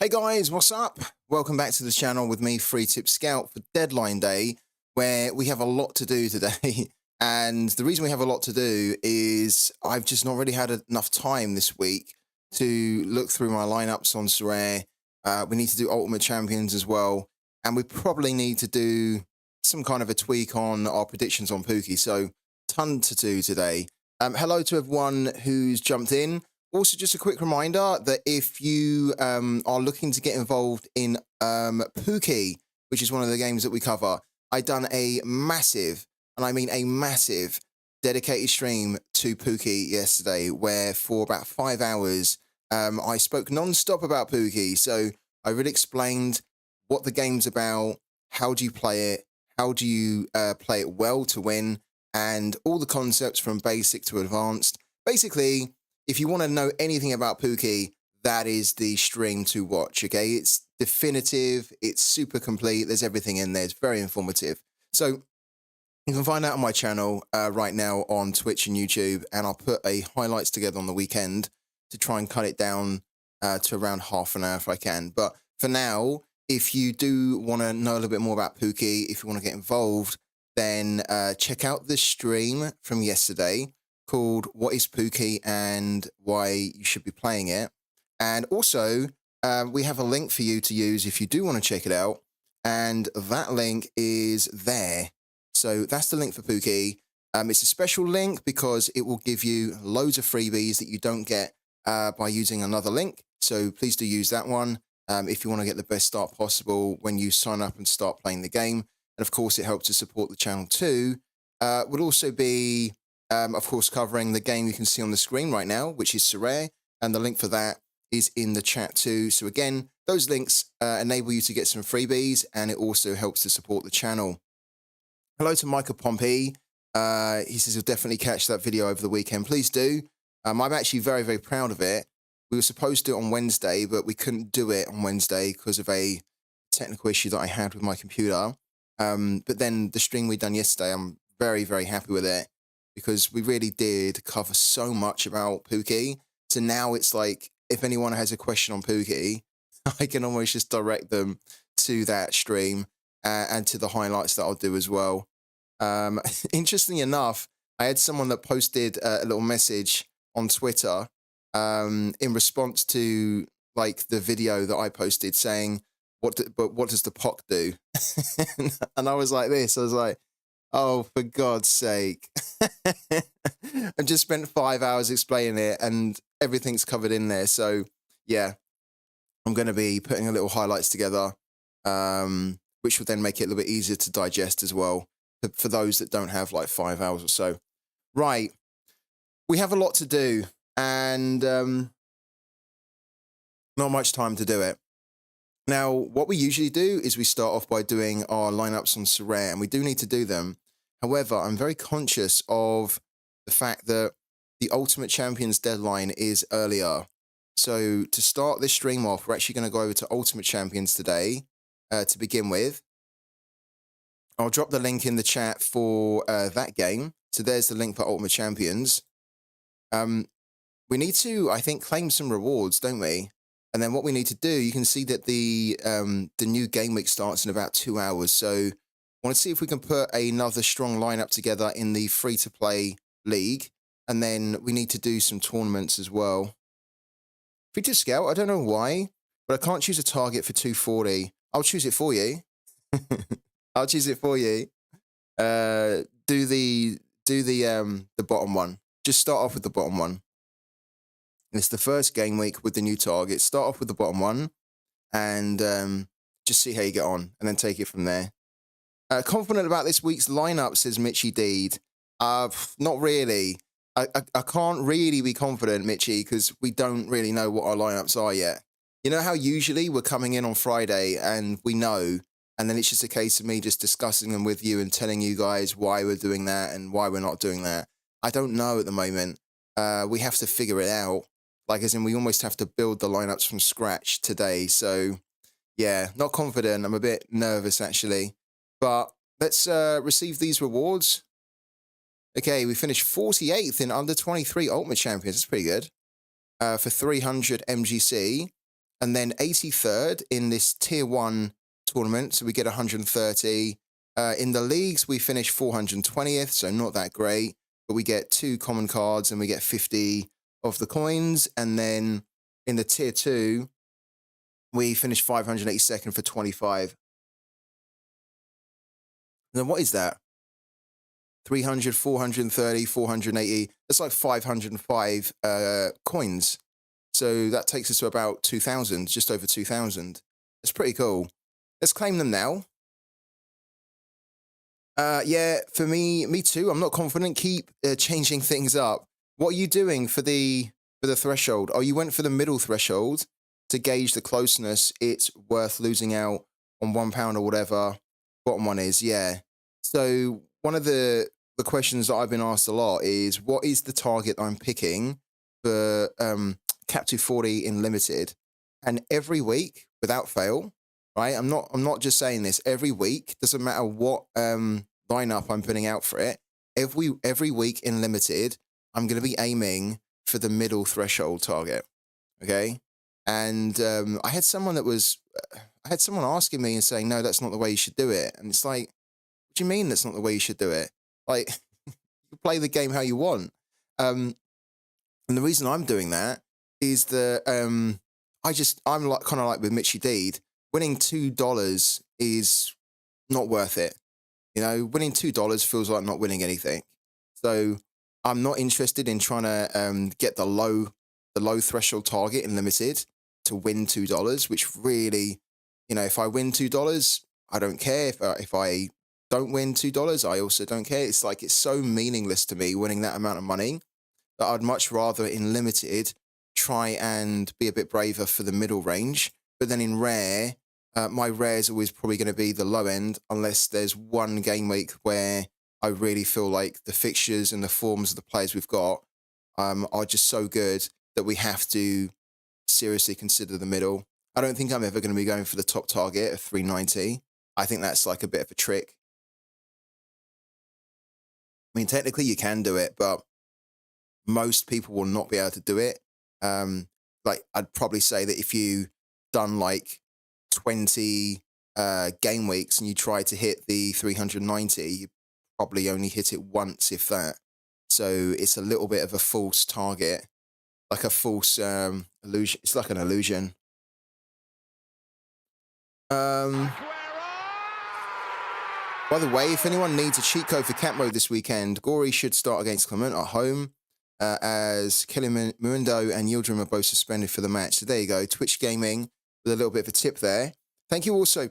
Hey guys, what's up? Welcome back to the channel with me, Free Tip Scout, for Deadline Day, where we have a lot to do today. And the reason we have a lot to do is I've just not really had enough time this week to look through my lineups on Sorare. We need to do Ultimate Champions as well. And we probably need to do some kind of a tweak on our predictions on Pooky. So, ton to do today. Hello to everyone who's jumped in. Also, just a quick reminder that if you are looking to get involved in Pooky, which is one of the games that we cover, I done a massive, and I mean a massive, dedicated stream to Pooky yesterday, where for about 5 hours, I spoke non-stop about Pooky. So I really explained what the game's about, how do you play it, how do you play it well to win, and all the concepts from basic to advanced. Basically, if you want to know anything about Pooky, that is the stream to watch, okay? It's definitive, it's super complete, there's everything in there, it's very informative. So you can find out on my channel right now on Twitch and YouTube, and I'll put a highlights together on the weekend to try and cut it down to around half an hour if I can. But for now, if you do want to know a little bit more about Pooky, if you want to get involved, then check out the stream from yesterday called What is Pooky and Why You Should Be Playing It. And also, we have a link for you to use if you do want to check it out. And that link is there. So that's the link for Pooky. It's a special link because it will give you loads of freebies that you don't get by using another link. So please do use that one if you want to get the best start possible when you sign up and start playing the game. And of course, it helps to support the channel too. Would also be of course, covering the game you can see on the screen right now, which is Sorare, and the link for that is in the chat too. So again, those links enable you to get some freebies, and it also helps to support the channel. Hello to Micah Pompey. He says he'll definitely catch that video over the weekend. Please do. I'm actually very, very proud of it. We were supposed to do it on Wednesday, but we couldn't do it on Wednesday because of a technical issue that I had with my computer. But then the stream we done yesterday, I'm very, very happy with it, because we really did cover so much about Pooky. So now it's like, if anyone has a question on Pooky, I can almost just direct them to that stream and to the highlights that I'll do as well. Interestingly enough, I had someone that posted a little message on Twitter in response to like the video that I posted saying, but what does the POC do? And I was like this, I was like, oh, for God's sake. I've just spent 5 hours explaining it and everything's covered in there. So, yeah, I'm going to be putting a little highlights together, which will then make it a little bit easier to digest as well for those that don't have like 5 hours or so. Right. We have a lot to do and not much time to do it. Now, what we usually do is we start off by doing our lineups on Sorare, and we do need to do them. However, I'm very conscious of the fact that the Ultimate Champions deadline is earlier. So to start this stream off, we're actually going to go over to Ultimate Champions today to begin with. I'll drop the link in the chat for that game. So there's the link for Ultimate Champions. We need to, I think, claim some rewards, don't we? And then what we need to do, you can see that the new game week starts in about 2 hours. So I want to see if we can put another strong lineup together in the free-to-play league. And then we need to do some tournaments as well. Free-to scout, I don't know why, but I can't choose a target for 240. I'll choose it for you. I'll choose it for you. Do the bottom one. Just start off with the bottom one. It's the first game week with the new target. Start off with the bottom one and just see how you get on and then take it from there. Confident about this week's lineup, says Mitchy Deed. Not really. I can't really be confident, Mitchy, because we don't really know what our lineups are yet. You know how usually we're coming in on Friday and we know, and then it's just a case of me just discussing them with you and telling you guys why we're doing that and why we're not doing that. I don't know at the moment. We have to figure it out. Like, as in, we almost have to build the lineups from scratch today. So, yeah, not confident. I'm a bit nervous, actually. But let's receive these rewards. Okay, we finished 48th in under 23 Ultimate Champions. That's pretty good. For 300 MGC. and then 83rd in this tier 1 tournament, so we get 130. In the leagues, we finish 420th, so not that great, but we get 2 common cards and we get 50 of the coins. And then in the tier 2, we finish 582nd for 25. Then what is that? 300, 430, 480. That's like 505 coins. So that takes us to about 2,000, just over 2,000. That's pretty cool. Let's claim them now. Yeah, for me too. I'm not confident. Keep changing things up. What are you doing for the threshold? Oh, you went for the middle threshold to gauge the closeness. It's worth losing out on £1 or whatever. Bottom one is, yeah. So one of the questions that I've been asked a lot is, what is the target I'm picking for Cap 240 in limited? And every week, without fail, right? I'm not just saying this. Every week, doesn't matter what lineup I'm putting out for it. Every week in limited, I'm going to be aiming for the middle threshold target. Okay, and I had someone asking me and saying, no, that's not the way you should do it. And it's like, what do you mean that's not the way you should do it? Like, you play the game how you want. And the reason I'm doing that is that I'm like kind of like with Mitchy Deed. Winning $2 is not worth it. You know, winning $2 feels like not winning anything. So I'm not interested in trying to get the low threshold target in limited to win $2, which really, you know, if I win $2, I don't care. If I don't win $2, I also don't care. It's like, it's so meaningless to me winning that amount of money that I'd much rather in limited try and be a bit braver for the middle range. But then in rare, my rare is always probably going to be the low end, unless there's one game week where I really feel like the fixtures and the forms of the players we've got are just so good that we have to seriously consider the middle. I don't think I'm ever going to be going for the top target of 390. I think that's like a bit of a trick. I mean, technically you can do it, but most people will not be able to do it. Like, I'd probably say that if you done like 20 game weeks and you try to hit the 390, you probably only hit it once, if that. So it's a little bit of a false target, like a false illusion. It's like an illusion. By the way, if anyone needs a cheat code for cat mode this weekend, Gory should start against Clement at home, as Kelly Mundo and Yildirim are both suspended for the match. So there you go, Twitch Gaming with a little bit of a tip there. Thank you also,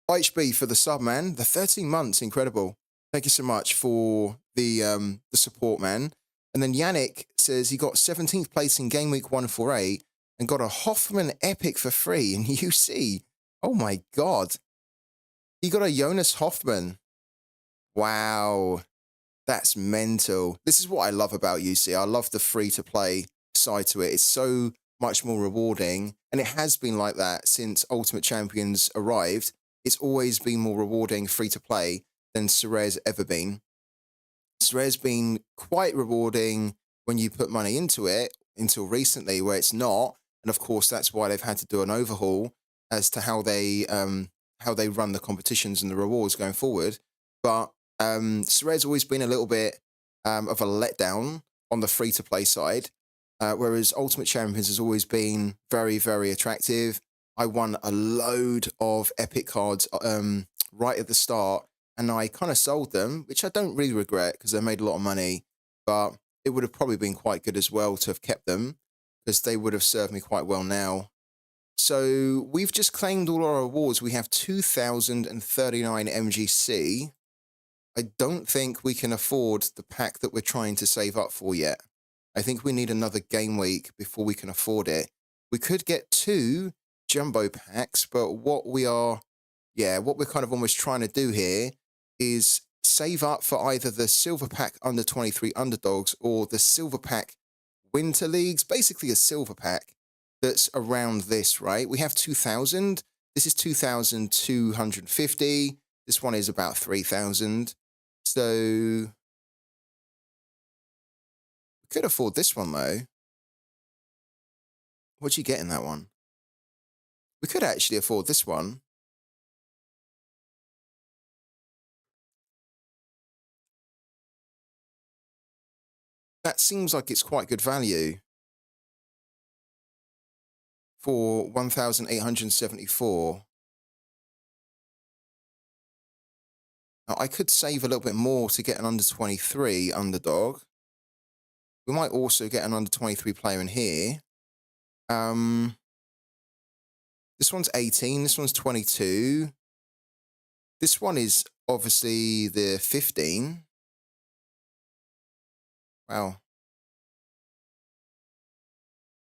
IHB, for the sub, man. The 13 months, incredible. Thank you so much for the support, man. And then Yannick says he got 17th place in Game Week 148 and got a Hoffman Epic for free in UC. Oh my God. He got a Jonas Hoffman. Wow. That's mental. This is what I love about UC. I love the free-to-play side to it. It's so much more rewarding, and it has been like that since Ultimate Champions arrived. It's always been more rewarding free-to-play than Sorare's ever been. Sorare's been quite rewarding when you put money into it, until recently, where it's not. And of course, that's why they've had to do an overhaul as to how they run the competitions and the rewards going forward. But Sorare's always been a little bit of a letdown on the free-to-play side, whereas Ultimate Champions has always been very, very attractive. I won a load of epic cards right at the start, and I kind of sold them, which I don't really regret because they made a lot of money, but it would have probably been quite good as well to have kept them because they would have served me quite well now. So we've just claimed all our awards. We have 2,039 MGC. I don't think we can afford the pack that we're trying to save up for yet. I think we need another game week before we can afford it. We could get 2 jumbo packs, but what we're kind of almost trying to do here is save up for either the silver pack under 23 underdogs or the silver pack winter leagues, basically a silver pack that's around this, right? We have 2,000. This is 2,250. This one is about 3,000. So we could afford this one, though. What'd you get in that one? We could actually afford this one. That seems like it's quite good value for 1,874. Now, I could save a little bit more to get an under 23 underdog. We might also get an under 23 player in here. This one's 18. This one's 22. This one is obviously the 15. Wow.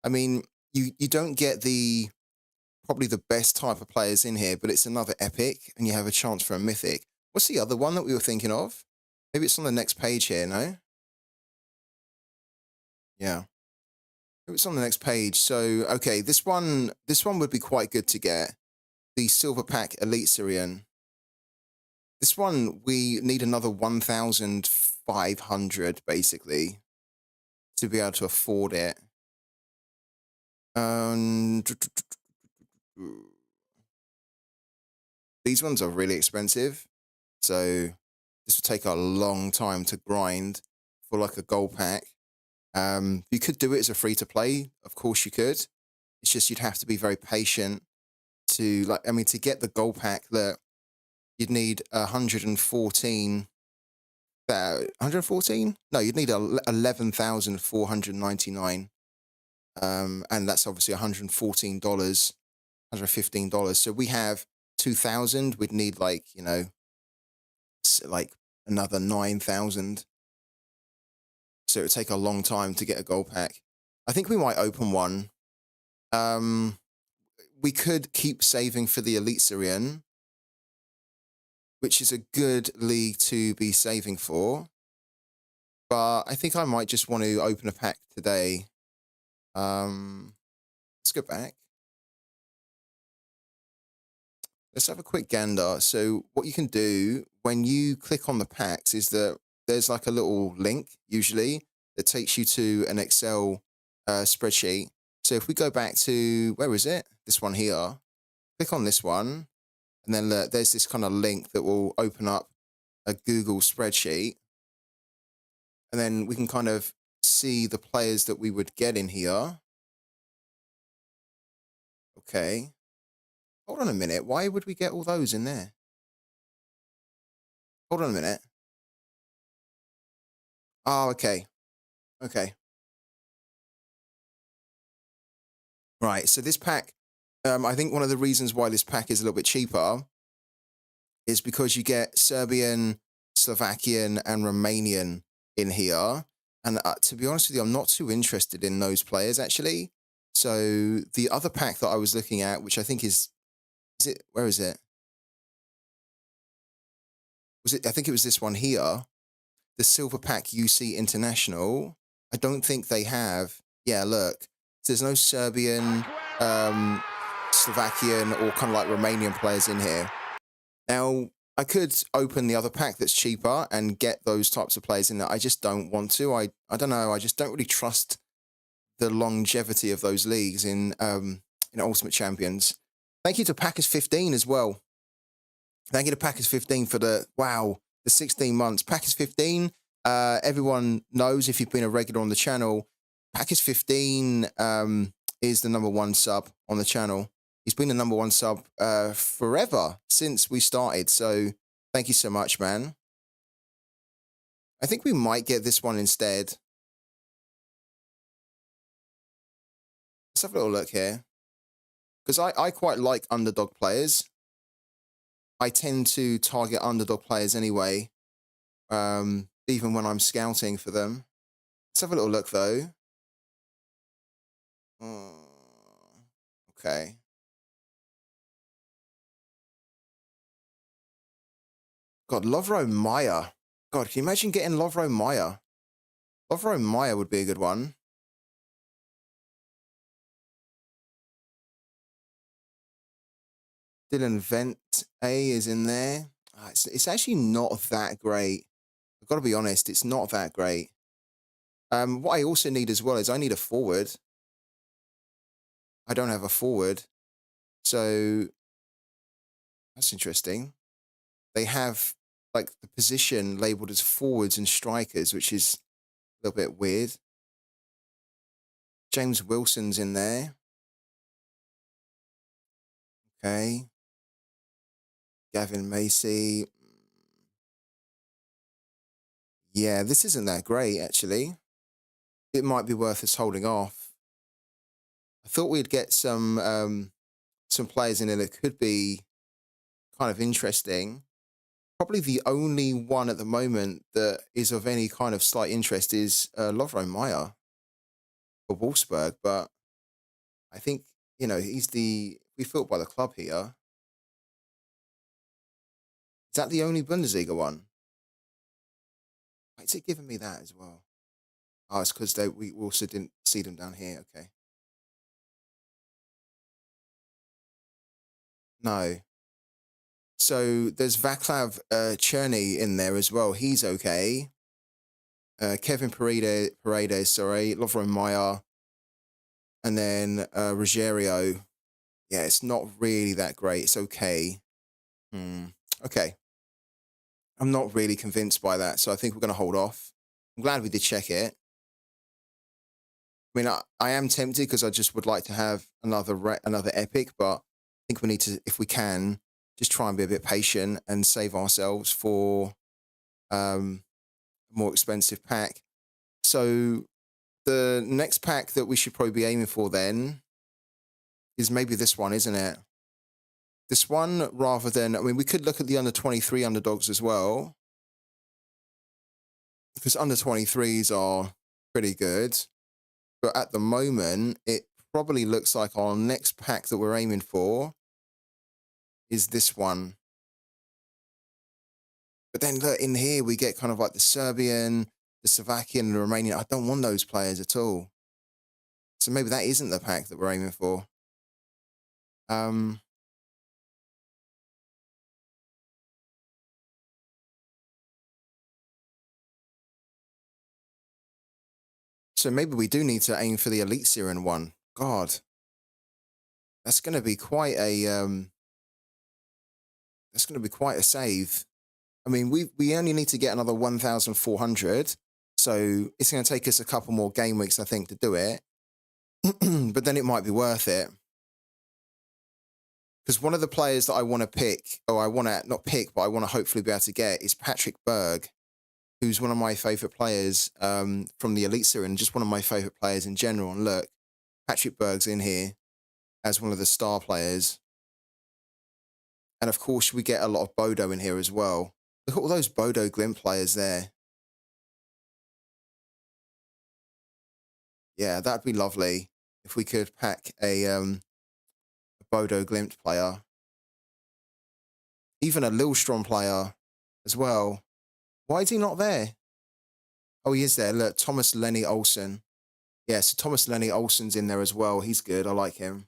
I mean, you don't get probably the best type of players in here, but it's another epic, and you have a chance for a mythic. What's the other one that we were thinking of? Maybe it's on the next page here, no? Yeah. Maybe it's on the next page. So, okay, this one would be quite good to get. The Silver Pack Elite Syrian. This one, we need another 1,500, basically, to be able to afford it. These ones are really expensive, so this would take a long time to grind for like a gold pack. You could do it as a free-to-play. Of course you could. It's just you'd have to be very patient to, like, I mean, to get the gold pack, that you'd need 114. 114? No, you'd need 11,499. And that's obviously $114, $115. So we have 2,000. We'd need, like, you know, like another 9,000. So it would take a long time to get a gold pack. I think we might open one. We could keep saving for the Elite Syrian, which is a good league to be saving for. But I think I might just want to open a pack today. Let's go back. Let's have a quick gander. So what you can do when you click on the packs is that there's like a little link, usually, that takes you to an Excel spreadsheet. So if we go back to, where is it? This one here. Click on this one. And then there's this kind of link that will open up a Google spreadsheet. And then we can kind of see the players that we would get in here. Okay. Hold on a minute. Why would we get all those in there? Hold on a minute. Oh, okay. Okay. Right. So this pack, I think one of the reasons why this pack is a little bit cheaper is because you get Serbian, Slovakian, and Romanian in here. And to be honest with you, I'm not too interested in those players, actually. So the other pack that I was looking at, which I think is it, where is it? I think it was this one here, the Silver Pack UC International. I don't think they have, yeah, look, there's no Serbian, Slovakian, or kind of like Romanian players in here. Now, I could open the other pack that's cheaper and get those types of players in there. I just don't want to. I don't know. I just don't really trust the longevity of those leagues in Ultimate Champions. Thank you to Packers15 as well. Thank you to Packers15 for the 16 months. Packers15, everyone knows if you've been a regular on the channel, Packers15 is the #1 sub on the channel. He's been the #1 sub forever since we started. So thank you so much, man. I think we might get this one instead. Let's have a little look here. Because I quite like underdog players. I tend to target underdog players anyway, even when I'm scouting for them. Let's have a little look, though. Okay. God, Lovro Maya. God, can you imagine getting Lovro Maya? Lovro Maya would be a good one. Dylan Vent A is in there. It's actually not that great. I've got to be honest, it's not that great. What I also need as well is I need a forward. I don't have a forward. So that's interesting. They have like the position labeled as forwards and strikers, which is a little bit weird. James Wilson's in there. Okay. Gavin Macy. Yeah, this isn't that great, actually. It might be worth us holding off. I thought we'd get some players in there that could be kind of interesting. Probably the only one at the moment that is of any kind of slight interest is Lovro Meyer for Wolfsburg, but I think, we felt by the club here. Is that the only Bundesliga one? Why is it giving me that as well? Oh, it's because we also didn't see them down here. Okay. No. So there's Vaclav Cherny in there as well. He's okay. Kevin Paredes, sorry, Lovro Meyer, and then Rogerio. Yeah, it's not really that great. It's okay. Hmm. Okay. I'm not really convinced by that, so I think we're going to hold off. I'm glad we did check it. I mean, I am tempted because I just would like to have another epic, but I think we need to, if we can, just try and be a bit patient and save ourselves for a more expensive pack. So the next pack that we should probably be aiming for then is maybe this one, isn't it? This one rather than, I mean, we could look at the under 23 underdogs as well, because under 23s are pretty good. But at the moment, it probably looks like our next pack that we're aiming for is this one. But then look, in here, we get kind of like the Serbian, the Slovakian, and the Romanian. I don't want those players at all. So maybe that isn't the pack that we're aiming for. Um, so maybe we do need to aim for the Elite Syrian one. God, that's going to be quite a save. I mean, we only need to get another 1,400, so it's going to take us a couple more game weeks, I think, to do it. But then it might be worth it. Because one of the players that I want to pick, or I want to not pick, but I want to hopefully be able to get is Patrick Berg, who's one of my favourite players from the Elite Series and just one of my favourite players in general. And look, Patrick Berg's in here as one of the star players. And of course, we get a lot of Bodo in here as well. Look at all those Bodo Glint players there. Yeah, that'd be lovely if we could pack a Bodo Glimt player. Even a Lillstrom player as well. Why is he not there? Oh, he is there. Look, Thomas Lenny Olsen. Yeah, so Thomas Lenny Olsen's in there as well. He's good. I like him.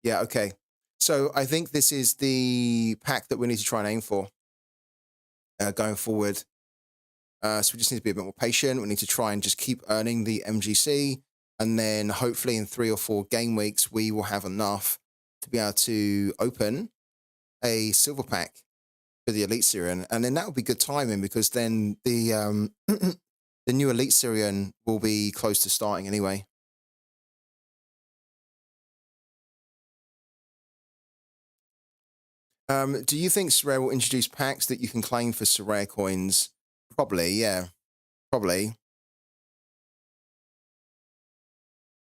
Yeah, okay. So I think this is the pack that we need to try and aim for going forward. So we just need to be a bit more patient. We need to try and just keep earning the MGC. And then hopefully in 3 or 4 game weeks, we will have enough to be able to open a silver pack for the Elite Syrian. And then that will be good timing because then the the new Elite Syrian will be close to starting anyway. Do you think Sorare will introduce packs that you can claim for Sorare coins? Probably, yeah. Probably.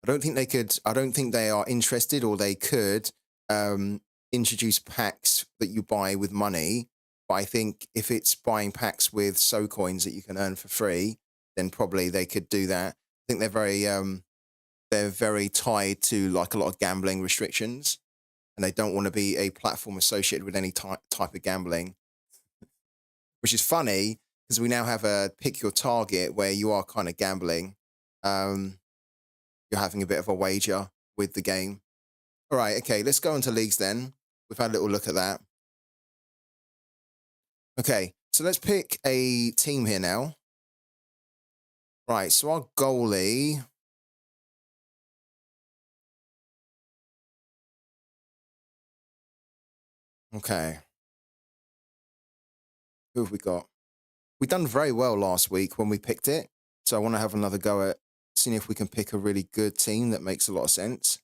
I don't think they could. I don't think they are interested, or they could introduce packs that you buy with money. But I think if it's buying packs with So coins that you can earn for free, then probably they could do that. I think they're very tied to like a lot of gambling restrictions, and they don't want to be a platform associated with any type of gambling, which is funny because we now have a pick your target where you are kind of gambling. Um, you're having a bit of a wager with the game. All right, okay, let's go into leagues then. We've had a little look at that. Okay, so let's pick a team here now. Right, so our goalie. Okay. Who have we got? We done very well last week when we picked it. So I want to have another go at seeing if we can pick a really good team that makes a lot of sense.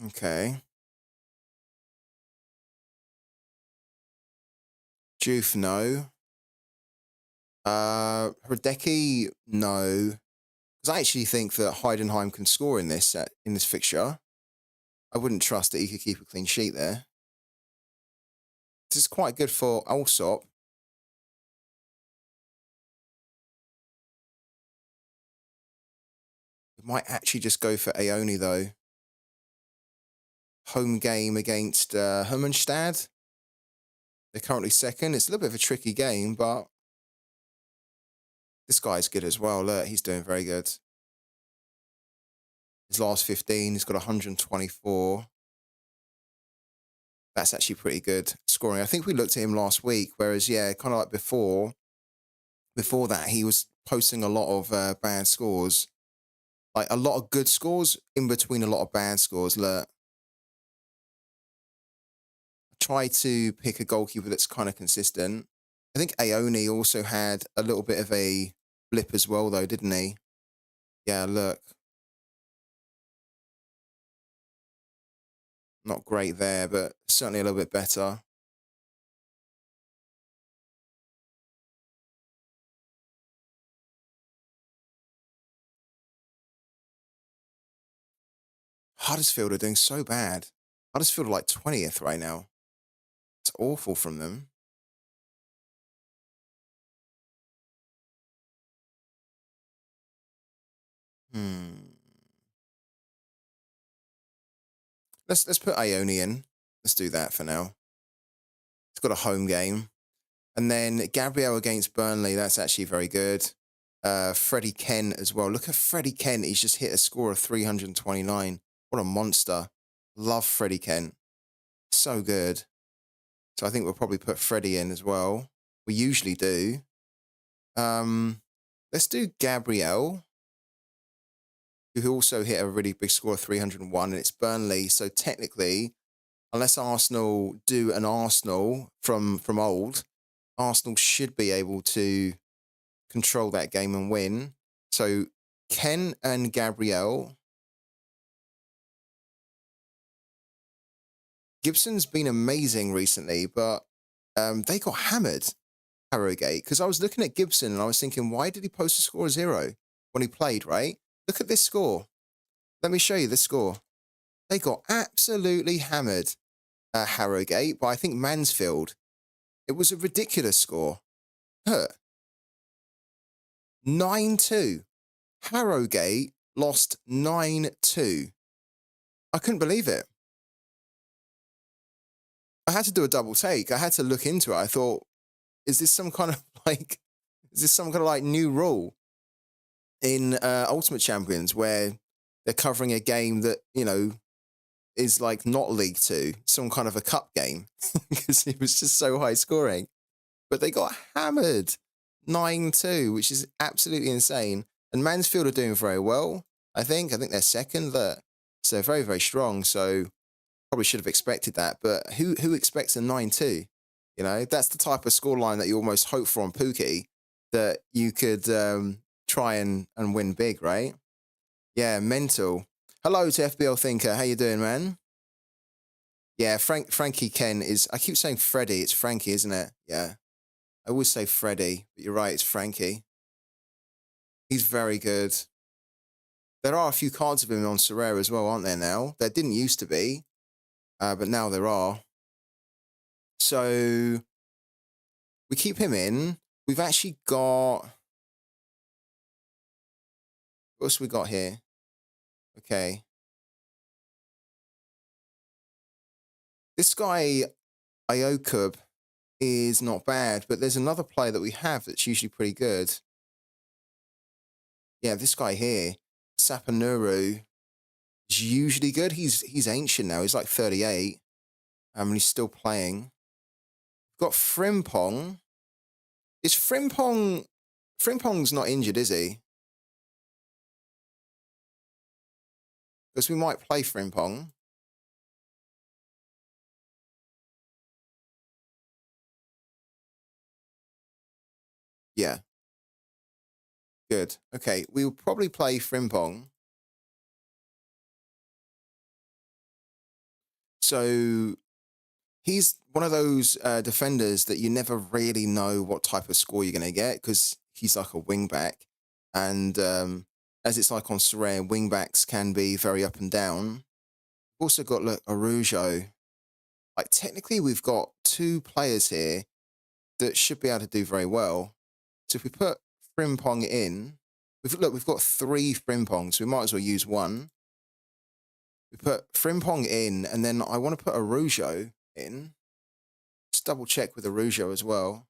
Okay. Joof, no. Hradecki, no. Because I actually think that Heidenheim can score in this fixture. I wouldn't trust that he could keep a clean sheet there. This is quite good for Alsop. We might actually just go for Aoni though. Home game against Hermannstad. They're currently second. It's a little bit of a tricky game, but this guy's good as well. Look, he's doing very good. His last 15, he's got 124. That's actually pretty good scoring. I think we looked at him last week, whereas, yeah, kind of like before that, he was posting a lot of bad scores. Like a lot of good scores in between a lot of bad scores. Look, try to pick a goalkeeper that's kind of consistent. I think Aoni also had a little bit of a blip as well, though, didn't he? Yeah, look. Not great there, but certainly a little bit better. Huddersfield are doing so bad. Huddersfield are like 20th right now. It's awful from them. Hmm. Let's put Ione in. Let's do that for now. It's got a home game. And then Gabriel against Burnley, that's actually very good. Freddie Kent as well. Look at Freddie Kent. He's just hit a score of 329. What a monster. Love Freddie Kent. So good. So I think we'll probably put Freddie in as well. We usually do. Let's do Gabriel, who also hit a really big score of 301, and it's Burnley. So technically, unless Arsenal do an Arsenal from old, Arsenal should be able to control that game and win. So Ken and Gabriel. Gibson's been amazing recently, but they got hammered, Harrogate, because I was looking at Gibson and I was thinking, why did he post a score of 0 when he played, right? Look at this score. Let me show you this score. They got absolutely hammered, Harrogate, by I think Mansfield. It was a ridiculous score. Hurt. 9-2. Harrogate lost 9-2. I couldn't believe it. I had to do a double take. I had to look into it. I thought, is this some kind of new rule in Ultimate Champions where they're covering a game that, is like not League Two, some kind of a cup game, because it was just so high scoring. But they got hammered 9-2, which is absolutely insane. And Mansfield are doing very well, I think. I think they're second. So very, very strong. So probably should have expected that. But who expects a 9-2? That's the type of scoreline that you almost hope for on Pooky, that you could try and win big, right? Yeah, mental. Hello to FBL Thinker. How you doing, man? Yeah, Frankie Ken is. I keep saying Freddie. It's Frankie, isn't it? Yeah, I always say Freddie, but you're right. It's Frankie. He's very good. There are a few cards of him on Sorare as well, aren't there? Now there didn't used to be, but now there are. So we keep him in. We've actually got. What else we got here? Okay. This guy, Iokub, is not bad, but there's another player that we have that's usually pretty good. Yeah, this guy here, Sapanuru, is usually good. He's ancient now. He's like 38. And he's still playing. We've got Frimpong. Is Frimpong... Frimpong's not injured, is he? Because we might play Frimpong. Yeah. Good. Okay, we will probably play Frimpong. So he's one of those defenders that you never really know what type of score you're going to get because he's like a wing back. And as it's like on Sorare, wing backs can be very up and down. We've also got, look, Arujo. Like, technically, we've got two players here that should be able to do very well. So if we put Frimpong in, we've got three Frimpongs, so we might as well use one. We put Frimpong in, and then I want to put Arujo in. Let's double check with Arujo as well.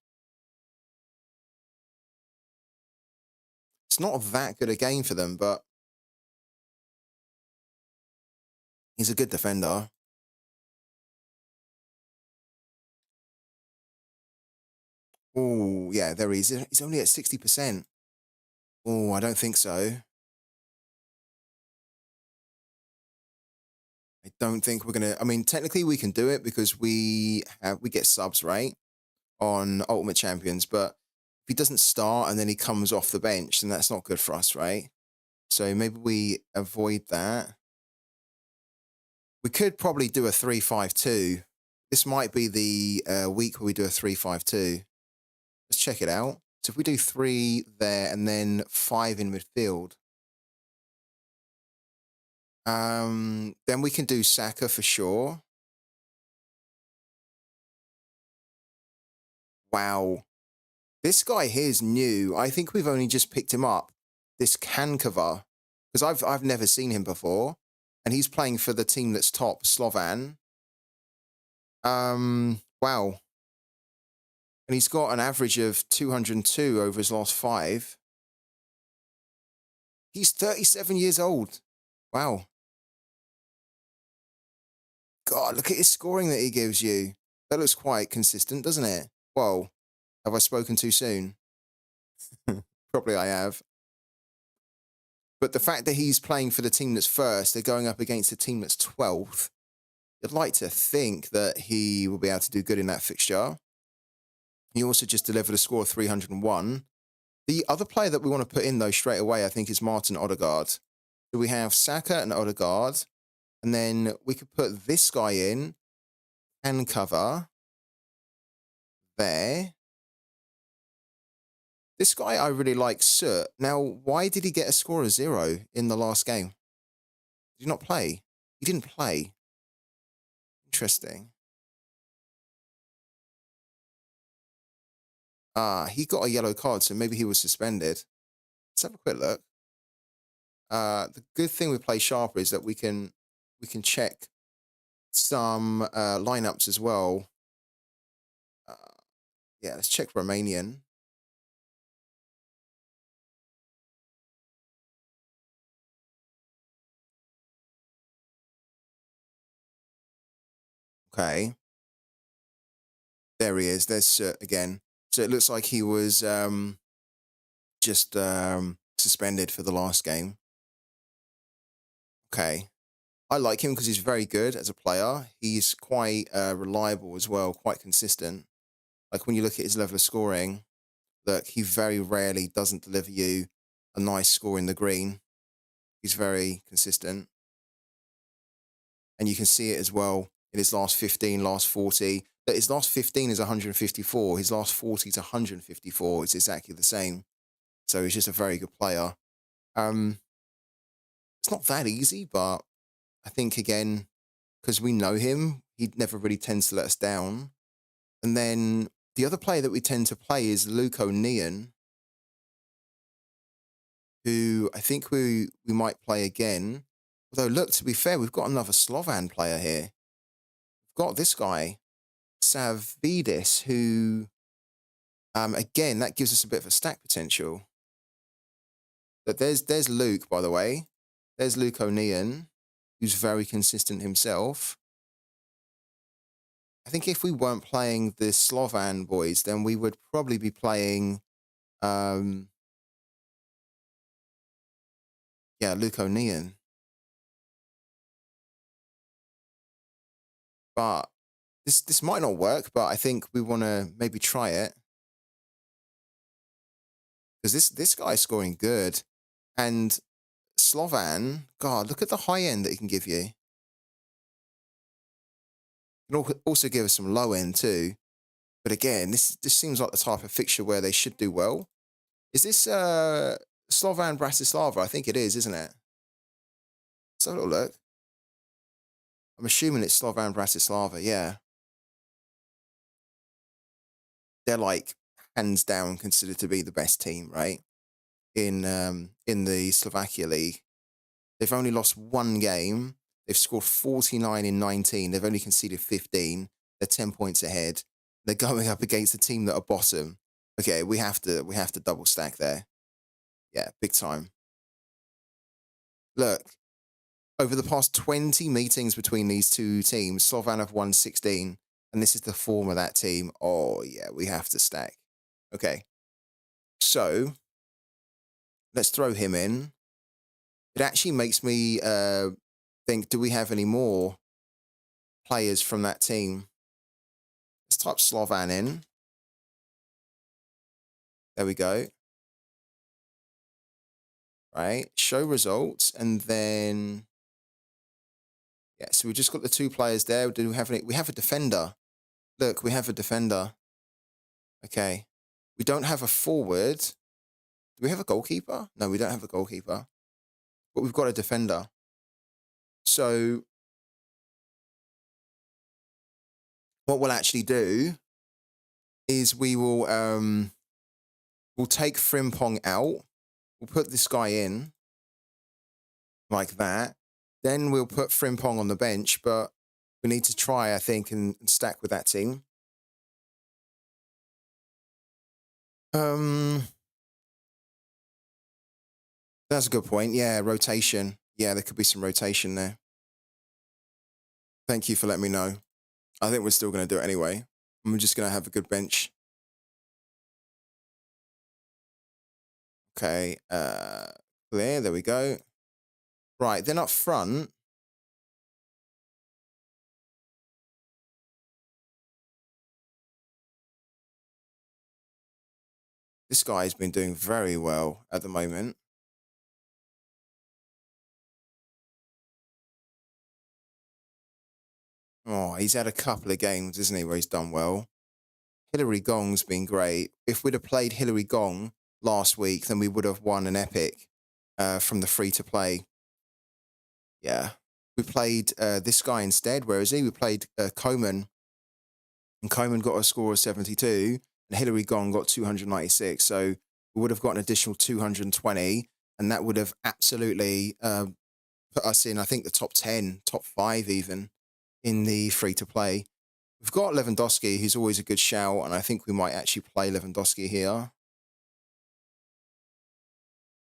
It's not that good a game for them, but he's a good defender. Oh, yeah, there he is. He's only at 60%. Oh, I don't think so. I don't think we're gonna. I mean, technically we can do it because we get subs, right, on Ultimate Champions. But if he doesn't start and then he comes off the bench, then that's not good for us, right? So maybe we avoid that. We could probably do a 3-5-2. This might be the week where we do a 3-5-2. Let's check it out. So if we do 3 there and then 5 in midfield, then we can do Saka for sure. Wow. This guy here is new. I think we've only just picked him up. This Kankava. Because I've never seen him before. And he's playing for the team that's top, Slovan. Wow. And he's got an average of 202 over his last 5. He's 37 years old. Wow. God, look at his scoring that he gives you. That looks quite consistent, doesn't it? Whoa. Have I spoken too soon? Probably I have. But the fact that he's playing for the team that's first, they're going up against the team that's 12th. You'd like to think that he will be able to do good in that fixture. He also just delivered a score of 301. The other player that we want to put in, though, straight away, I think, is Martin Odegaard. So we have Saka and Odegaard. And then we could put this guy in and cover there. This guy I really like, Soot. Now, why did he get a score of 0 in the last game? Did he not play? He didn't play. Interesting. He got a yellow card, so maybe he was suspended. Let's have a quick look. The good thing with Play Sharper is that we can check some lineups as well. Yeah, let's check Romanian. Okay. There he is. There's again. So it looks like he was just suspended for the last game. Okay. I like him because he's very good as a player. He's quite reliable as well, quite consistent. Like when you look at his level of scoring, look, he very rarely doesn't deliver you a nice score in the green. He's very consistent. And you can see it as well in his last 15, last 40. That his last 15 is 154. His last 40 is 154. It's exactly the same. So he's just a very good player. It's not that easy, but I think, again, because we know him, he never really tends to let us down. And then the other player that we tend to play is Luko Neon, who I think we might play again. Although, look, to be fair, we've got another Slovan player here. We've got this guy, Savvidis, who, again, that gives us a bit of a stack potential. But there's Luke, by the way. There's Luke O'Nean, who's very consistent himself. I think if we weren't playing the Slovan boys, then we would probably be playing, um, yeah, Luconian. But this might not work, but I think we want to maybe try it because this guy's scoring good, and Slovan, God, look at the high end that he can give you. Can also give us some low end too. But again, this seems like the type of fixture where they should do well. Is this Slovan Bratislava? I think it is, isn't it? Let's have a little look. I'm assuming it's Slovan Bratislava. Yeah, they're like hands down considered to be the best team, right? In the Slovakia league, they've only lost one game. They've scored 49 in 19. They've only conceded 15. They're 10 points ahead. They're going up against a team that are bottom. Okay, we have to double stack there. Yeah, big time. Look, over the past 20 meetings between these two teams, Slovan have won 16, and this is the form of that team. Oh, yeah, we have to stack. Okay, so let's throw him in. It actually makes me think, do we have any more players from that team? Let's type Slovan in. There we go. Right, show results, and then, yeah, so we just got the two players there. Do we have any? We have a defender. Look, we have a defender. Okay. We don't have a forward. Do we have a goalkeeper? No, we don't have a goalkeeper. But we've got a defender. So what we'll actually do is we'll take Frimpong out. We'll put this guy in like that. Then we'll put Frimpong on the bench, but we need to try, I think, and stack with that team. That's a good point. Yeah, rotation. Yeah, there could be some rotation there. Thank you for letting me know. I think we're still going to do it anyway. We're just going to have a good bench. Okay, clear. There we go. Right, then up front. This guy's been doing very well at the moment. Oh, he's had a couple of games, isn't he, where he's done well. Hillary Gong's been great. If we'd have played Hillary Gong last week, then we would have won an epic from the free to play. Yeah. We played this guy instead. Where is he? We played Coman, and Coman got a score of 72, and Hillary Gong got 296. So we would have got an additional 220, and that would have absolutely put us in, I think, the top 10, top 5 even in the free to play. We've got Lewandowski, who's always a good shout, and I think we might actually play Lewandowski here.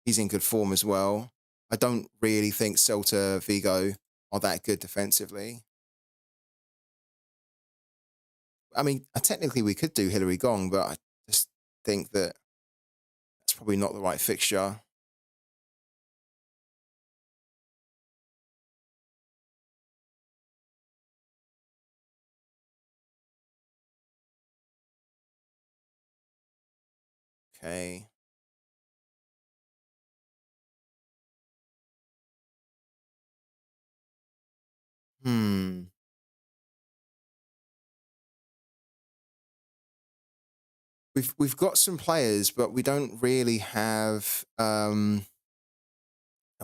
He's in good form as well. I don't really think Celta Vigo are that good defensively. I mean, technically we could do Hillary Gong, but I just think that that's probably not the right fixture. Okay. Hmm. We've got some players, but we don't really have a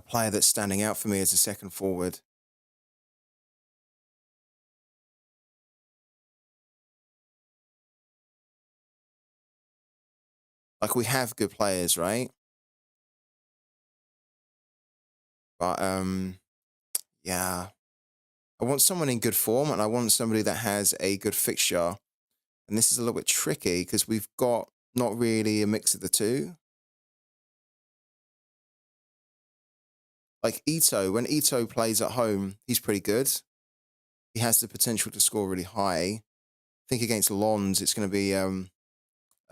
player that's standing out for me as a second forward. Like, we have good players, right? But yeah. I want someone in good form, and I want somebody that has a good fixture. And this is a little bit tricky because we've got not really a mix of the two. Like Ito, when Ito plays at home, he's pretty good. He has the potential to score really high. think against Lons, it's going to be a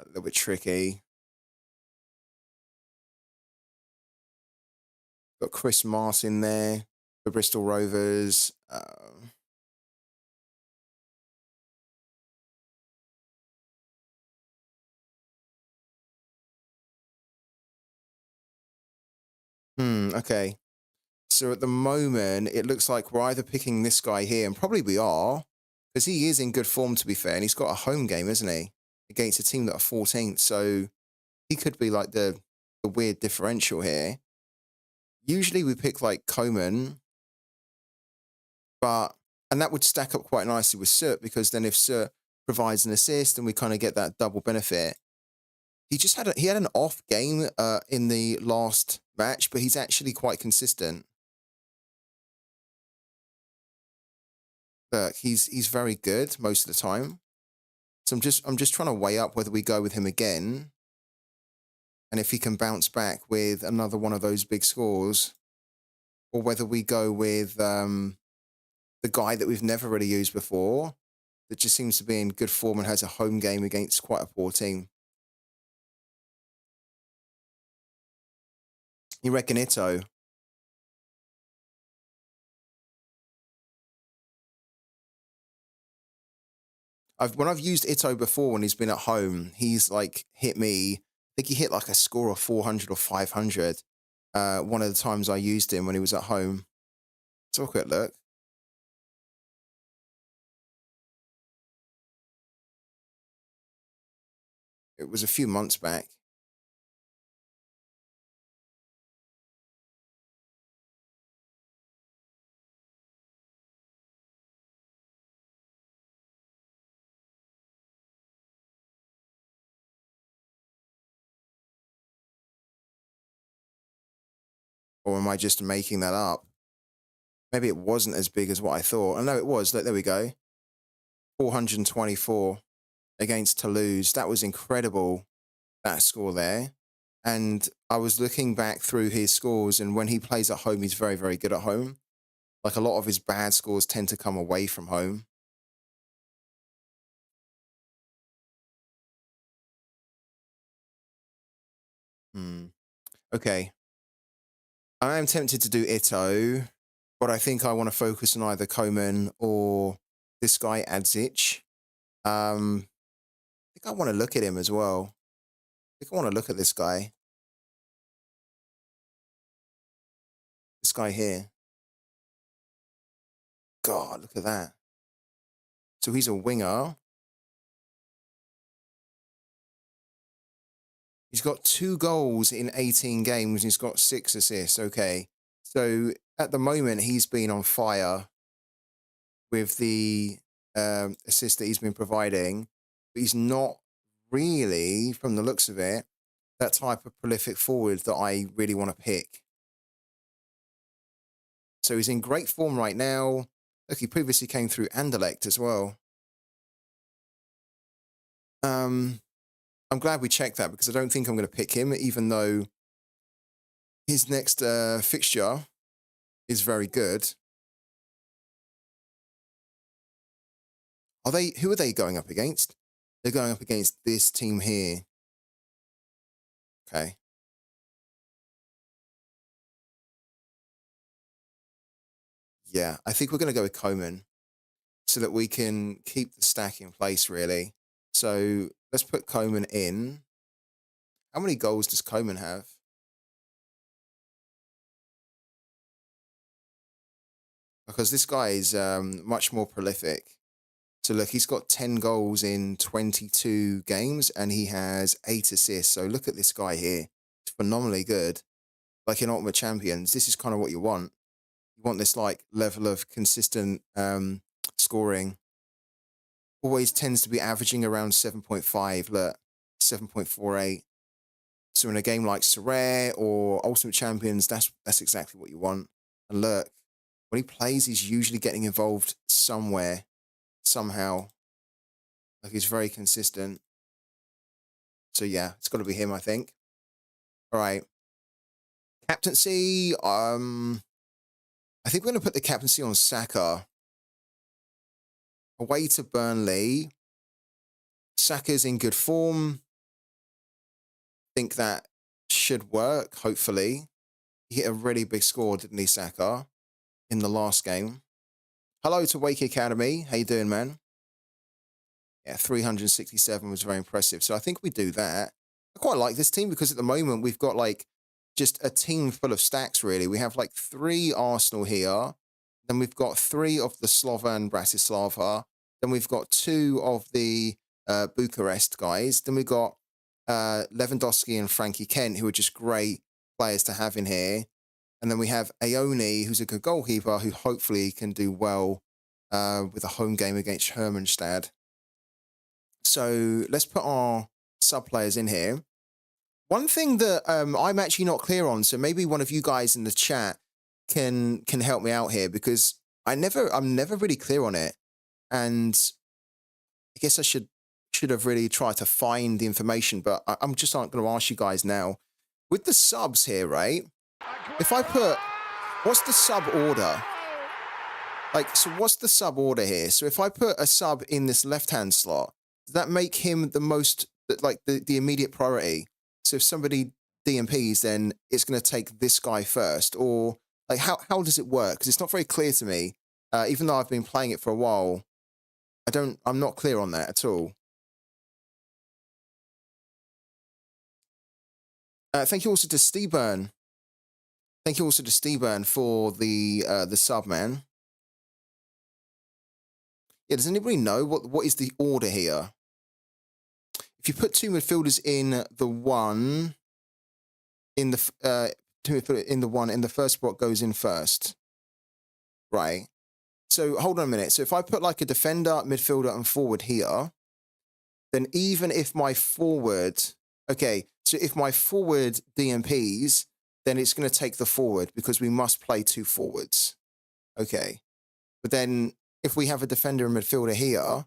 little bit tricky. Got Chris Mars in there for Bristol Rovers. Okay. So at the moment, it looks like we're either picking this guy here, and probably we are, because he is in good form, to be fair, and he's got a home game, isn't he? Against a team that are 14th. So he could be like the weird differential here. Usually we pick like Coman, but and that would stack up quite nicely with Surt, because then if Surt provides an assist and we kind of get that double benefit. He had an off game in the last match, but he's actually quite consistent. Look, he's very good most of the time. So I'm just trying to weigh up whether we go with him again, and if he can bounce back with another one of those big scores, or whether we go with the guy that we've never really used before, that just seems to be in good form and has a home game against quite a poor team. You reckon Ito? When I've used Ito before when he's been at home, he's like hit me. I think he hit like a score of 400 or 500. One of the times I used him when he was at home. Let's have a quick look. It was a few months back. Or am I just making that up? Maybe it wasn't as big as what I thought. Oh, no, it was. Look, there we go. 424 against Toulouse. That was incredible, that score there. And I was looking back through his scores, and when he plays at home, he's very, very good at home. Like a lot of his bad scores tend to come away from home. Hmm. Okay. I am tempted to do Ito, but I think I want to focus on either Coman or this guy, Adzic. I think I want to look at him as well. I think I want to look at this guy. This guy here. God, look at that. So he's a winger. He's got 2 goals in 18 games. He's got 6 assists. Okay. So at the moment, he's been on fire with the assist that he's been providing. But he's not really, from the looks of it, that type of prolific forward that I really want to pick. So he's in great form right now. Look, he previously came through Anderlecht as well. I'm glad we checked that, because I don't think I'm going to pick him, even though his next fixture is very good. Who are they going up against? They're going up against this team here. Okay. Yeah, I think we're going to go with Coman so that we can keep the stack in place, really. So let's put Coman in. How many goals does Coman have? Because this guy is much more prolific. So look, he's got 10 goals in 22 games and he has 8 assists. So look at this guy here. It's phenomenally good. Like in Ultimate Champions, this is kind of what you want. You want this like level of consistent scoring. Always tends to be averaging around 7.5, look, 7.48. So in a game like Sorare or Ultimate Champions, that's exactly what you want. And look, when he plays, he's usually getting involved somewhere, somehow. Like he's very consistent. So yeah, it's got to be him, I think. All right. Captaincy. I think we're going to put the captaincy on Saka. Away to Burnley. Saka's in good form. Think that should work, hopefully. He hit a really big score, didn't he, Saka, in the last game? Hello to Wake Academy. How you doing, man? Yeah, 367 was very impressive. So I think we do that. I quite like this team because at the moment we've got like just a team full of stacks, really. We have like 3 Arsenal here. Then we've got 3 of the Slovan Bratislava. Then we've got 2 of the Bucharest guys. Then we've got Lewandowski and Frankie Kent, who are just great players to have in here. And then we have Aoni, who's a good goalkeeper, who hopefully can do well with a home game against Hermannstad. So let's put our sub players in here. One thing that I'm actually not clear on, so maybe one of you guys in the chat can help me out here, because I'm never really clear on it, and I guess I should have really tried to find the information, but I'm just not going to ask you guys now. With the subs here, right? If I put, what's the sub order? Like, so what's the sub order here? So if I put a sub in this left-hand slot, does that make him the most, like, the immediate priority? So if somebody DMPs, then it's going to take this guy first? Or, like, how does it work? Because it's not very clear to me. Even though I've been playing it for a while, I'm not clear on that at all. Thank you also to Steeburn. Thank you also to Steeburn for the sub, man. Yeah, does anybody know what is the order here? If you put 2 midfielders in the one, in the the first spot goes in first, right? So hold on a minute. So if I put like a defender, midfielder, and forward here, then even if my forward, okay, so if my forward DMPs, then it's going to take the forward because we must play 2 forwards. Okay. But then if we have a defender and midfielder here,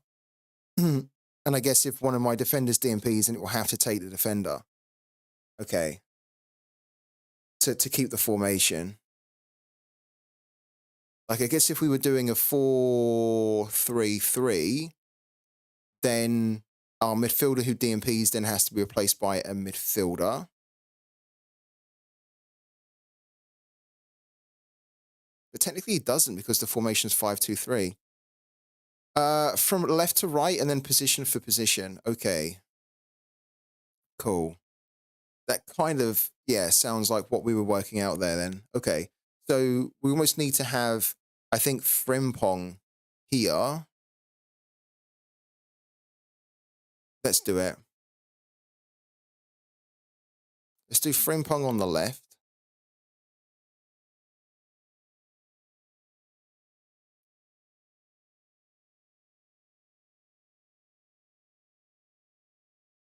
and I guess if one of my defenders DMPs, then it will have to take the defender. Okay. To keep the formation. Like, I guess if we were doing a 4-3-3, then our midfielder who DMPs then has to be replaced by a midfielder. But technically it doesn't, because the formation is 5-2-3. From left to right and then position for position. Okay. Cool. That kind of, yeah, sounds like what we were working out there then. Okay. So we almost need to have, I think, Frimpong here. Let's do it. Let's do Frimpong on the left.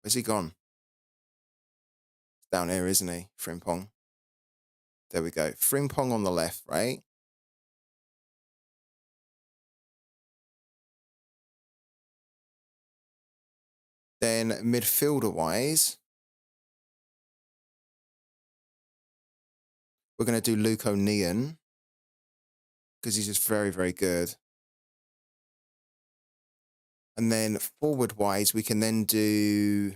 Where's he gone? Down here, isn't he? Frimpong. There we go. Frimpong on the left, right? Then midfielder-wise, we're going to do Luke O'Neill, because he's just very, very good. And then forward-wise, we can then do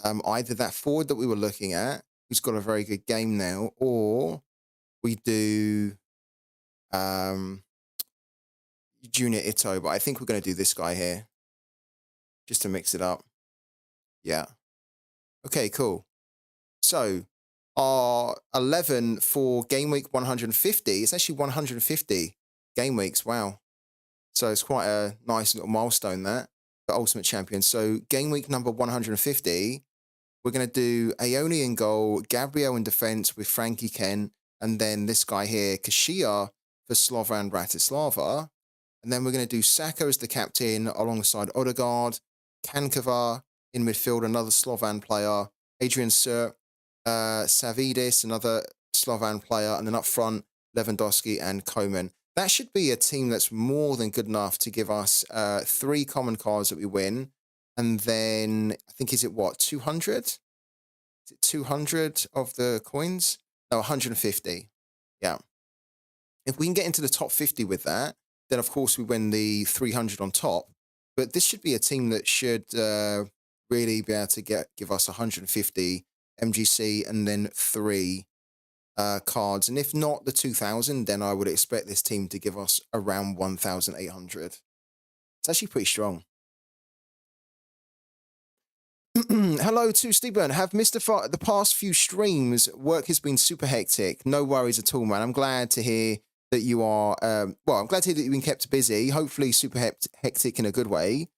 either that forward that we were looking at, who's got a very good game now, or we do Junior Ito, but I think we're going to do this guy here, just to mix it up. Yeah. Okay, cool. So our 11 for game week 150, it's actually 150 game weeks. Wow. So it's quite a nice little milestone, that, for Ultimate Champion. So game week number 150, we're going to do Aoni in goal, Gabriel in defense with Frankie Kent, and then this guy here, Kashia, for Slovan Bratislava. And then we're going to do Saka as the captain alongside Odegaard, Kankava in midfield, another Slovan player, Adrian Sir, Savidis, another Slovan player, and then up front, Lewandowski and Koeman. That should be a team that's more than good enough to give us 3 common cards that we win. And then, I think, is it what, 200? Is it 200 of the coins? No, 150. Yeah. If we can get into the top 50 with that, then of course we win the 300 on top. But this should be a team that should really be able to give us 150 MGC and then three cards. And if not the 2000, then I would expect this team to give us around 1,800. It's actually pretty strong. Hello to Steven. Have missed the past few streams. Work has been super hectic. No worries at all, man. I'm glad to hear that you are, well, I'm glad to hear that you've been kept busy. Hopefully super hectic in a good way.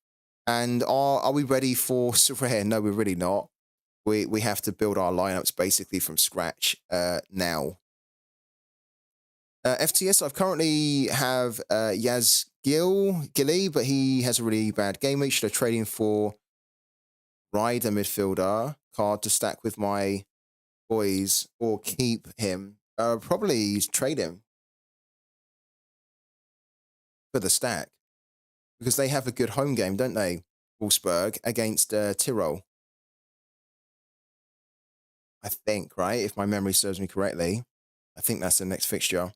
And are we ready for Sorare? No, we're really not. We have to build our lineups basically from scratch now. FTS, I've currently have Yaz Gilly, but he has a really bad game week. Should I trade him for Rider midfielder card to stack with my boys or keep him? Probably trade him for the stack because they have a good home game, don't they? Wolfsburg against Tyrol. I think, right? If my memory serves me correctly, I think that's the next fixture.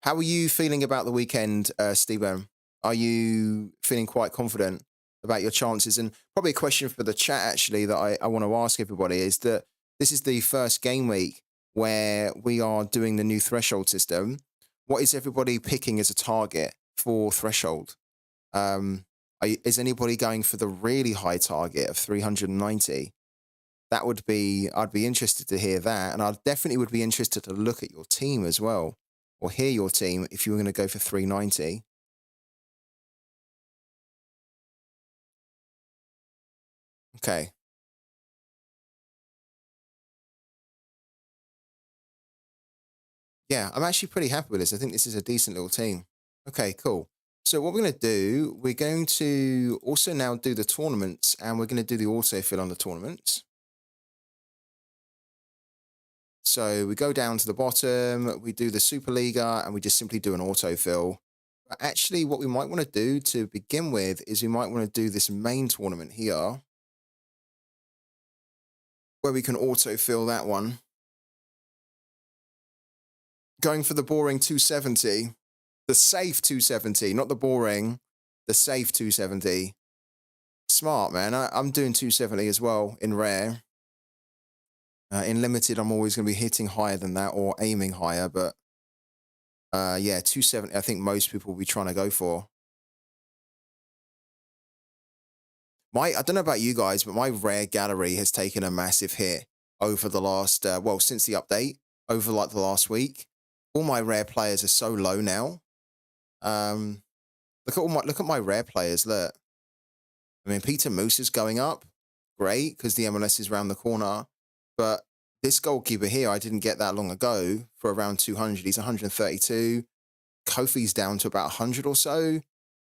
How are you feeling about the weekend, Steven? Are you feeling quite confident about your chances? And probably a question for the chat, actually, that I want to ask everybody is that this is the first game week where we are doing the new threshold system. What is everybody picking as a target for threshold? Is anybody going for the really high target of 390? That would be, I'd be interested to hear that. And I definitely would be interested to look at your team as well, or hear your team if you were going to go for 390. Okay. Yeah, I'm actually pretty happy with this. I think this is a decent little team. Okay, cool. So what we're going to do, we're going to also now do the tournaments, and we're going to do the autofill on the tournaments. So we go down to the bottom, we do the Superliga, and we just simply do an autofill. But actually, what we might want to do to begin with is we might want to do this main tournament here, where we can autofill that one. Going for the boring 270, the safe 270, not the boring, the safe 270. Smart, man. I'm doing 270 as well in rare. In limited, I'm always going to be hitting higher than that or aiming higher, but yeah, 270, I think most people will be trying to go for. I don't know about you guys, but my rare gallery has taken a massive hit over the last, well, since the update, over like the last week. All my rare players are so low now. Look at my rare players. Look, I mean, Peter Moose is going up, great, because the MLS is around the corner. But this goalkeeper here, I didn't get that long ago for around 200. He's 132. Kofi's down to about 100 or so.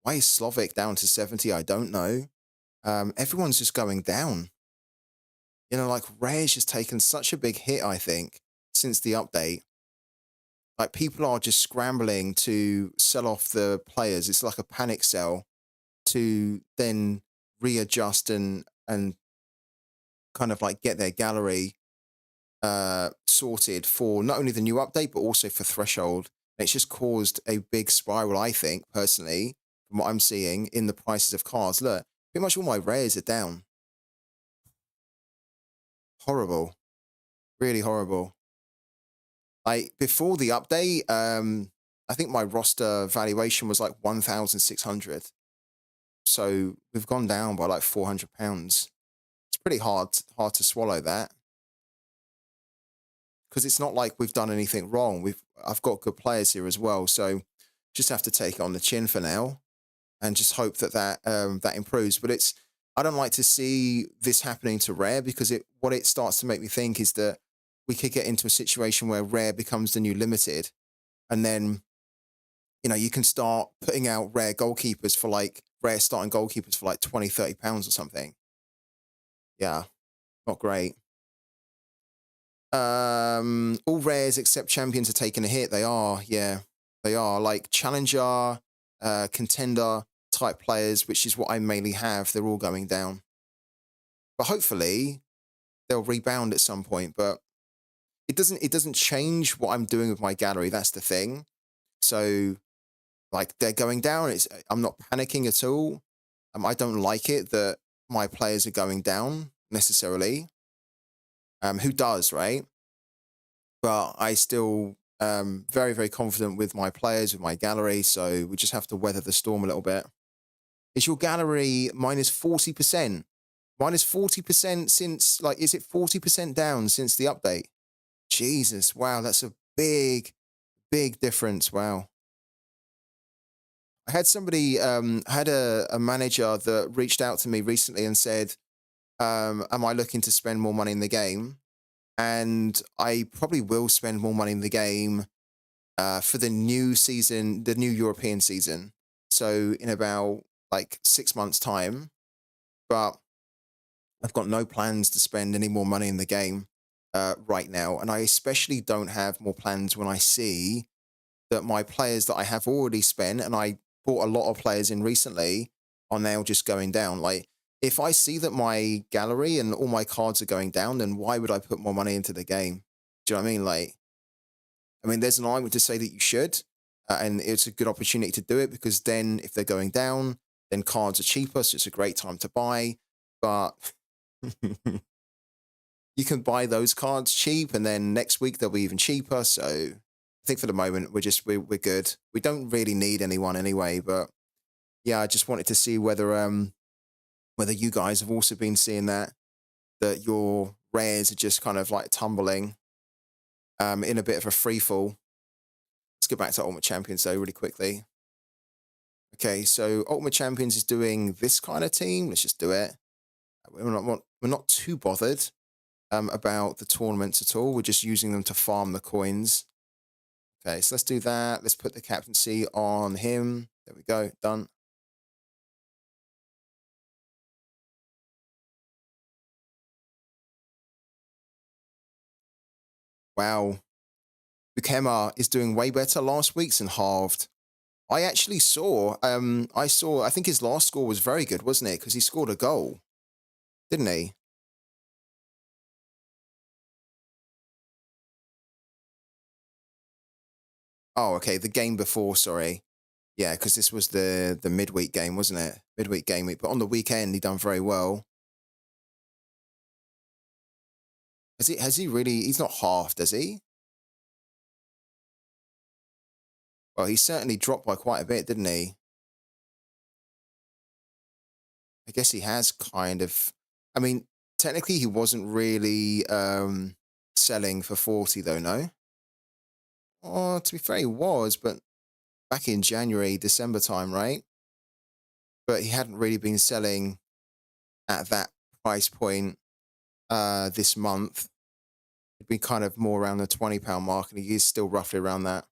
Why is Slovic down to 70? I don't know. Everyone's just going down. You know, like Rare's just taken such a big hit, I think, since the update. Like people are just scrambling to sell off the players. It's like a panic sell to then readjust and kind of like get their gallery sorted for not only the new update, but also for Threshold. And it's just caused a big spiral, I think, personally, from what I'm seeing in the prices of cards. Look, pretty much all my rares are down. Horrible. Really horrible. Like, before the update, I think my roster valuation was like 1,600. So we've gone down by like £400. It's pretty hard to swallow that. Because it's not like we've done anything wrong. I've got good players here as well. So just have to take it on the chin for now and just hope that that improves. But I don't like to see this happening to Rare because what it starts to make me think is that we could get into a situation where Rare becomes the new Limited. And then, you know, you can start putting out Rare goalkeepers for like, Rare starting goalkeepers for like 20, 30 pounds or something. Yeah, not great. All rares except champions are taking a hit. They are, yeah, they are. Like challenger, contender type players, which is what I mainly have. They're all going down. But hopefully they'll rebound at some point. But it doesn't change what I'm doing with my gallery. That's the thing. So like they're going down. I'm not panicking at all. I don't like it that my players are going down necessarily. Who does, right? But I still very, very confident with my players, with my gallery. So we just have to weather the storm a little bit. Is your gallery minus 40%? Minus 40% since, like, is it 40% down since the update? Jesus, wow, that's a big, big difference. Wow. I had somebody, had a manager that reached out to me recently and said, am I looking to spend more money in the game? And I probably will spend more money in the game for the new season, the new European season. So in about like 6 months' time. But I've got no plans to spend any more money in the game right now. And I especially don't have more plans when I see that my players that I have already spent, and I bought a lot of players in recently, are now just going down. Like, if I see that my gallery and all my cards are going down, then why would I put more money into the game? Do you know what I mean? Like, I mean, there's an argument to say that you should, and it's a good opportunity to do it because then if they're going down, then cards are cheaper, so it's a great time to buy. But you can buy those cards cheap, and then next week they'll be even cheaper. So I think for the moment we're good. We don't really need anyone anyway. But yeah, I just wanted to see whether you guys have also been seeing that your rares are just kind of like tumbling in a bit of a free fall. Let's go back to Ultimate Champions though really quickly. Okay, so Ultimate Champions is doing this kind of team. Let's just do it. We're not too bothered about the tournaments at all. We're just using them to farm the coins. Okay, so let's do that. Let's put the captaincy on him. There we go. Done. Wow. Bukema is doing way better. Last week's and halved. I actually I think his last score was very good, wasn't it? Because he scored a goal, didn't he? Oh, okay. The game before, sorry. Yeah, because this was the midweek game, wasn't it? Midweek game week. But on the weekend, he done very well. Has he really? He's not half, does he? Well, he certainly dropped by quite a bit, didn't he? I guess he has kind of. I mean, technically, he wasn't really selling for 40, though, no? Oh, to be fair, he was, but back in January, December time, right? But he hadn't really been selling at that price point this month. It'd be kind of more around the £20 mark, and he is still roughly around that.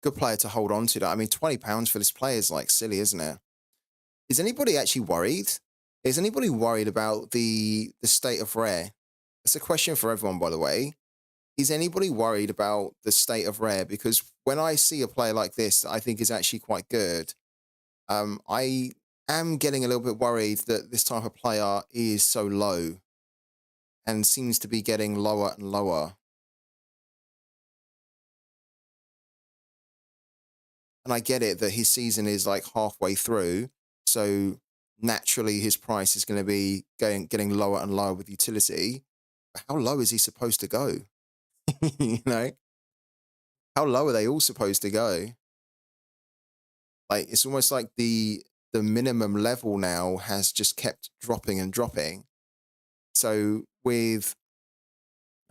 Good player to hold on to that. I mean, £20 for this player is like silly, isn't it? Is anybody actually worried? Is anybody worried about the state of rare? It's a question for everyone, by the way. Is anybody worried about the state of rare? Because when I see a player like this that I think is actually quite good, I am getting a little bit worried that this type of player is so low and seems to be getting lower and lower. And I get it that his season is like halfway through, so naturally his price is going to be getting lower and lower with utility. But how low is he supposed to go? You know, how low are they all supposed to go? Like it's almost like the minimum level now has just kept dropping and dropping. So with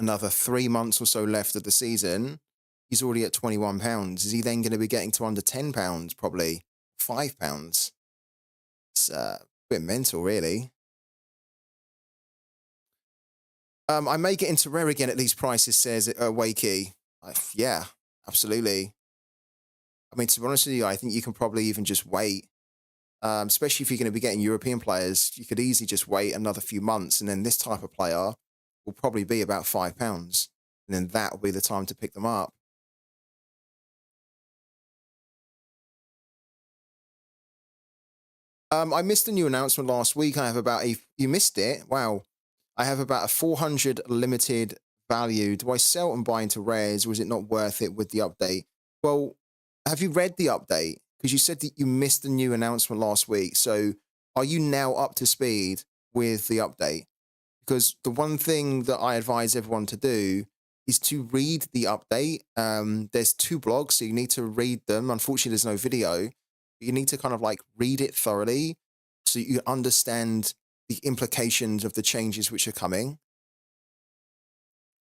another 3 months or so left of the season, he's already at £21. Is he then going to be getting to under £10? Probably £5. It's a bit mental, really. I may get into rare again at these prices, says Wakey. Yeah, absolutely. I mean, to be honest with you, I think you can probably even just wait. Especially if you're going to be getting European players, you could easily just wait another few months, and then this type of player will probably be about £5, and then that will be the time to pick them up. I missed a new announcement last week. I have about a. You missed it. Wow. I have about a 400 limited value? Do I sell and buy into rares, or is it not worth it with the update? Well, have you read the update? Because you said that you missed the new announcement last week. So are you now up to speed with the update? Because the one thing that I advise everyone to do is to read the update. There's two blogs, so you need to read them. Unfortunately, there's no video. But you need to kind of like read it thoroughly so you understand the implications of the changes which are coming.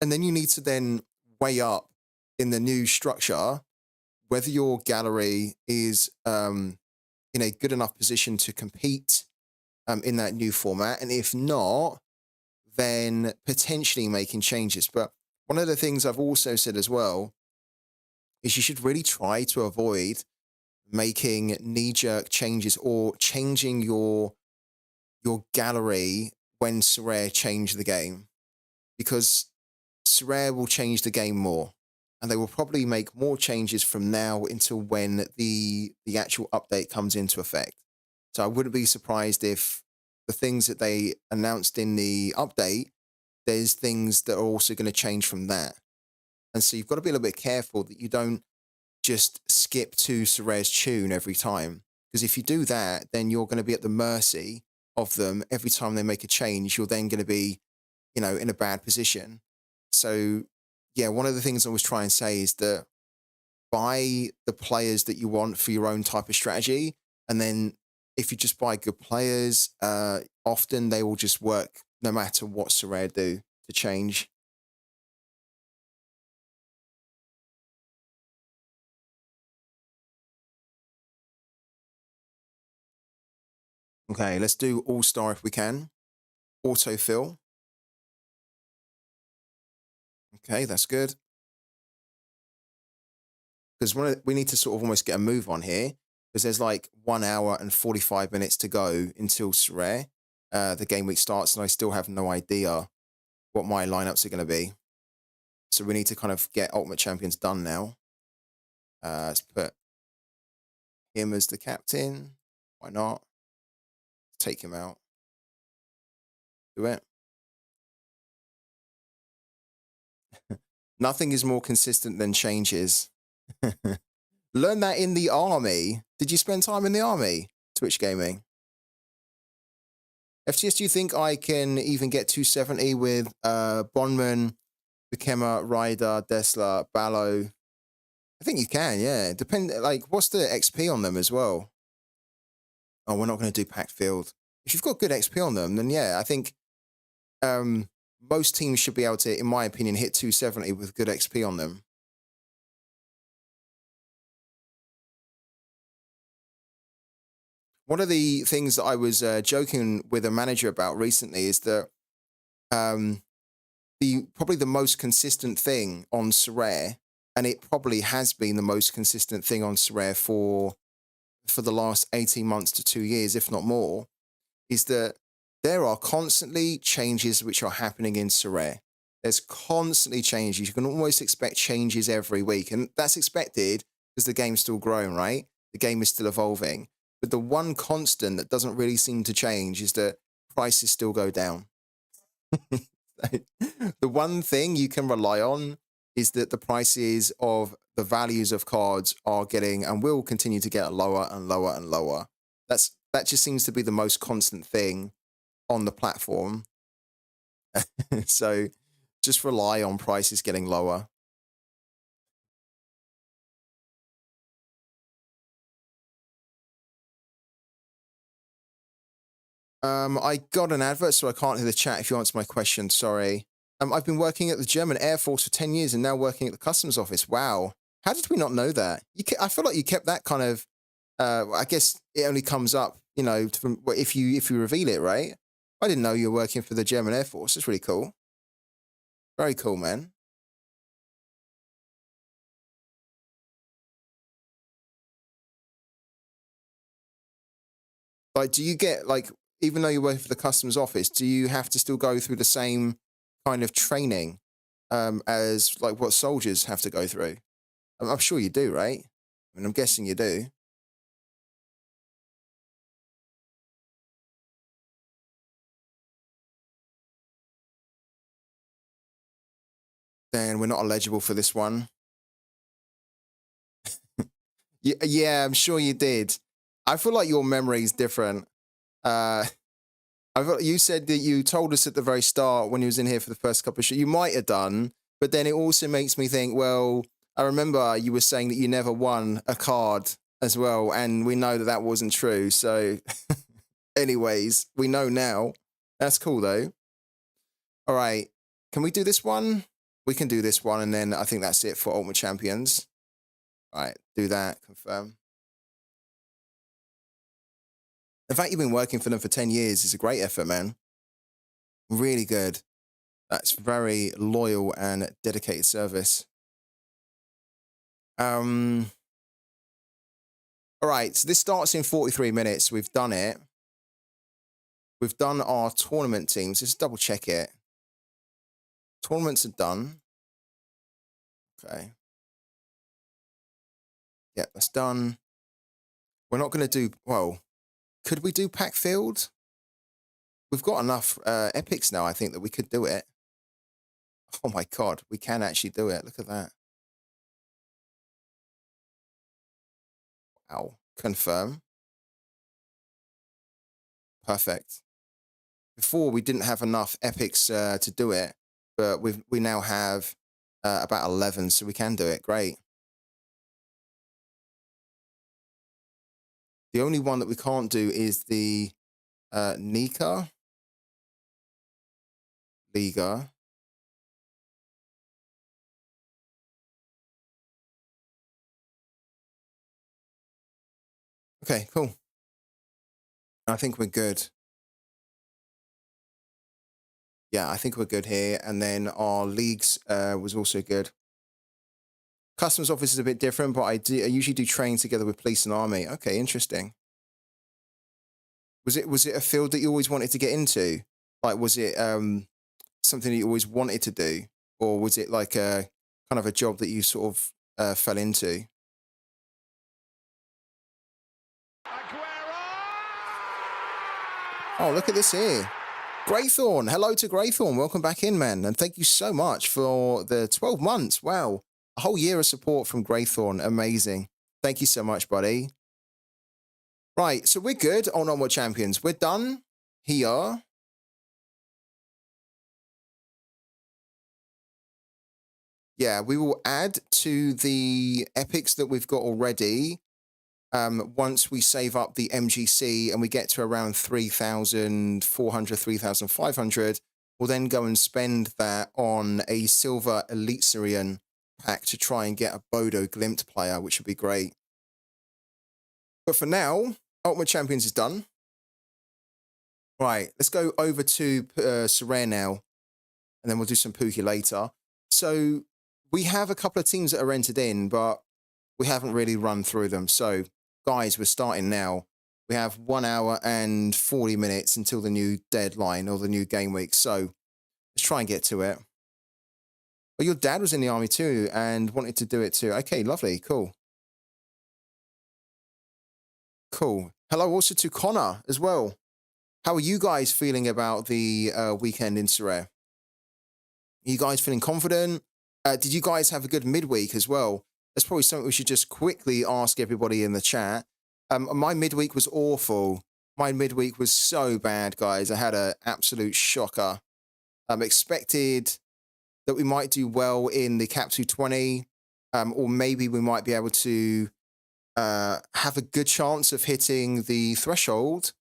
And then you need to then weigh up in the new structure whether your gallery is in a good enough position to compete in that new format. And if not, then potentially making changes. But one of the things I've also said as well is you should really try to avoid making knee-jerk changes or changing your gallery when Sorare changed the game, because Sorare will change the game more, and they will probably make more changes from now until when the actual update comes into effect. So I wouldn't be surprised if the things that they announced in the update, there's things that are also going to change from that. And so you've got to be a little bit careful that you don't just skip to Sorare's tune every time. Because if you do that, then you're going to be at the mercy of them every time they make a change. You're then going to be, in a bad position. So, yeah, one of the things I always try and say is that buy the players that you want for your own type of strategy. And then if you just buy good players, often they will just work no matter what Sorare do to change. Okay, let's do All-Star if we can. Autofill. Okay, that's good. Because we need to sort of almost get a move on here, because there's like 1 hour and 45 minutes to go until Sorare, the game week starts, and I still have no idea what my lineups are going to be. So we need to kind of get Ultimate Champions done now. Let's put him as the captain. Why not? Take him out. Do it. Nothing is more consistent than changes. Learn that in the army. Did you spend time in the army? Twitch Gaming. FTS, do you think I can even get 270 with Bondman, Bukema, Ryder, Dessler, Ballo? I think you can, yeah. Like, what's the XP on them as well? Oh, we're not going to do packed field. If you've got good XP on them, then yeah, I think most teams should be able to, in my opinion, hit 270 with good XP on them. One of the things that I was joking with a manager about recently is that probably the most consistent thing on Sorare, and it probably has been the most consistent thing on Sorare for the last 18 months to 2 years, if not more, is that there are constantly changes which are happening in Sorare. There's constantly changes. You can almost expect changes every week, and that's expected because the game's still growing, right? The game is still evolving. But the one constant that doesn't really seem to change is that prices still go down. The one thing you can rely on is that the prices of the values of cards are getting and will continue to get lower and lower and lower. That just seems to be the most constant thing on the platform. So just rely on prices getting lower. I got an advert, so I can't hear the chat if you answer my question. Sorry. I've been working at the German Air Force for 10 years and now working at the customs office. Wow. How did we not know that? I feel like you kept that kind of, I guess it only comes up, from if you reveal it, right? I didn't know you were working for the German Air Force. It's really cool. Very cool, man. Like, do you get, like, even though you're working for the customs office, do you have to still go through the same kind of training as like what soldiers have to go through? I'm sure you do, right? I mean, I'm guessing you do. And we're not eligible for this one. Yeah, I'm sure you did. I feel like your memory is different. Uh, you said that you told us at the very start when you was in here for the first couple of shows. You might have done, but then it also makes me think, well, I remember you were saying that you never won a card as well, and we know that that wasn't true. So, anyways, we know now. That's cool, though. All right. Can we do this one? We can do this one, and then I think that's it for Ultimate Champions. All right, do that. Confirm. The fact you've been working for them for 10 years is a great effort, man. Really good. That's very loyal and dedicated service. All right, so this starts in 43 minutes. We've done it. We've done our tournament teams. Just double check it. Tournaments are done. Okay. Yeah, that's done. We're not going to do, well, could we do pack field? We've got enough epics now, I think, that we could do it. Oh my God, we can actually do it. Look at that. Wow. Confirm. Perfect. Before we didn't have enough epics to do it, but we now have about 11, so we can do it. Great. The only one that we can't do is the Nika Liga. Okay, cool. I think we're good. Yeah, I think we're good here. And then our leagues was also good. Customs office is a bit different, but I usually do train together with police and army. Okay, interesting. Was it a field that you always wanted to get into? Like, was it something that you always wanted to do, or was it like a kind of a job that you sort of fell into? Oh, look at this here. Greythorn. Hello to Greythorn. Welcome back in, man. And thank you so much for the 12 months. Wow. A whole year of support from Greythorn. Amazing. Thank you so much, buddy. Right. So we're good on Onward Champions. We're done here. Yeah, we will add to the epics that we've got already. Once we save up the MGC and we get to around 3,400, 3,500, we'll then go and spend that on a Silver Elite Syrian pack to try and get a Bodo Glimt player, which would be great. But for now, Ultimate Champions is done. Right, let's go over to Sorare now, and then we'll do some Pooky later. So we have a couple of teams that are entered in, but we haven't really run through them. So guys, we're starting now. We have 1 hour and 40 minutes until the new deadline or the new game week. So let's try and get to it. Well, your dad was in the army too and wanted to do it too. Okay, lovely. Cool. Cool. Hello also to Connor as well. How are you guys feeling about the weekend in Sorare? Are you guys feeling confident? Did you guys have a good midweek as well? That's probably something we should just quickly ask everybody in the chat. My midweek was awful. My midweek was so bad, guys. I had an absolute shocker. Expected that we might do well in the Cap 220, or maybe we might be able to have a good chance of hitting the threshold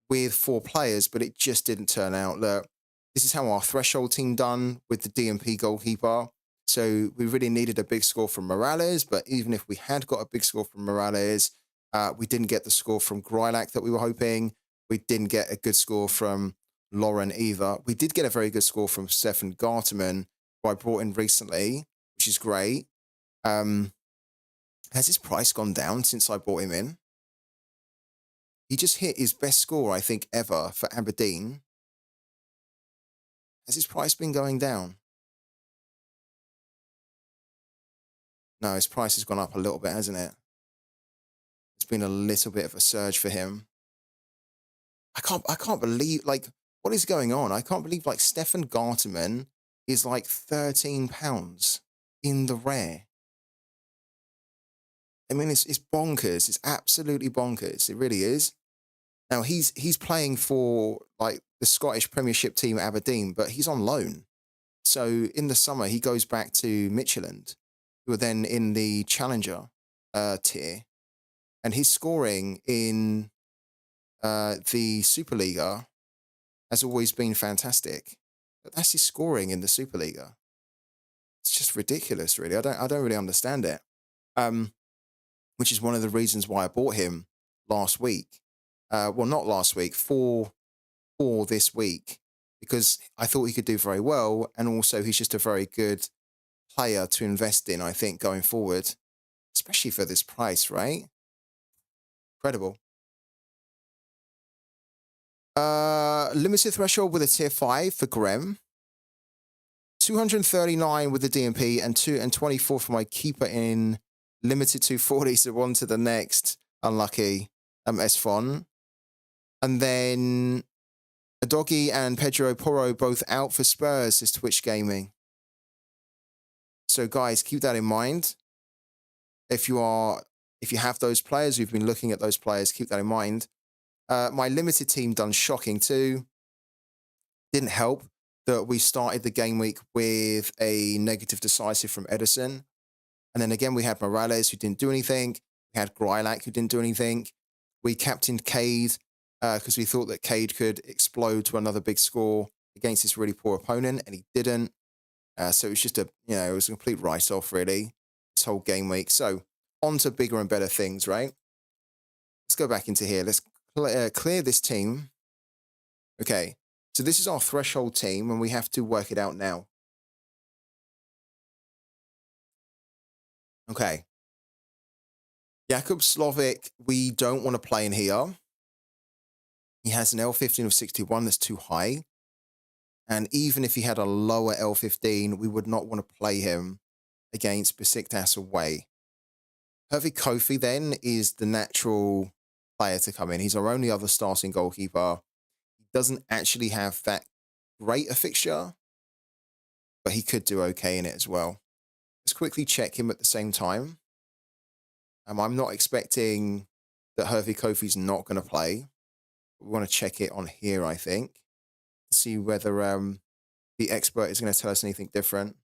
with 4 players, but it just didn't turn out. Look, this is how our threshold team done with the DMP goalkeeper. So we really needed a big score from Morales, but even if we had got a big score from Morales, we didn't get the score from Grylak that we were hoping. We didn't get a good score from Lauren either. We did get a very good score from Stefan Garteman, who I brought in recently, which is great. Has his price gone down since I brought him in? He just hit his best score, I think, ever for Aberdeen. Has his price been going down? No, his price has gone up a little bit, hasn't it? It's been a little bit of a surge for him. I can't believe, like, what is going on? I can't believe, like, Stefan Garteman is like £13 in the rare. I mean, it's bonkers. It's absolutely bonkers. It really is. Now he's playing for like the Scottish Premiership team at Aberdeen, but he's on loan. So in the summer he goes back to Midtjylland, who are then in the Challenger tier, and his scoring in the Superliga has always been fantastic. But that's his scoring in the Superliga. It's just ridiculous, really. I don't really understand it. Um, which is one of the reasons why I bought him last week. Well, not last week, for this week, because I thought he could do very well, and also he's just a very good player to invest in, I think, going forward, especially for this price, right? Incredible. Limited threshold with a tier 5 for Grem. 239 with the DMP and 24 for my keeper in limited 240, so on to the next unlucky Esfon. And then a Doggy and Pedro Porro both out for Spurs, is Twitch Gaming. So guys, keep that in mind. If you have those players, you've been looking at those players, keep that in mind. My limited team done shocking too. Didn't help that we started the game week with a negative decisive from Edison. And then again, we had Morales, who didn't do anything. We had Grylak, who didn't do anything. We captained Cade because we thought that Cade could explode to another big score against this really poor opponent, and he didn't. So it was just it was a complete write-off, really, this whole game week. So on to bigger and better things, right? Let's go back into here. Let's clear this team. Okay, so this is our threshold team, and we have to work it out now. Okay. Jakub Slovic, we don't want to play in here. He has an L15 of 61, that's too high. And even if he had a lower L15, we would not want to play him against Besiktas away. Hervé Kofi then is the natural player to come in. He's our only other starting goalkeeper. He doesn't actually have that great a fixture, but he could do okay in it as well. Let's quickly check him at the same time. I'm not expecting that Hervé Kofi's not going to play. We want to check it on here, I think, to see whether the expert is going to tell us anything different.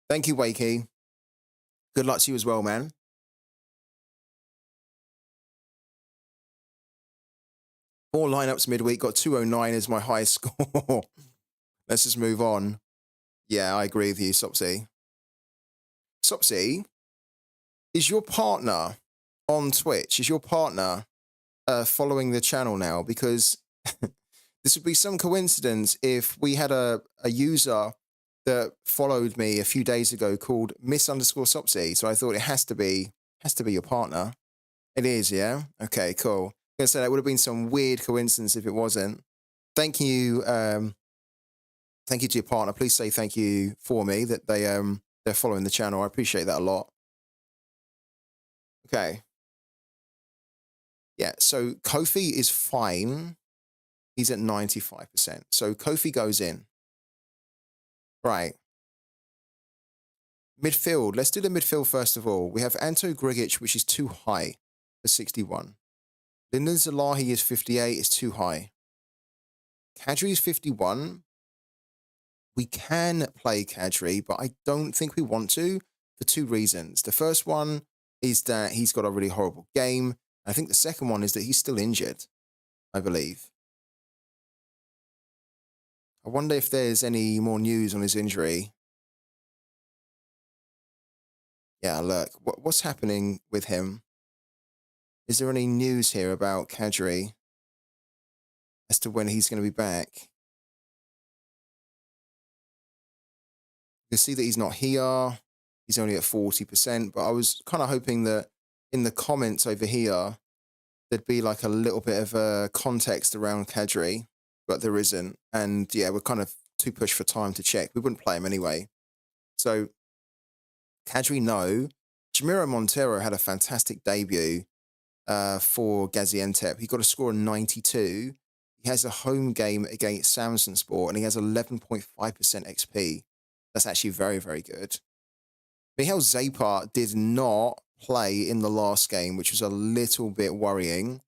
Thank you, Wakey. Good luck to you as well, man. 4 lineups midweek, got 209 as my highest score. Let's just move on. Yeah, I agree with you, Sopsy. Sopsy, is your partner on Twitch? Is your partner following the channel now? Because this would be some coincidence if we had a user that followed me a few days ago called Miss_Sopsy. So I thought it has to be your partner. It is, yeah? Okay, cool. I was gonna say that would have been some weird coincidence if it wasn't. Thank you. Thank you to your partner. Please say thank you for me that they're following the channel. I appreciate that a lot. Okay. Yeah, so Kofi is fine. He's at 95%. So Kofi goes in. Right. Midfield. Let's do the midfield first of all. We have Anto Grigic, which is too high for 61. Lyndon Zalahi is 58. It's too high. Kadri is 51. We can play Kadri, but I don't think we want to for 2 reasons. The first one is that he's got a really horrible game. I think the second one is that he's still injured, I believe. I wonder if there's any more news on his injury. Yeah, look, what's happening with him? Is there any news here about Kadri as to when he's going to be back? You can see that he's not here. He's only at 40%, but I was kind of hoping that in the comments over here, there'd be like a little bit of a context around Kadri, but there isn't. And yeah, we're kind of too pushed for time to check. We wouldn't play him anyway. So Kadri, no. Jamiro Montero had a fantastic debut for Gaziantep. He got a score of 92. He has a home game against Sport, and he has 11.5% XP. That's actually very, very good. Mihail Zapart did not play in the last game, which was a little bit worrying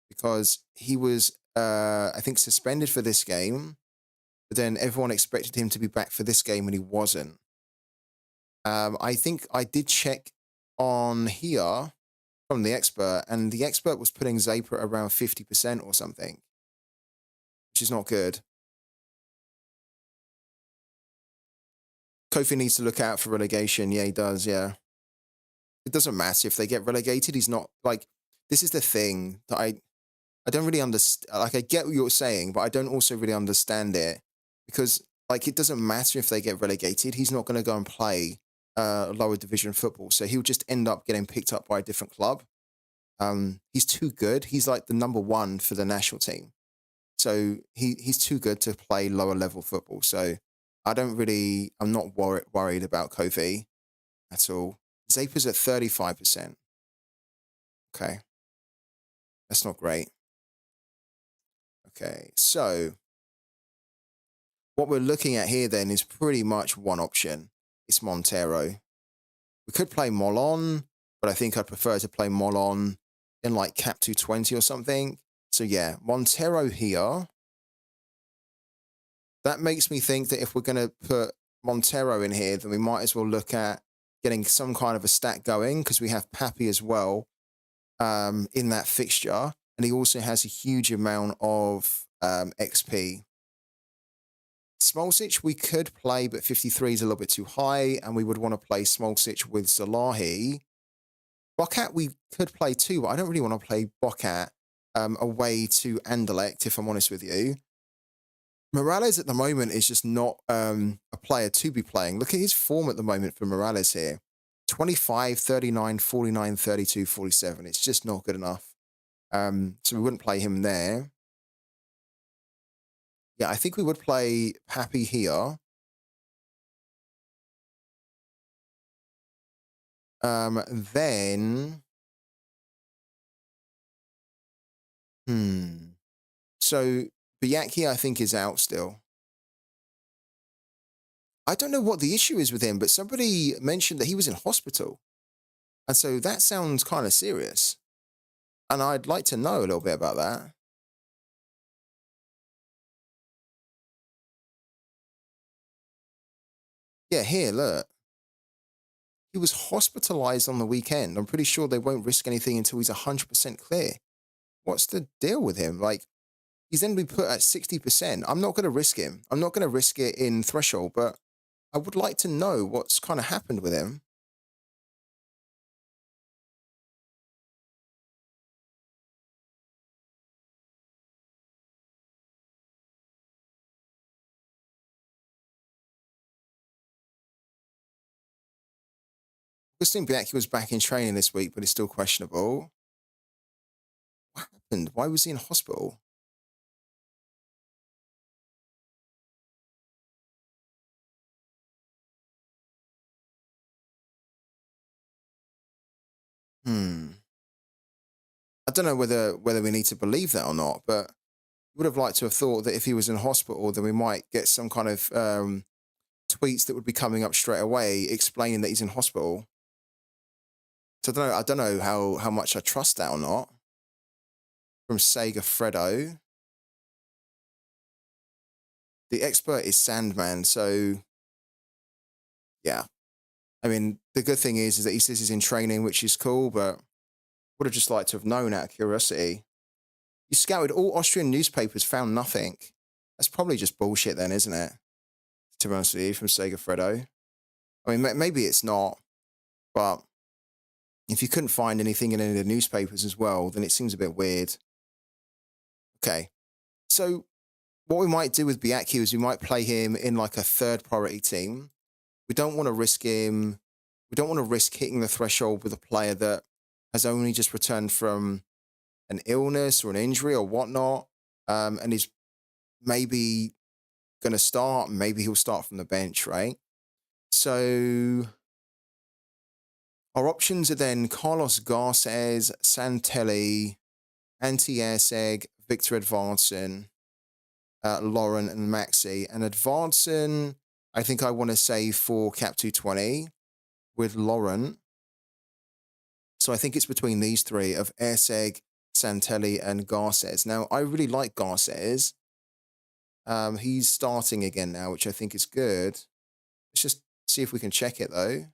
because he was, I think, suspended for this game, but then everyone expected him to be back for this game and he wasn't. I think I did check on here from the expert, and the expert was putting Zapart around 50% or something, which is not good. Kofi needs to look out for relegation. Yeah, he does. Yeah. It doesn't matter if they get relegated. He's not like, this is the thing that I don't really understand. Like, I get what you're saying, but I don't also really understand it because, like, it doesn't matter if they get relegated. He's not going to go and play lower division football. So he'll just end up getting picked up by a different club. He's too good. He's like the number one for the national team. So he's too good to play lower level football. So I'm not worried about Kofi at all. Zapa's at 35%. Okay. That's not great. Okay. So what we're looking at here then is pretty much one option. It's Montero. We could play Molon, but I think I'd prefer to play Molon in like cap 220 or something. So yeah, Montero here. That makes me think that if we're going to put Montero in here, then we might as well look at getting some kind of a stack going because we have Pappy as well in that fixture. And he also has a huge amount of XP. Smolcic we could play, but 53 is a little bit too high, and we would want to play Smolcic with Salahi. Bokat we could play too, but I don't really want to play Bokat away to Anderlecht, if I'm honest with you. Morales at the moment is just not a player to be playing. Look at his form at the moment for Morales here. 25, 39, 49, 32, 47. It's just not good enough. So we wouldn't play him there. Yeah, I think we would play Pappy here. Then... So Biaki, I think, is out still. I don't know what the issue is with him, but somebody mentioned that he was in hospital. And so that sounds kind of serious. And I'd like to know a little bit about that. Yeah, here, look. He was hospitalized on the weekend. I'm pretty sure they won't risk anything until he's 100% clear. What's the deal with him? Like, he's then been put at 60%. I'm not going to risk him. I'm not going to risk it in threshold, but I would like to know what's kind of happened with him. Augustine Biaki was back in training this week, but it's still questionable. What happened? Why was he in hospital? I don't know whether we need to believe that or not, but would have liked to have thought that if he was in hospital, then we might get some kind of tweets that would be coming up straight away explaining that he's in hospital. So I don't know how much I trust that or not. From Sega Fredo. The expert is Sandman, so yeah. I mean, the good thing is that he says he's in training, which is cool, but would have just liked to have known out of curiosity. You scouted all Austrian newspapers, found nothing. That's probably just bullshit then, isn't it? To be honest with you, from Sega Fredo. I mean, maybe it's not, but if you couldn't find anything in any of the newspapers as well, then it seems a bit weird. Okay. So what we might do with Biaki is we might play him in like a third priority team. We don't want to risk him. We don't want to risk hitting the threshold with a player that has only just returned from an illness or an injury or whatnot, and is maybe going to start. Maybe he'll start from the bench, right? So Our options are then Carlos Garces, Santelli, Antti Airseg, Victor Edvardsen, Lauren, and Maxi. And Edvardsen, I think I want to save for Cap 220 with Lauren. So I think it's between these three of Airseg, Santelli, and Garces. Now, I really like Garces. He's starting again now, which I think is good. Let's just see if we can check it, though.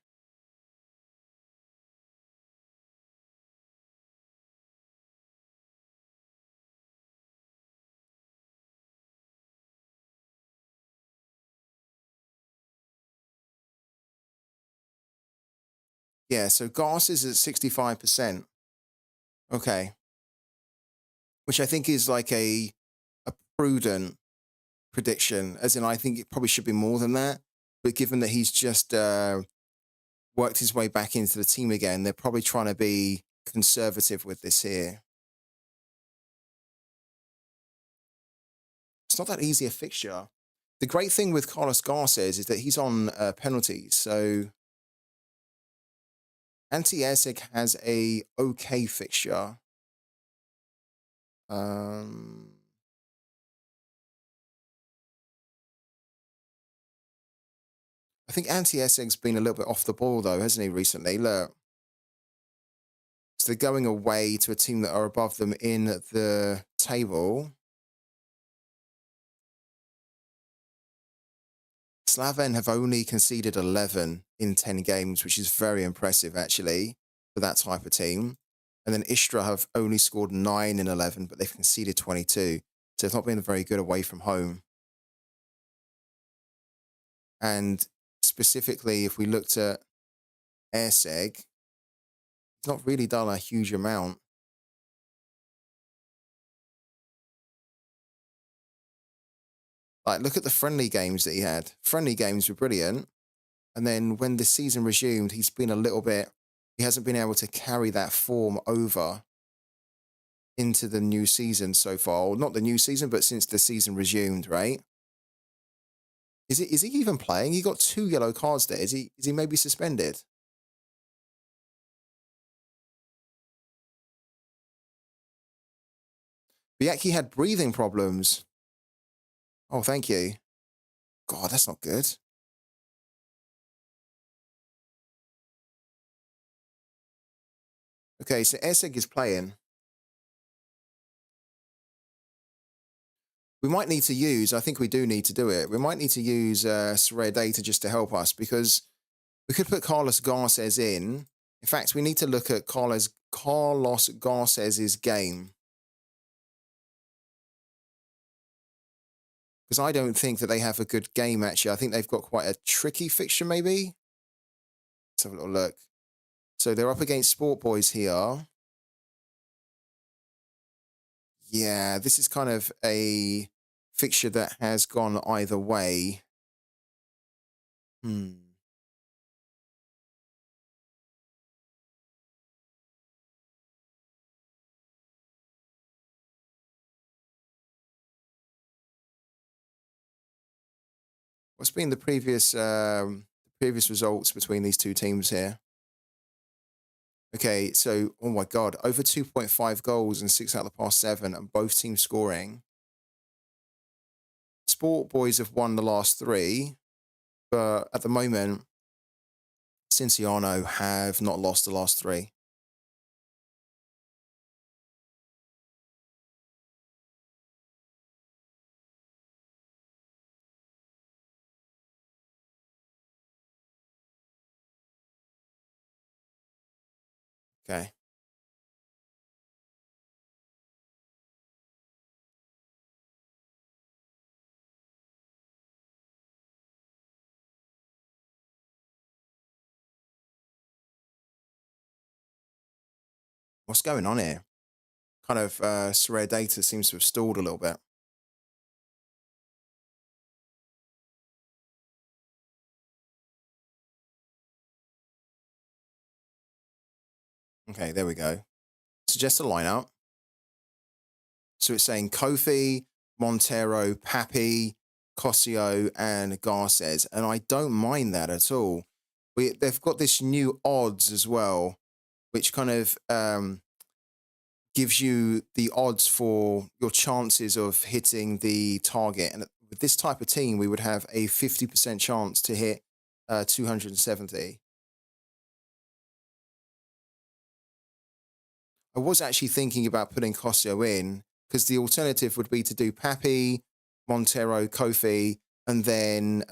Yeah, so Garces is at 65%. Okay. Which I think is like a prudent prediction, as in I think it probably should be more than that. But given that he's just worked his way back into the team again, they're probably trying to be conservative with this here. It's not that easy a fixture. The great thing with Carlos Garces is that he's on penalties. So Anti-Airsig has a okay fixture. I think Anti-Airsig's been a little bit off the ball, though, hasn't he, recently? Look. So they're going away to a team that are above them in the table. Slaven have only conceded 11 in 10 games, which is very impressive, actually, for that type of team. And then Istra have only scored 9 in 11, but they've conceded 22. So it's not been very good away from home. And specifically, if we looked at Airseg, it's not really done a huge amount. Like, look at the friendly games that he had. Friendly games were brilliant. And then when the season resumed, he's been a little bit, he hasn't been able to carry that form over into the new season so far. Or not the new season, but since the season resumed, right? Is he even playing? He got 2 yellow cards there. Is he maybe suspended? Biaki had breathing problems. Oh, thank you. God, that's not good. Okay, so Essig is playing. We might need to use, I think we do need to do it. We might need to use Sorare data just to help us, because we could put Carlos Garces in. In fact, we need to look at Carlos Garces' game. Because I don't think that they have a good game, actually. I think they've got quite a tricky fixture, maybe. Let's have a little look. So they're up against Sport Boys here. Yeah, this is kind of a fixture that has gone either way. What's been the previous results between these two teams here? Okay, so, oh my God, over 2.5 goals and 6 out of the past 7, and both teams scoring. Sport Boys have won the last 3, but at the moment, Cinciano have not lost the last 3. Okay. What's going on here? Kind of Sorare data seems to have stalled a little bit. Okay, there we go. Suggest a lineup. So it's saying Kofi, Montero, Papi, Cosio, and Garces. And I don't mind that at all. They've got this new odds as well, which kind of gives you the odds for your chances of hitting the target. And with this type of team, we would have a 50% chance to hit 270. I was actually thinking about putting Cosio in because the alternative would be to do Pappy, Montero, Kofi, and then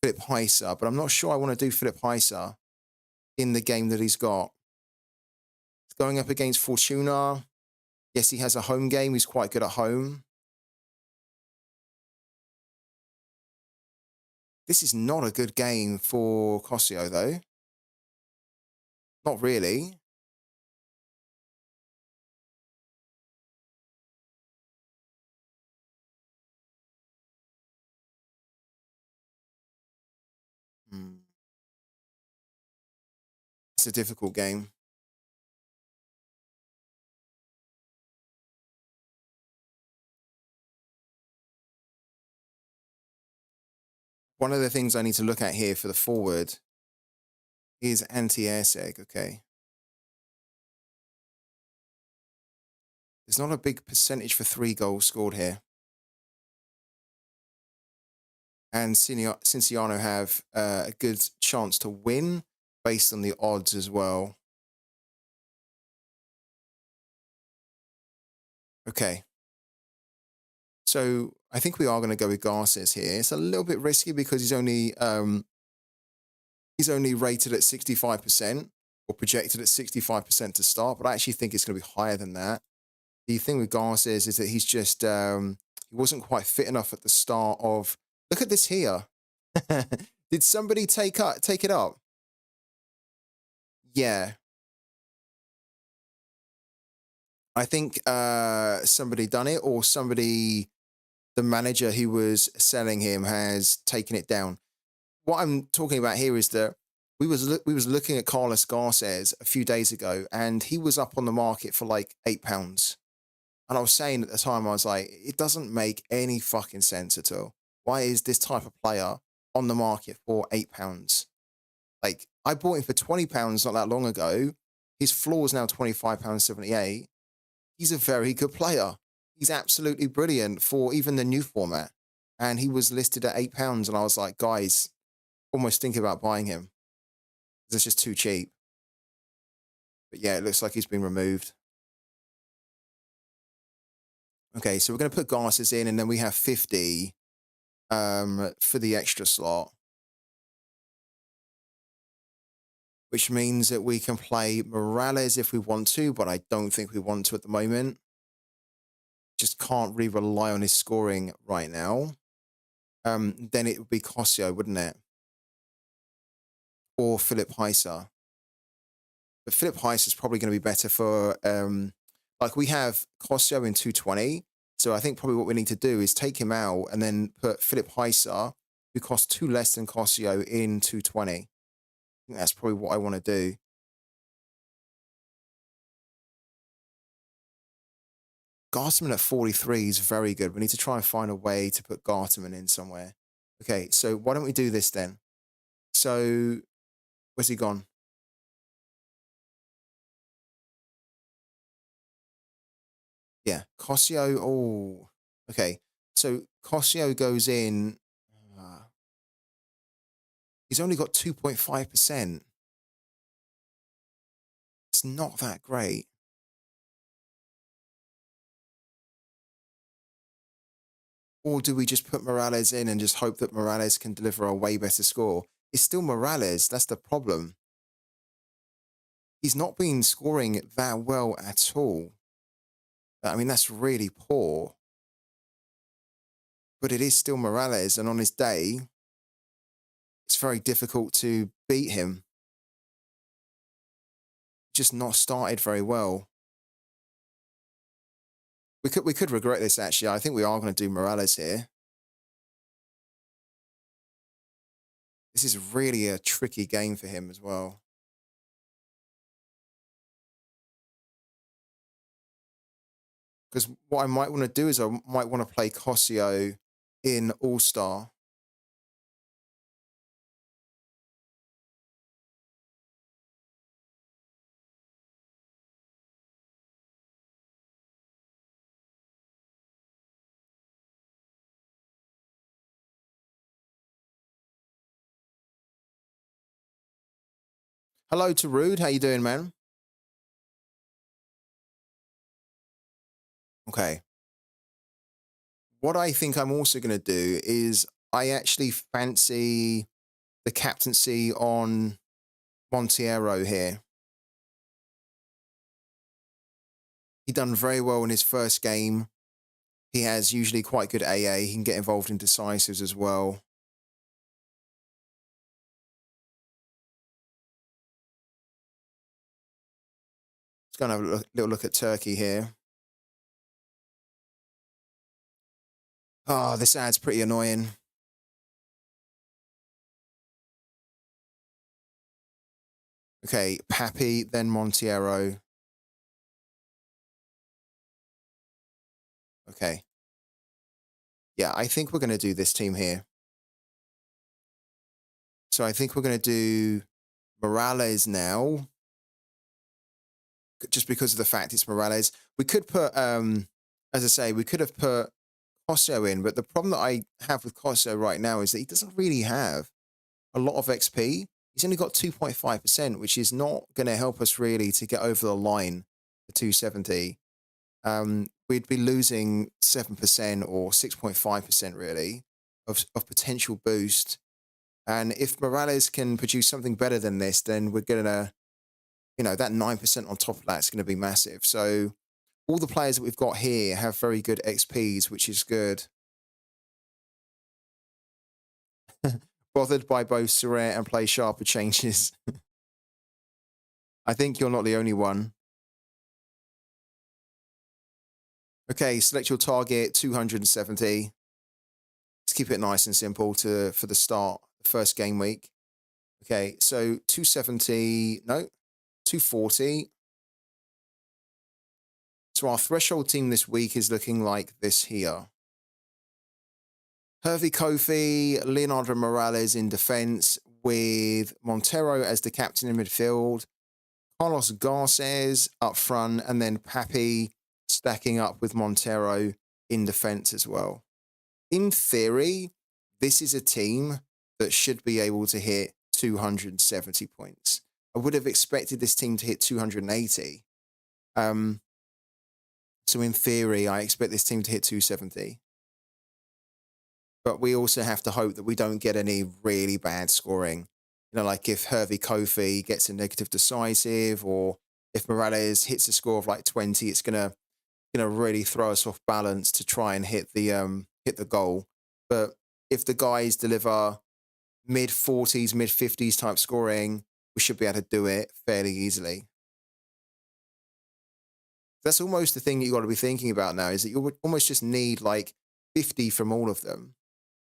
Philip Heiser. But I'm not sure I want to do Philip Heiser in the game that he's got. He's going up against Fortuna. Yes, he has a home game. He's quite good at home. This is not a good game for Cosio, though. Not really. Hmm. It's a difficult game. One of the things I need to look at here for the forward is anti-airseg, okay? There's not a big percentage for 3 goals scored here. And Cinciano have a good chance to win based on the odds as well. Okay. So I think we are going to go with Garces here. It's a little bit risky because he's only rated at 65% or projected at 65% to start, but I actually think it's going to be higher than that. The thing with Garces is that he's just he wasn't quite fit enough at the start of. Look at this here. Did somebody take it up? Yeah. I think somebody done it, or somebody, the manager who was selling him, has taken it down. What I'm talking about here is that we was looking at Carlos Garces a few days ago, and he was up on the market for like £8. And I was saying at the time, I was like, it doesn't make any fucking sense at all. Why is this type of player on the market for £8? Like, I bought him for £20 not that long ago. His floor is now £25.78. He's a very good player. He's absolutely brilliant for even the new format. And he was listed at £8. And I was like, guys, almost thinking about buying him. It's just too cheap. But yeah, it looks like he's been removed. Okay, so we're going to put Garces in, and then we have 50 for the extra slot, which means that we can play Morales if we want to, but I don't think we want to at the moment. Just can't really rely on his scoring right now. Then it would be Cosio, wouldn't it? Or Philip Heiser. But Philip Heiser is probably going to be better for, like we have Cosio in 220. So I think probably what we need to do is take him out and then put Philip Heiser, who costs 2 less than Cosio, in 220. I think that's probably what I want to do. Garterman at 43 is very good. We need to try and find a way to put Garterman in somewhere. Okay, so why don't we do this then? So, where's he gone? Yeah, Cosio. Oh, okay. So Cosio goes in. He's only got 2.5%. It's not that great. Or do we just put Morales in and just hope that Morales can deliver a way better score? It's still Morales. That's the problem. He's not been scoring that well at all. I mean, that's really poor. But it is still Morales. And on his day, it's very difficult to beat him. Just not started very well. We could regret this, actually. I think we are going to do Morales here. This is really a tricky game for him as well. Because what I might want to do is I might want to play Cosio in All-Star. Hello to Rude. How you doing, man? Okay. What I think I'm also going to do is I actually fancy the captaincy on Monteiro here. He done very well in his first game. He has usually quite good AA. He can get involved in decisives as well. Let's go and have a little look at Turkey here. Oh, this ad's pretty annoying. Okay, Pappy, then Monteiro. Okay. Yeah, I think we're going to do this team here. So I think we're going to do Morales now, just because of the fact it's Morales. We could put, as I say, we could have put Cosso in, but the problem that I have with Cosso right now is that he doesn't really have a lot of XP. He's only got 2.5%, which is not going to help us really to get over the line for 270. We'd be losing 7% or 6.5% really of potential boost. And if Morales can produce something better than this, then we're going to, that 9% on top of that's going to be massive. So all the players that we've got here have very good XPs, which is good. Bothered by both Sorare and play sharper changes. I think you're not the only one. Okay, select your target, 270. Let's keep it nice and simple for the start, the first game week. Okay, so 270, no, 240. So our threshold team this week is looking like this here. Hervey Kofi, Leonardo Morales in defense with Montero as the captain in midfield, Carlos Garces up front, and then Pappy stacking up with Montero in defense as well. In theory, this is a team that should be able to hit 270 points. I would have expected this team to hit 280. So in theory, I expect this team to hit 270. But we also have to hope that we don't get any really bad scoring. Like if Hervey Kofi gets a negative decisive, or if Morales hits a score of like 20, it's gonna really throw us off balance to try and hit the goal. But if the guys deliver mid 40s, mid 50s type scoring, we should be able to do it fairly easily. That's almost the thing that you got to be thinking about now, is that you almost just need like 50 from all of them.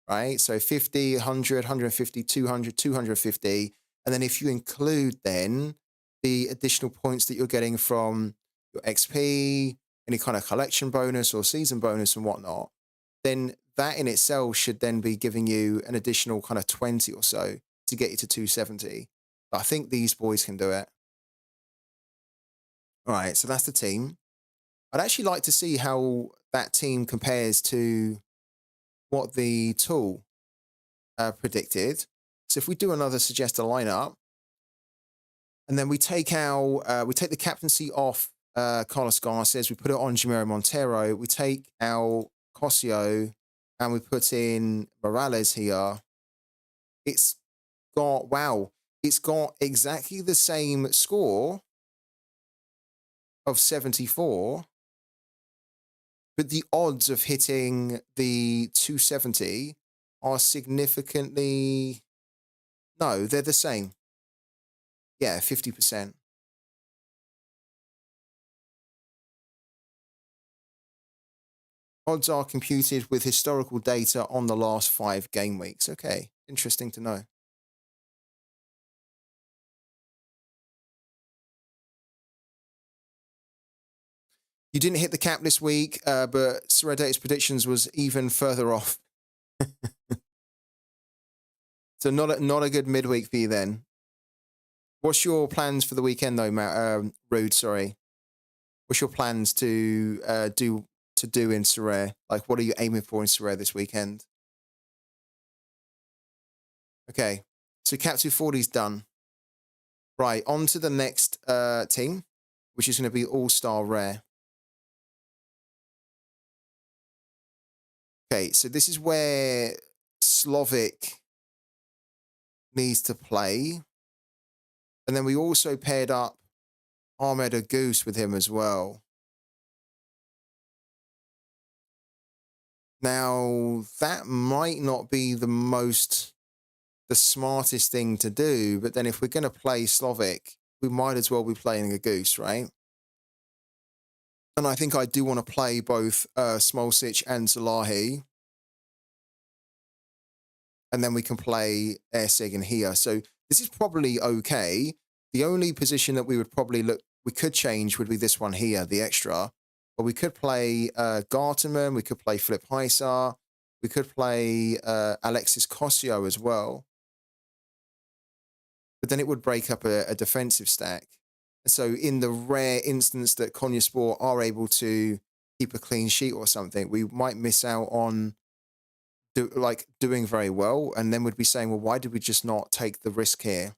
Right? So 50, 100, 150, 200, 250. And then if you include then the additional points that you're getting from your XP, any kind of collection bonus or season bonus and whatnot, then that in itself should then be giving you an additional kind of 20 or so to get you to 270. But I think these boys can do it. All right, so that's the team. I'd actually like to see how that team compares to what the tool predicted. So if we do another suggest a lineup, and then we take the captaincy off Carlos Garces, we put it on Jamiro Montero, we take our Cosio, and we put in Morales here. It's got exactly the same score of 74, but the odds of hitting the 270 are significantly... No, they're the same. Yeah, 50%. Odds are computed with historical data on the last 5 game weeks. Okay, interesting to know. You didn't hit the cap this week, but Sorare predictions was even further off. So not a good midweek for you then. What's your plans for the weekend though, Matt? Rude, sorry. What's your plans to do in Sorare? Like, what are you aiming for in Sorare this weekend? Okay, so Cap 240 is done. Right, on to the next team, which is going to be All-Star Rare. Okay, so this is where Slovic needs to play. And then we also paired up Ahmed a Goose with him as well. Now, that might not be the smartest thing to do, but then if we're going to play Slovic, we might as well be playing a Goose, right? And I think I do want to play both Smolcic and Zalahi. And then we can play Airsig in here. So this is probably okay. The only position that we would probably we could change would be this one here, the extra. But we could play Garterman, we could play Flip Heisar, we could play Alexis Kosio as well. But then it would break up a defensive stack. So in the rare instance that Konyaspor are able to keep a clean sheet or something, we might miss out on doing very well, and then we'd be saying, well, why did we just not take the risk here?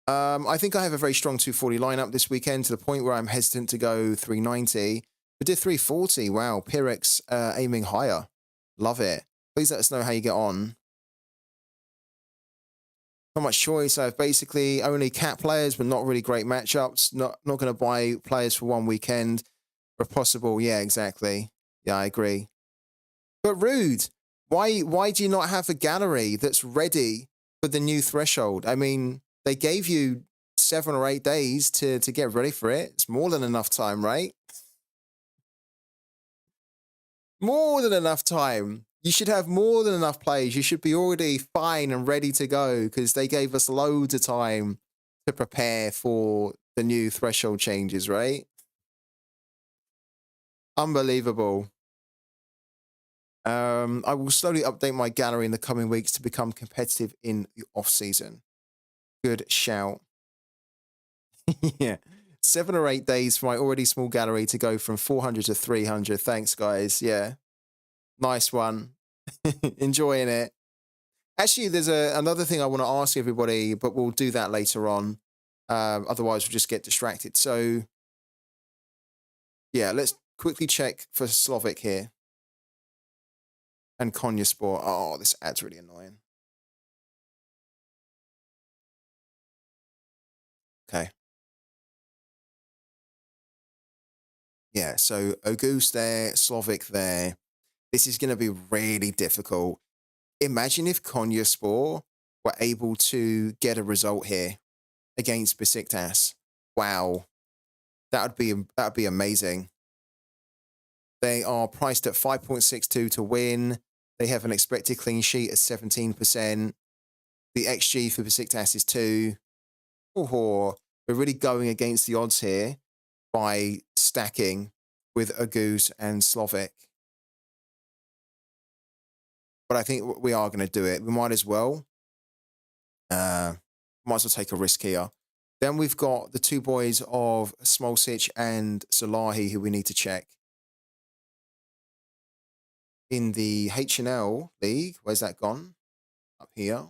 I think I have a very strong 240 lineup this weekend to the point where I'm hesitant to go 390. But did 340. Wow, Pyrex aiming higher. Love it. Please let us know how you get on. Not much choice. I have basically only cat players, but not really great matchups. Not going to buy players for one weekend. If possible, yeah, exactly. Yeah, I agree. But Rude, why do you not have a gallery that's ready for the new threshold? I mean, they gave you 7 or 8 days to get ready for it. It's more than enough time, right? More than enough time. You should have more than enough plays. You should be already fine and ready to go because they gave us loads of time to prepare for the new threshold changes, right? Unbelievable. I will slowly update my gallery in the coming weeks to become competitive in the off-season. Good shout. Yeah. 7 or 8 days for my already small gallery to go from 400 to 300. Thanks, guys. Yeah. Nice one. Enjoying it. Actually, there's another thing I want to ask everybody, but we'll do that later on. Otherwise, we'll just get distracted. So, yeah, let's quickly check for Slovic here. And Konyaspor. Oh, this ad's really annoying. Okay. Yeah, so Auguste there, Slovic there. This is going to be really difficult. Imagine if Konyaspor were able to get a result here against Besiktas. Wow. That would be amazing. They are priced at 5.62 to win. They have an expected clean sheet at 17%. The XG for Besiktas is 2. Oh, we're really going against the odds here by stacking with Auguste and Slovic. But I think we are going to do it. We might as well. Might as well take a risk here. Then we've got the 2 boys of Smolcic and Zalahi who we need to check. In the H&L League, where's that gone? Up here.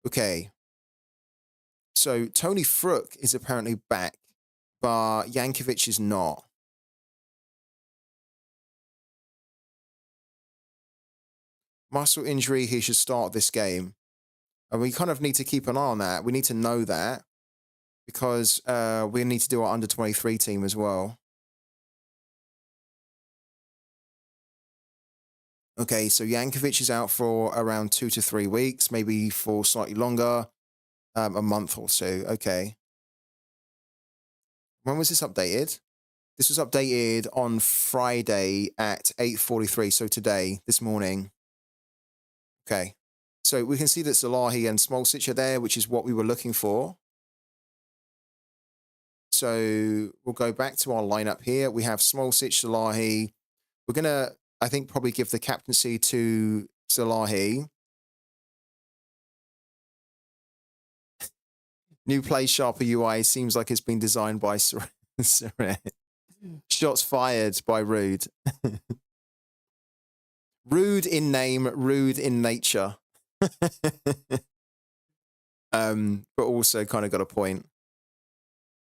Okay. So Tony Frook is apparently back, but Yankovic is not. Muscle injury, he should start this game. And we kind of need to keep an eye on that. We need to know that because we need to do our under-23 team as well. Okay, so Yankovic is out for around 2 to 3 weeks, maybe for slightly longer, a month or so. Okay. When was this updated? This was updated on Friday at 8:43, so today, this morning. Okay. So we can see that Zalahi and Smolcic are there, which is what we were looking for. So we'll go back to our lineup here. We have Smolcic, Zalahi. We're going to, I think, probably give the captaincy to Zalahi. New Play Sharper UI seems like it's been designed by Sorare. Shots fired by Rude. Rude in name, rude in nature. But also kind of got a point.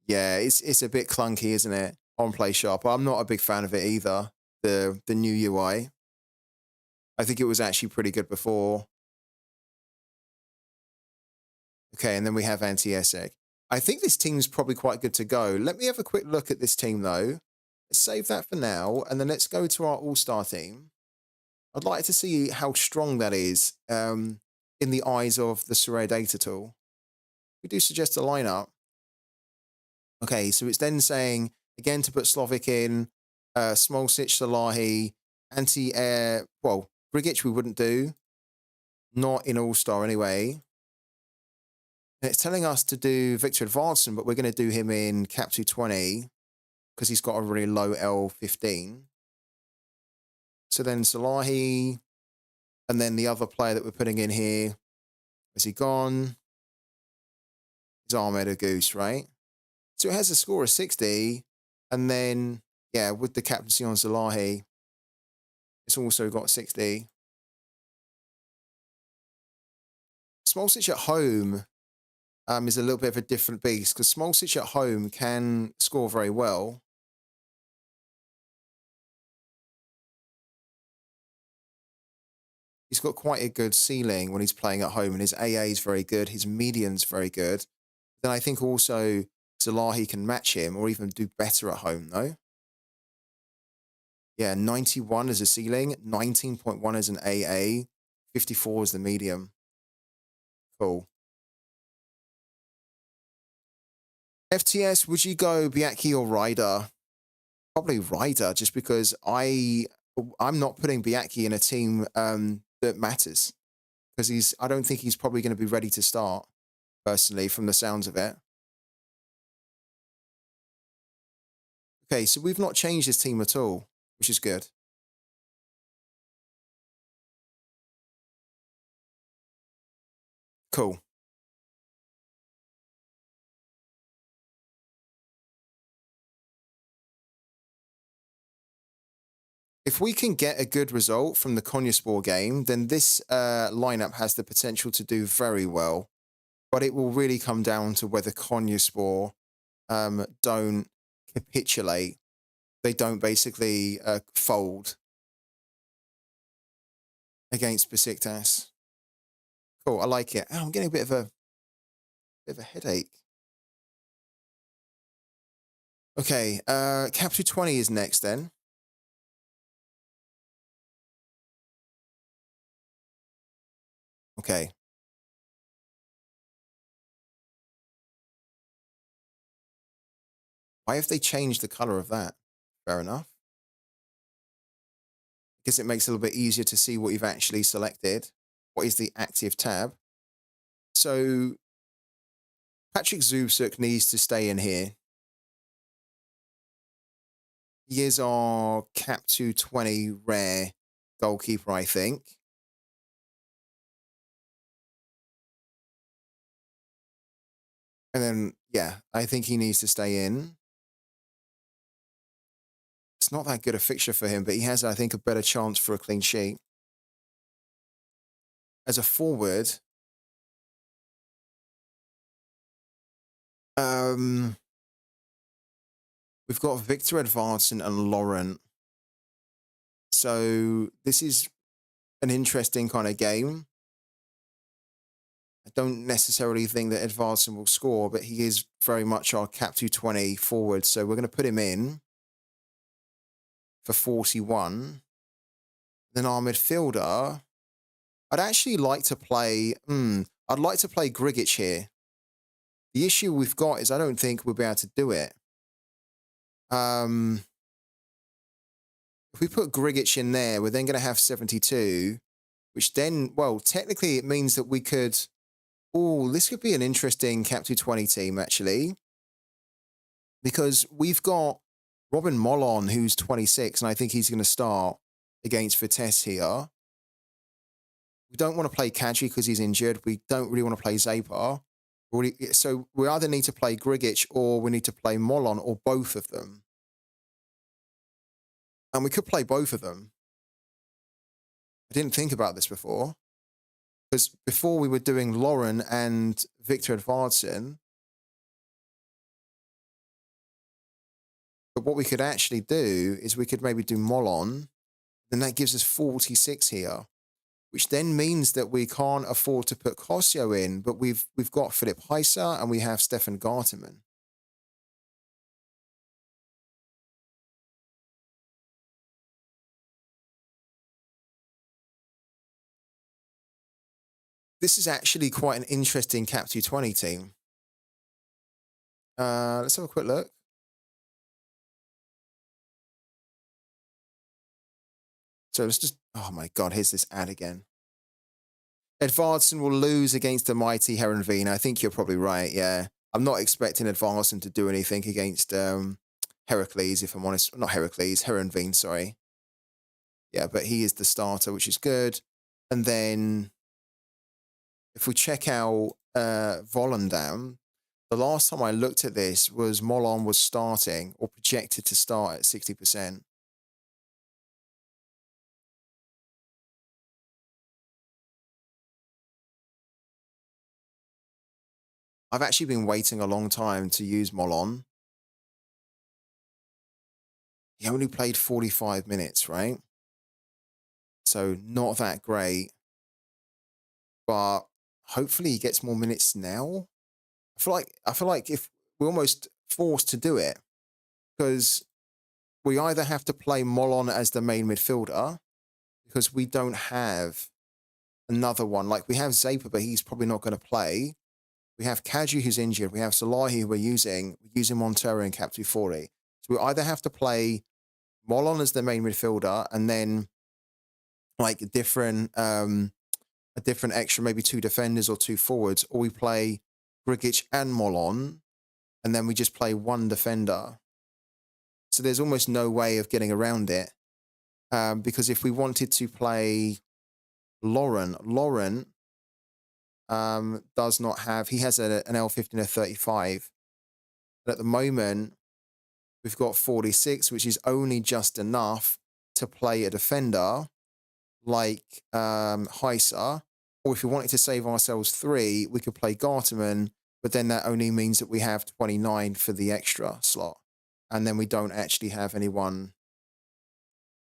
Yeah, it's a bit clunky, isn't it? On Play Sharp. I'm not a big fan of it either. The new UI. I think it was actually pretty good before. Okay, and then we have anti-ESEC. I think this team's probably quite good to go. Let me have a quick look at this team, though. Let's save that for now, and then let's go to our all-star team. I'd like to see how strong that is in the eyes of the Sorare data tool. We do suggest a lineup. Okay, so it's then saying, again, to put Slovic in, Smolcic, Salahi, anti-air, well, Grigic we wouldn't do. Not in all-star anyway. And it's telling us to do Victor Edvardsen, but we're going to do him in Cap 220 because he's got a really low L15. So then Salahi, and then the other player that we're putting in here, is he gone? He's Ahmed Goose, right? So it has a score of 60, and then, yeah, with the captaincy on Salahi, it's also got 60. Smolcic at home is a little bit of a different beast because Smolcic at home can score very well. He's got quite a good ceiling when he's playing at home, and his AA is very good. His median's very good. Then I think also Salahi can match him or even do better at home, though. Yeah, 91 as a ceiling, 19.1 as an AA, 54 as the medium. Cool. FTS, would you go Biaki or Ryder? Probably Ryder, just because I'm not putting Biaki in a team that matters. Because I don't think he's probably going to be ready to start, personally, from the sounds of it. Okay, so we've not changed this team at all, which is good. Cool. If we can get a good result from the Konyaspor game, then this lineup has the potential to do very well. But it will really come down to whether Konyaspor don't capitulate. They don't basically fold against Besiktas. Cool, I like it. Oh, I'm getting a bit of a headache. Okay, Cap 220 is next then. Okay. Why have they changed the color of that? Fair enough. Because it makes it a little bit easier to see what you've actually selected. What is the active tab? So Patrick Zubsuk needs to stay in here. He is our Cap 220 rare goalkeeper, I think. And then, yeah, I think he needs to stay in. It's not that good a fixture for him, but he has, I think, a better chance for a clean sheet. As a forward, we've got Victor Edvardsen and Laurent. So this is an interesting kind of game. I don't necessarily think that Edvardsen will score, but he is very much our Cap 220 forward. So we're going to put him in for 41. Then our midfielder, I'd actually like to play, I'd like to play Grigic here. The issue we've got is I don't think we'll be able to do it. If we put Grigic in there, we're then going to have 72, which then, well, technically it means that we could, oh, this could be an interesting Cap 220 team, actually. Because we've got Robin Mollon, who's 26, and I think he's going to start against Vitesse here. We don't want to play Kadri because he's injured. We don't really want to play Zapar. So we either need to play Grigic or we need to play Mollon or both of them. And we could play both of them. I didn't think about this before, because before we were doing Lauren and Victor Edvardsen, but what we could actually do is we could maybe do Molon, then that gives us 46 here, which then means that we can't afford to put Kosio in, but we've got Philip Heiser and we have Stefan Garteman. This is actually quite an interesting Cap 220 team. Let's have a quick look. So let's just, oh my God, here's this ad again. Edvardsen will lose against the mighty Heronveen. I think you're probably right, yeah. I'm not expecting Edvardsen to do anything against Heracles, if I'm honest. Not Heracles, Heronveen, sorry. Yeah, but he is the starter, which is good. And then if we check out Volendam, the last time I looked at this was Molon was starting or projected to start at 60%. I've actually been waiting a long time to use Molon. He only played 45 minutes, right? So not that great. But hopefully he gets more minutes now. I feel like if we're almost forced to do it, because we either have to play Molon as the main midfielder, because we don't have another one. Like, we have Zaper, but he's probably not going to play. We have Kaju, who's injured. We have Salahi, who we're using Montero in Cap 240. So we either have to play Molon as the main midfielder and then like a different extra, maybe two defenders or two forwards, or we play Grigic and Molon, and then we just play one defender. So there's almost no way of getting around it. Because if we wanted to play Lauren does not have, he has an L15 of 35. But at the moment, we've got 46, which is only just enough to play a defender like Heiser. Or if we wanted to save ourselves 3, we could play Garteman, but then that only means that we have 29 for the extra slot. And then we don't actually have anyone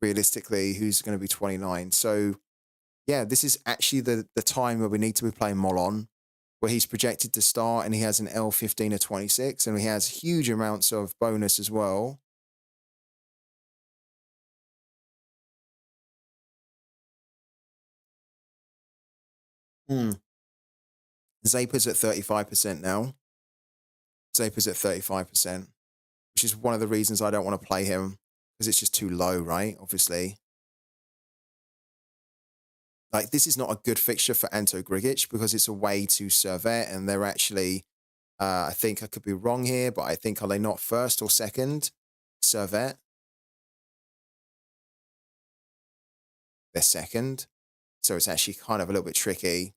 realistically who's going to be 29. So yeah, this is actually the time where we need to be playing Molon, where he's projected to start and he has an L15 of 26 and he has huge amounts of bonus as well. Zaper's at 35% now. Zaper's at 35%, which is one of the reasons I don't want to play him, because it's just too low, right? Obviously. Like, this is not a good fixture for Anto Grigic because it's away to Servette, and they're actually, I think I could be wrong here, but I think, are they not first or second? Servette? They're second. So it's actually kind of a little bit tricky.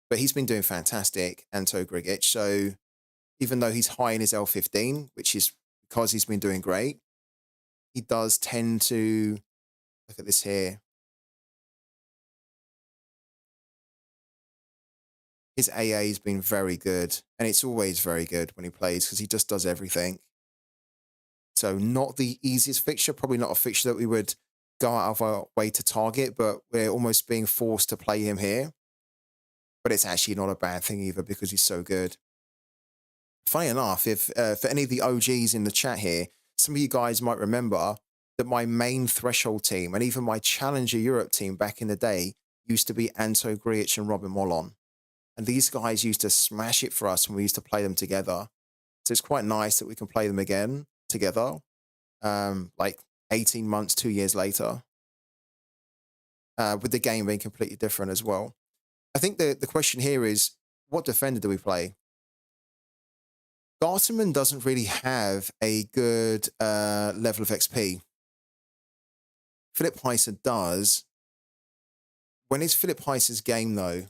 But he's been doing fantastic, Anto Grigic. So even though he's high in his L15, which is because he's been doing great, he does tend to, look at this here. His AA has been very good, and it's always very good when he plays because he just does everything. So not the easiest fixture, probably not a fixture that we would go out of our way to target, but we're almost being forced to play him here. But it's actually not a bad thing either because he's so good. Funny enough, if for any of the OGs in the chat here, some of you guys might remember that my main threshold team and even my Challenger Europe team back in the day used to be Anto Grigic and Robin Molon. And these guys used to smash it for us when we used to play them together. So it's quite nice that we can play them again together, like 18 months, 2 years later, with the game being completely different as well. I think the question here is, what defender do we play? Garteman doesn't really have a good level of XP. Philip Heiser does. When is Philip Heiser's game, though?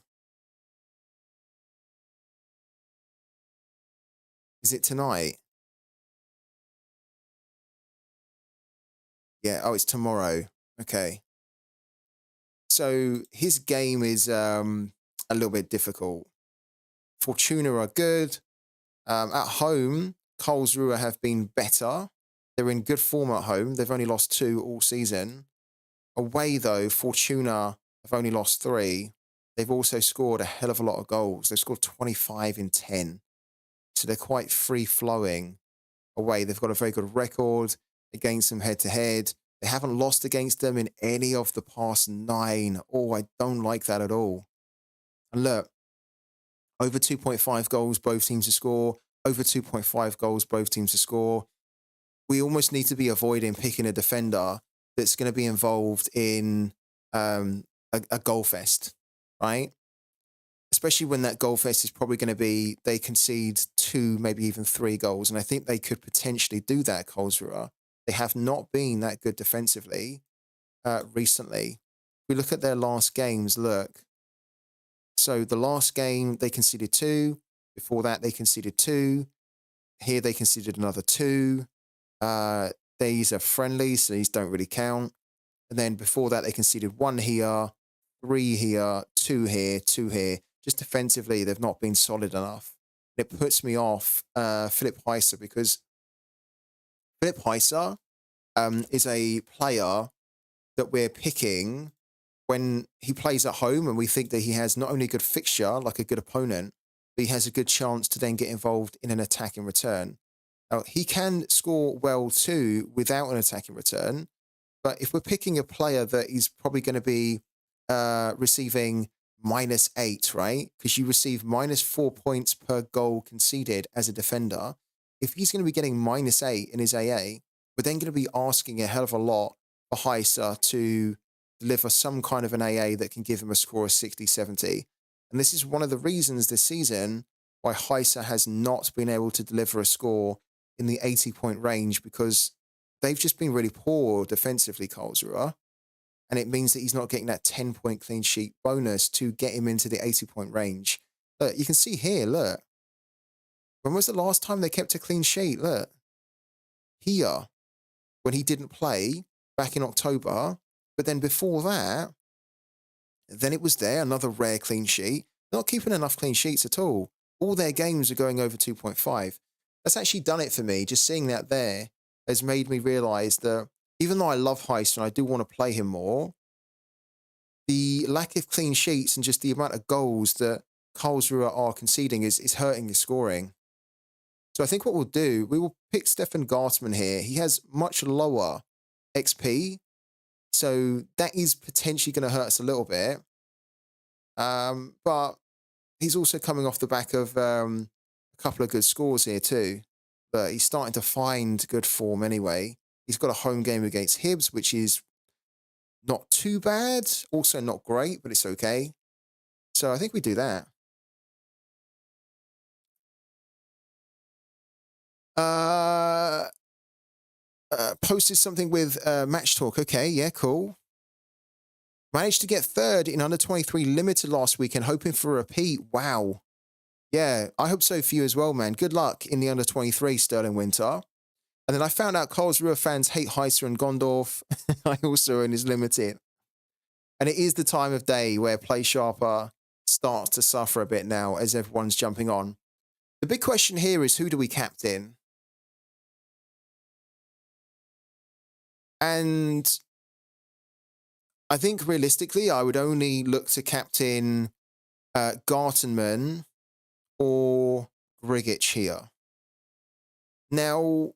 Is it tonight? Yeah, oh, it's tomorrow. Okay. So his game is a little bit difficult. Fortuna are good. At home, Karlsruhe have been better. They're in good form at home. They've only lost 2 all season. Away, though, Fortuna have only lost 3. They've also scored a hell of a lot of goals. They've scored 25 in 10. So they're quite free-flowing away. They've got a very good record against them head-to-head. They haven't lost against them in any of the past 9. Oh, I don't like that at all. And look, over 2.5 goals, both teams to score. Over 2.5 goals, both teams to score. We almost need to be avoiding picking a defender that's going to be involved in a goal fest, right? Especially when that goal fest is probably going to be, they concede 2, maybe even 3 goals. And I think they could potentially do that, Karlsruhe. They have not been that good defensively recently. We look at their last games, look. So the last game, they conceded 2. Before that, they conceded 2. Here, they conceded another 2. These are friendlies, so these don't really count. And then before that, they conceded 1 here, 3 here, 2 here, 2 here. Just defensively, they've not been solid enough. And it puts me off Philipp Heiser, because Philipp Heiser is a player that we're picking when he plays at home, and we think that he has not only a good fixture, like a good opponent, but he has a good chance to then get involved in an attack in return. Now, he can score well too without an attack in return, but if we're picking a player that is probably going to be receiving -8, right? Because you receive -4 points per goal conceded as a defender. If he's going to be getting -8 in his AA, we're then going to be asking a hell of a lot for Heiser to deliver some kind of an AA that can give him a score of 60, 70. And this is one of the reasons this season why Heiser has not been able to deliver a score in the 80-point range, because they've just been really poor defensively, Karlsruhe. And it means that he's not getting that 10-point clean sheet bonus to get him into the 80-point range. Look, you can see here, look. When was the last time they kept a clean sheet? Look. Here, when he didn't play back in October. But then before that, then it was there, another rare clean sheet. Not keeping enough clean sheets at all. All their games are going over 2.5. That's actually done it for me. Just seeing that there has made me realize that even though I love Heist and I do want to play him more, the lack of clean sheets and just the amount of goals that Karlsruhe are conceding is hurting his scoring. So I think what we'll do, we will pick Stefan Gartman here. He has much lower XP, so that is potentially going to hurt us a little bit. But he's also coming off the back of a couple of good scores here too. But he's starting to find good form anyway. He's got a home game against Hibs, which is not too bad. Also not great, but it's okay. So I think we do that. Posted something with Match Talk. Okay, yeah, cool. Managed to get 3rd in under 23 limited last weekend, hoping for a repeat. Wow. Yeah, I hope so for you as well, man. Good luck in the under 23, Sterling Winter. And then I found out Karlsruhe fans hate Heiser and Gondorf. I also own his limited. And it is the time of day where Play Sharper starts to suffer a bit now as everyone's jumping on. The big question here is, who do we captain? And I think realistically, I would only look to captain Gartenmann or Grigic here. Now,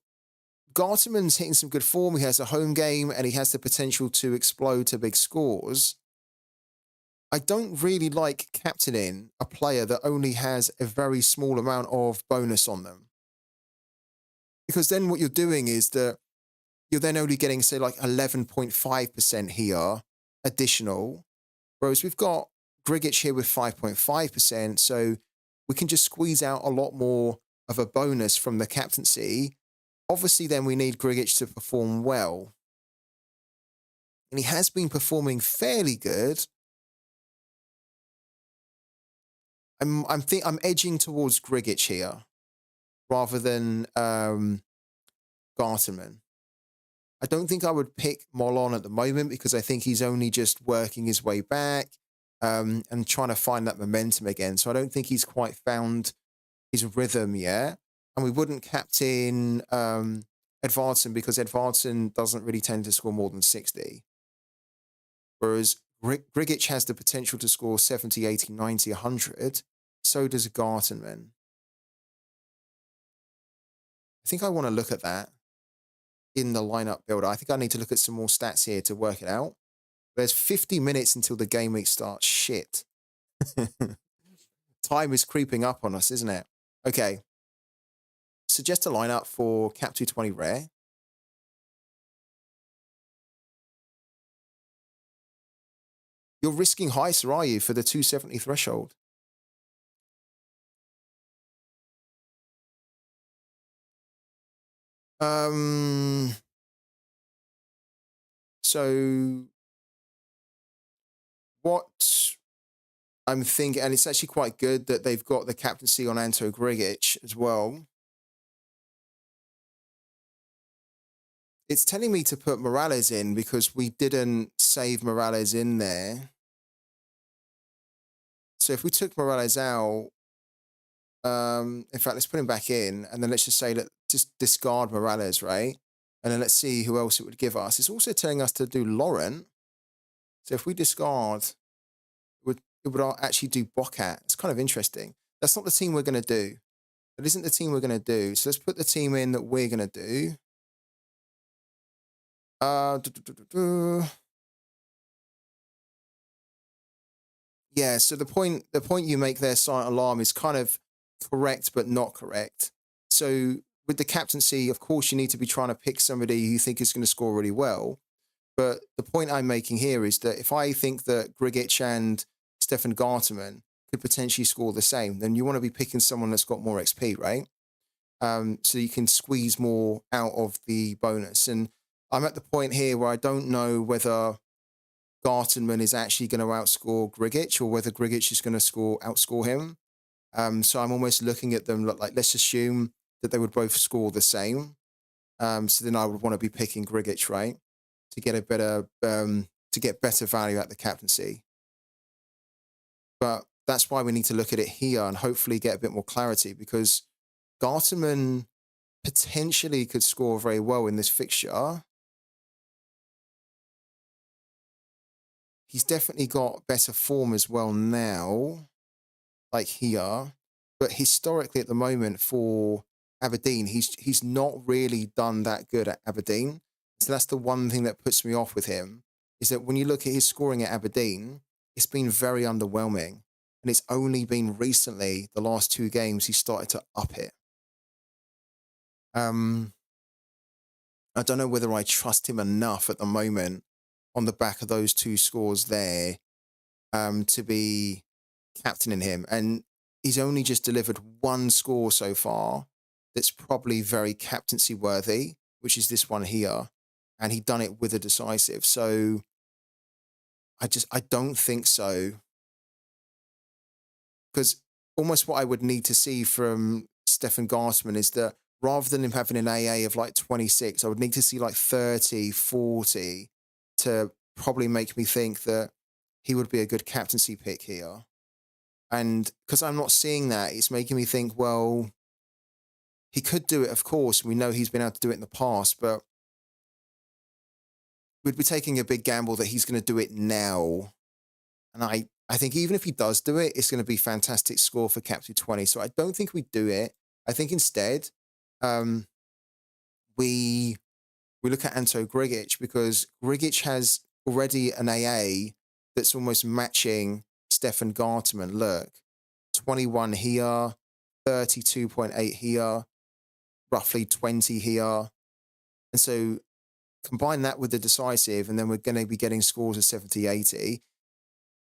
Gartemann's hitting some good form. He has a home game and he has the potential to explode to big scores. I don't really like captaining a player that only has a very small amount of bonus on them. Because then what you're doing is that you're then only getting, say, like 11.5% here additional. Whereas we've got Grigic here with 5.5%. So we can just squeeze out a lot more of a bonus from the captaincy. Obviously, then we need Grigic to perform well. And he has been performing fairly good. I'm edging towards Grigic here rather than Gartenmann. I don't think I would pick Molon at the moment because I think he's only just working his way back and trying to find that momentum again. So I don't think he's quite found his rhythm yet. And we wouldn't captain Edvardsen because Edvardsen doesn't really tend to score more than 60. Whereas Grigic has the potential to score 70, 80, 90, 100. So does Gartenman. I think I want to look at that in the lineup builder. I think I need to look at some more stats here to work it out. There's 50 minutes until the game week starts. Shit. Time is creeping up on us, isn't it? Okay. Suggest a lineup for Cap 220 Rare. You're risking high, sir, are you, for the 270 threshold? So what I'm thinking, and it's actually quite good that they've got the captaincy on Anto Grigic as well. It's telling me to put Morales in because we didn't save Morales in there. So if we took Morales out, in fact, let's put him back in, and then let's just say that just discard Morales, right? And then let's see who else it would give us. It's also telling us to do Laurent. So if we discard, it would actually do Bocat. It's kind of interesting. That's not the team we're going to do. That isn't the team we're going to do. So let's put the team in that we're going to do. Yeah, so the point you make there, Silent Alarm, is kind of correct, but not correct. So with the captaincy, of course, you need to be trying to pick somebody you think is going to score really well. But the point I'm making here is that if I think that Grigic and Stefan Garteman could potentially score the same, then you want to be picking someone that's got more XP, right? So you can squeeze more out of the bonus. And I'm at the point here where I don't know whether Gartenman is actually going to outscore Grigic or whether Grigic is going to outscore him. So I'm almost looking at them like, let's assume that they would both score the same. So then I would want to be picking Grigic, right? To get a better, to get better value at the captaincy. But that's why we need to look at it here and hopefully get a bit more clarity because Gartenman potentially could score very well in this fixture. He's definitely got better form as well now, like here. But historically at the moment for Aberdeen, he's not really done that good at Aberdeen. So that's the one thing that puts me off with him, is that when you look at his scoring at Aberdeen, it's been very underwhelming. And it's only been recently, the last 2 games, he started to up it. I don't know whether I trust him enough at the moment on the back of those 2 scores there to be captaining him. And he's only just delivered 1 score so far that's probably very captaincy worthy, which is this one here. And he done it with a decisive. So I don't think so. Because almost what I would need to see from Stefan Gartman is that rather than him having an AA of like 26, I would need to see like 30, 40 to probably make me think that he would be a good captaincy pick here. And because I'm not seeing that, it's making me think, well, he could do it, of course. We know he's been able to do it in the past, but we'd be taking a big gamble that he's going to do it now. And I think even if he does do it, it's going to be fantastic score for Cap 220. So I don't think we do it. I think instead, we look at Anto Grigic because Grigic has already an AA that's almost matching Stefan Garteman. Look, 21 here, 32.8 here, roughly 20 here. And so combine that with the decisive, and then we're going to be getting scores of 70, 80.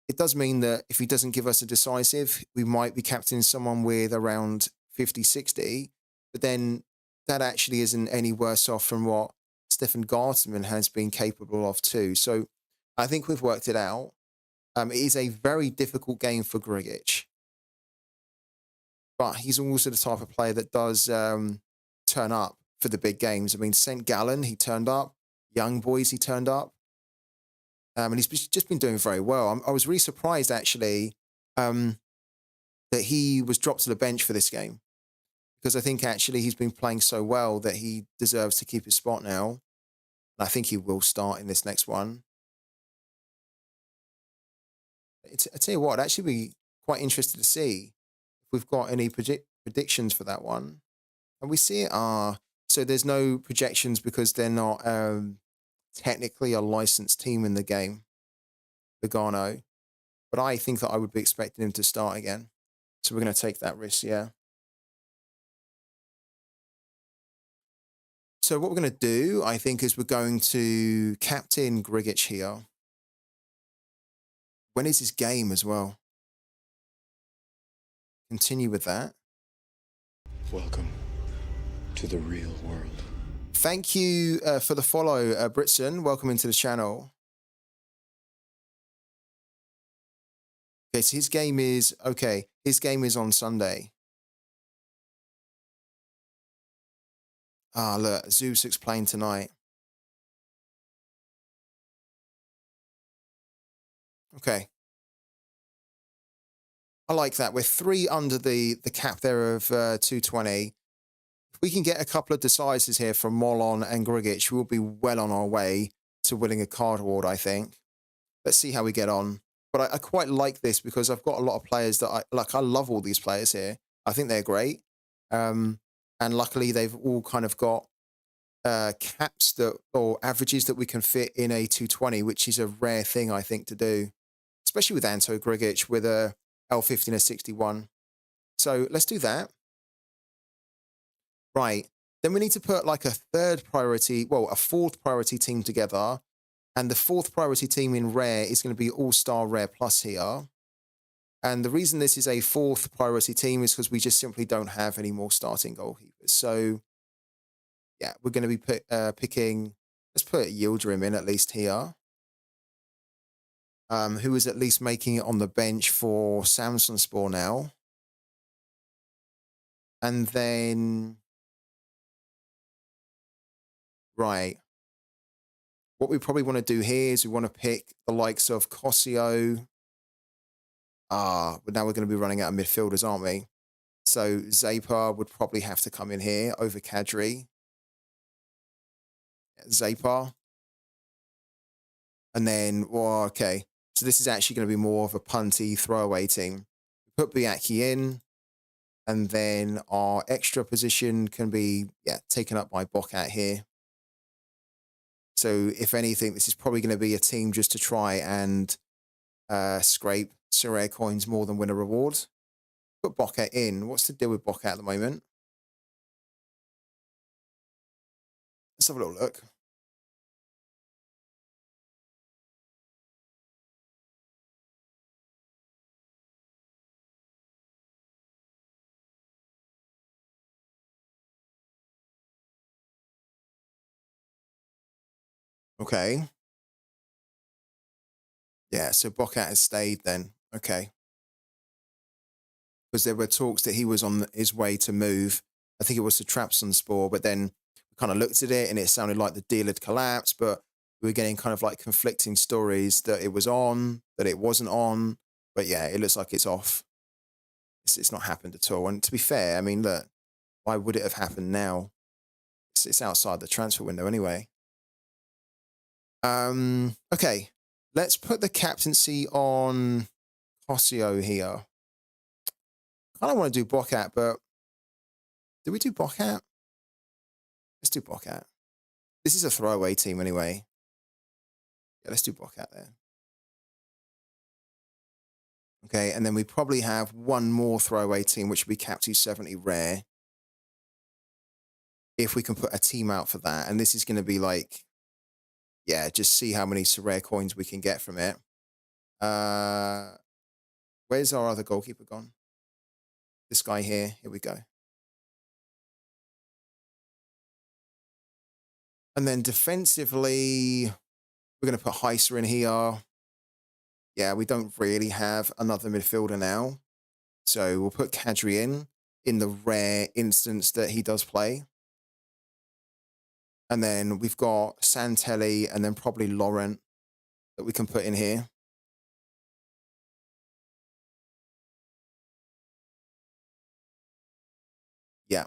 It does mean that if he doesn't give us a decisive, we might be captaining someone with around 50, 60, but then that actually isn't any worse off from what Stefan Garteman has been capable of too. So I think we've worked it out. It is a very difficult game for Grigic, but he's also the type of player that does turn up for the big games. I mean, St. Gallen, he turned up. young boys he turned up. And he's just been doing very well. I was really surprised, actually, um, that he was dropped to the bench for this game, because I think actually he's been playing so well that he deserves to keep his spot now. And I think he will start in this next one. I tell you what, I'd actually be quite interested to see if we've got any predictions for that one. And we see it so there's no projections because they're not technically a licensed team in the game, Lugano. But I think that I would be expecting him to start again. So we're going to take that risk, yeah. So what we're going to do, I think, is we're going to captain Grigic here. When is his game as well? Continue with that. Welcome to the real world. Thank you for the follow, Britson. Welcome into the channel. Okay, so his game is on Sunday. Look, Zusuk's playing tonight. Okay. I like that. We're 3 under the cap there of 220. If we can get a couple of decisives here from Molon and Grigic, we'll be well on our way to winning a card award, I think. Let's see how we get on. But I quite like this because I've got a lot of players that I love all these players here. I think they're great. And luckily, they've all kind of got caps or averages that we can fit in a 220, which is a rare thing, I think, to do, especially with Anto Grigic with a L50 and a 61. So let's do that. Right. Then we need to put like a a fourth priority team together. And the fourth priority team in rare is going to be All-Star Rare Plus here. And the reason this is a fourth priority team is because we just simply don't have any more starting goalkeepers. So, yeah, we're going to be picking, let's put Yildirim in at least here. Who is at least making it on the bench for Samsunspor now. And then, right. What we probably want to do here is we want to pick the likes of Cosio. But now we're going to be running out of midfielders, aren't we? So Zapar would probably have to come in here over Kadri. Zapar. And then, okay. So this is actually going to be more of a punty throwaway team. Put Biaki in. And then our extra position can be, taken up by Bokat here. So if anything, this is probably going to be a team just to try and scrape Sorare coins more than win a reward. Put Bokat in. What's the deal with Bokat at the moment? Let's have a little look. Okay. Yeah, so Bokat has stayed then. Okay. Because there were talks that he was on his way to move. I think it was to Trabzonspor, but then we kind of looked at it and it sounded like the deal had collapsed, but we were getting kind of like conflicting stories that it was on, that it wasn't on. But yeah, it looks like it's off. It's not happened at all. And to be fair, I mean, look, why would it have happened now? It's outside the transfer window anyway. Okay, let's put the captaincy on Cosio here. I don't want to do Bokat, but do we do Bokat? Let's do Bokat. This is a throwaway team anyway. Yeah, let's do Bokat there. Okay, and then we probably have one more throwaway team, which would be Cap 270 rare. If we can put a team out for that. And this is going to be like, just see how many rare coins we can get from it. Where's our other goalkeeper gone? This guy here. Here we go. And then defensively, we're going to put Heiser in here. Yeah, we don't really have another midfielder now. So we'll put Kadri in the rare instance that he does play. And then we've got Santelli and then probably Laurent that we can put in here. Yeah.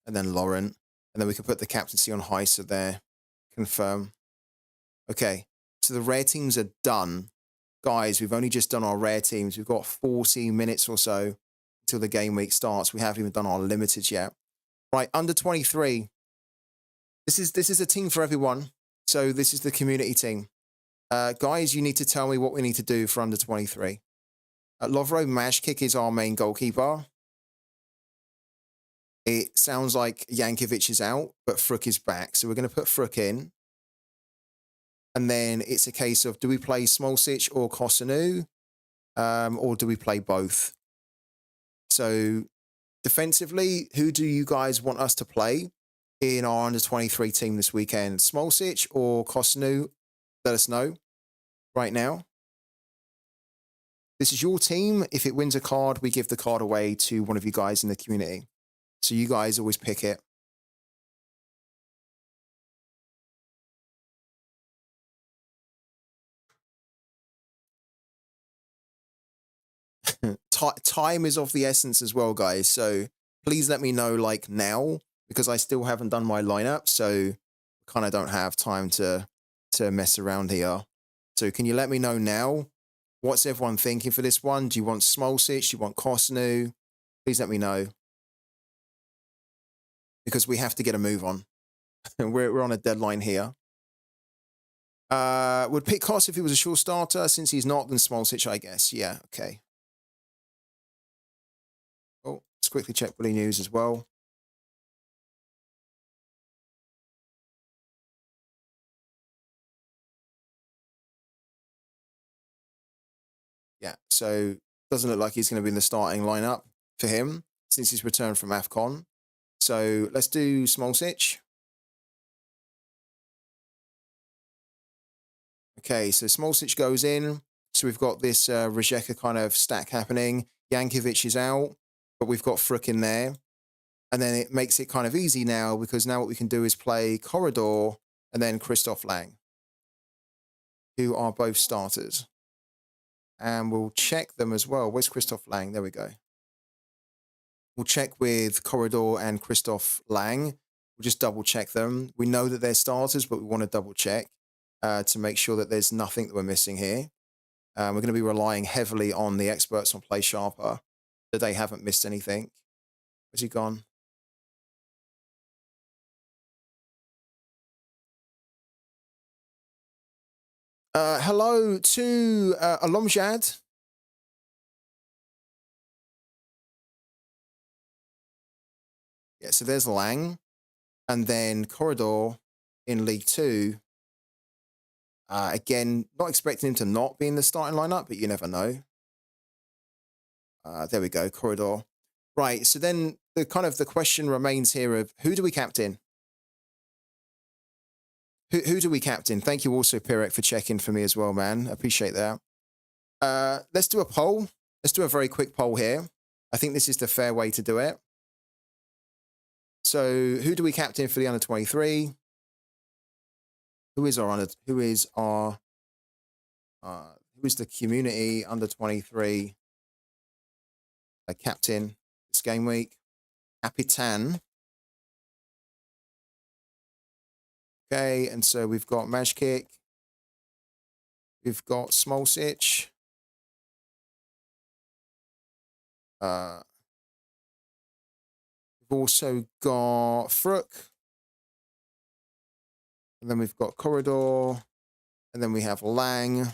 And then Laurent. And then we can put the captaincy on Heisa there. Confirm. Okay. So the rare teams are done. Guys, we've only just done our rare teams. We've got 14 minutes or so until the game week starts. We haven't even done our limiteds yet. Right, under 23. This is a team for everyone. So this is the community team. Guys, you need to tell me what we need to do for under 23. Lovro Mashkick is our main goalkeeper. It sounds like Yankovic is out, but Fruk is back. So we're going to put Fruk in. And then it's a case of, do we play Smolcic or Kosanu? Or do we play both? So defensively, who do you guys want us to play in our under-23 team this weekend? Smolcic or Kosanu? Let us know right now. This is your team. If it wins a card, we give the card away to one of you guys in the community. So you guys always pick it. Time is of the essence as well, guys. So please let me know like now, because I still haven't done my lineup. So kind of don't have time to mess around here. So can you let me know now? What's everyone thinking for this one? Do you want Smolcic? Do you want Kosanu? Please let me know. Because we have to get a move on. we're on a deadline here. Would pick Kos if he was a sure starter. Since he's not, then Smolcic, I guess. Yeah, okay. Oh, let's quickly check Willy News as well. Yeah, so doesn't look like he's going to be in the starting lineup for him since he's returned from AFCON. So let's do Smolcic. Okay, so Smolcic goes in. So we've got this Rijeka kind of stack happening. Yankovic is out, but we've got Fruk in there. And then it makes it kind of easy now because now what we can do is play Corridor and then Christoph Lang, who are both starters. And we'll check them as well. Where's Christoph Lang? There we go. We'll check with Corridor and Christoph Lang. We'll just double check them. We know that they're starters, but we want to double check to make sure that there's nothing that we're missing here. We're going to be relying heavily on the experts on Play Sharper, that they haven't missed anything. Where's he gone? Hello to Alomjad. Yeah, so there's Lang. And then Corridor in League Two. Again, not expecting him to not be in the starting lineup, but you never know. There we go, Corridor. Right, so then the question remains here of who do we captain? Who do we captain? Thank you also, Pirek, for checking for me as well, man. I appreciate that. Let's do a poll. Let's do a very quick poll here. I think this is the fair way to do it. So who do we captain for the under-23? Who is the community under-23 captain this game week? Capitan. Okay, and so we've got Majkick. We've got Smolcic. We've also got Fruk. And then we've got Corridor. And then we have Lang.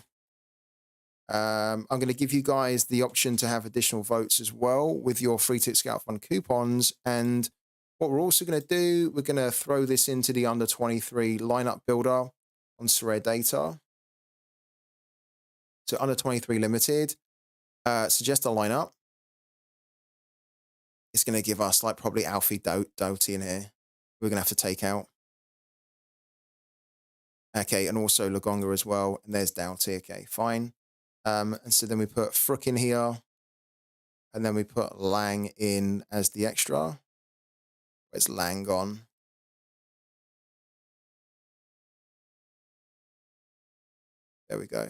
I'm going to give you guys the option to have additional votes as well with your Free Tip Scout Fund coupons. And what we're also going to do, we're going to throw this into the under-23 lineup builder on Sorare data. So under-23 limited. Suggest a lineup. It's going to give us like probably Alfie Doughty in here. We're going to have to take out. Okay, and also Lagonga as well. And there's Doughty. Okay, fine. And so then we put Fruk in here. And then we put Lang in as the extra. Where's Lang gone? There we go.